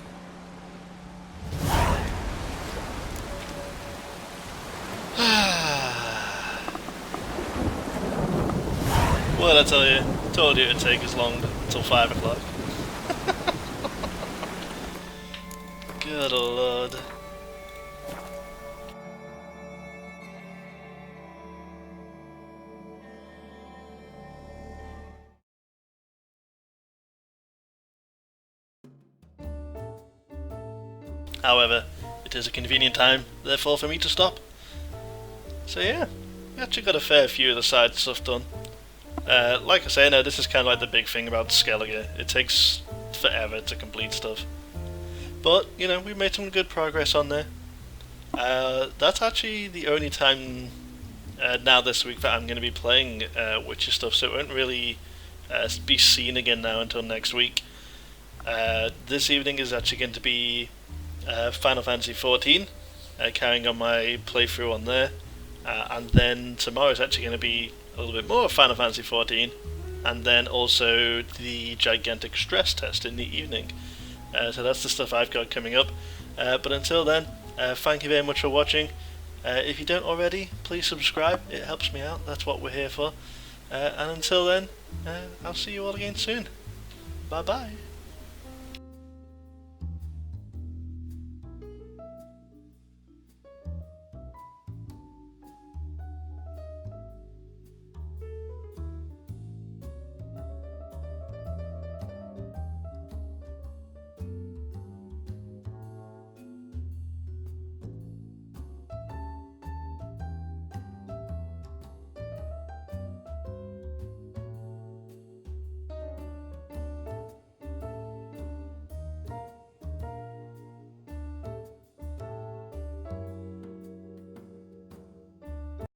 What did I tell you? Told you it'd take as long until 5 o'clock. Good lord. However, it is a convenient time, therefore, for me to stop. So yeah, we actually got a fair few of the side stuff done. Like I say, now this is kind of like the big thing about Skellige. It takes forever to complete stuff. But, you know, we made some good progress on there. That's actually the only time now this week that I'm going to be playing Witcher stuff, so it won't really be seen again now until next week. This evening is actually going to be Final Fantasy XIV, carrying on my playthrough on there. And then tomorrow is actually going to be a little bit more of Final Fantasy XIV, and then also the gigantic stress test in the evening. So that's the stuff I've got coming up. But until then, thank you very much for watching. If you don't already, please subscribe. It helps me out. That's what we're here for. And until then, I'll see you all again soon. Bye bye.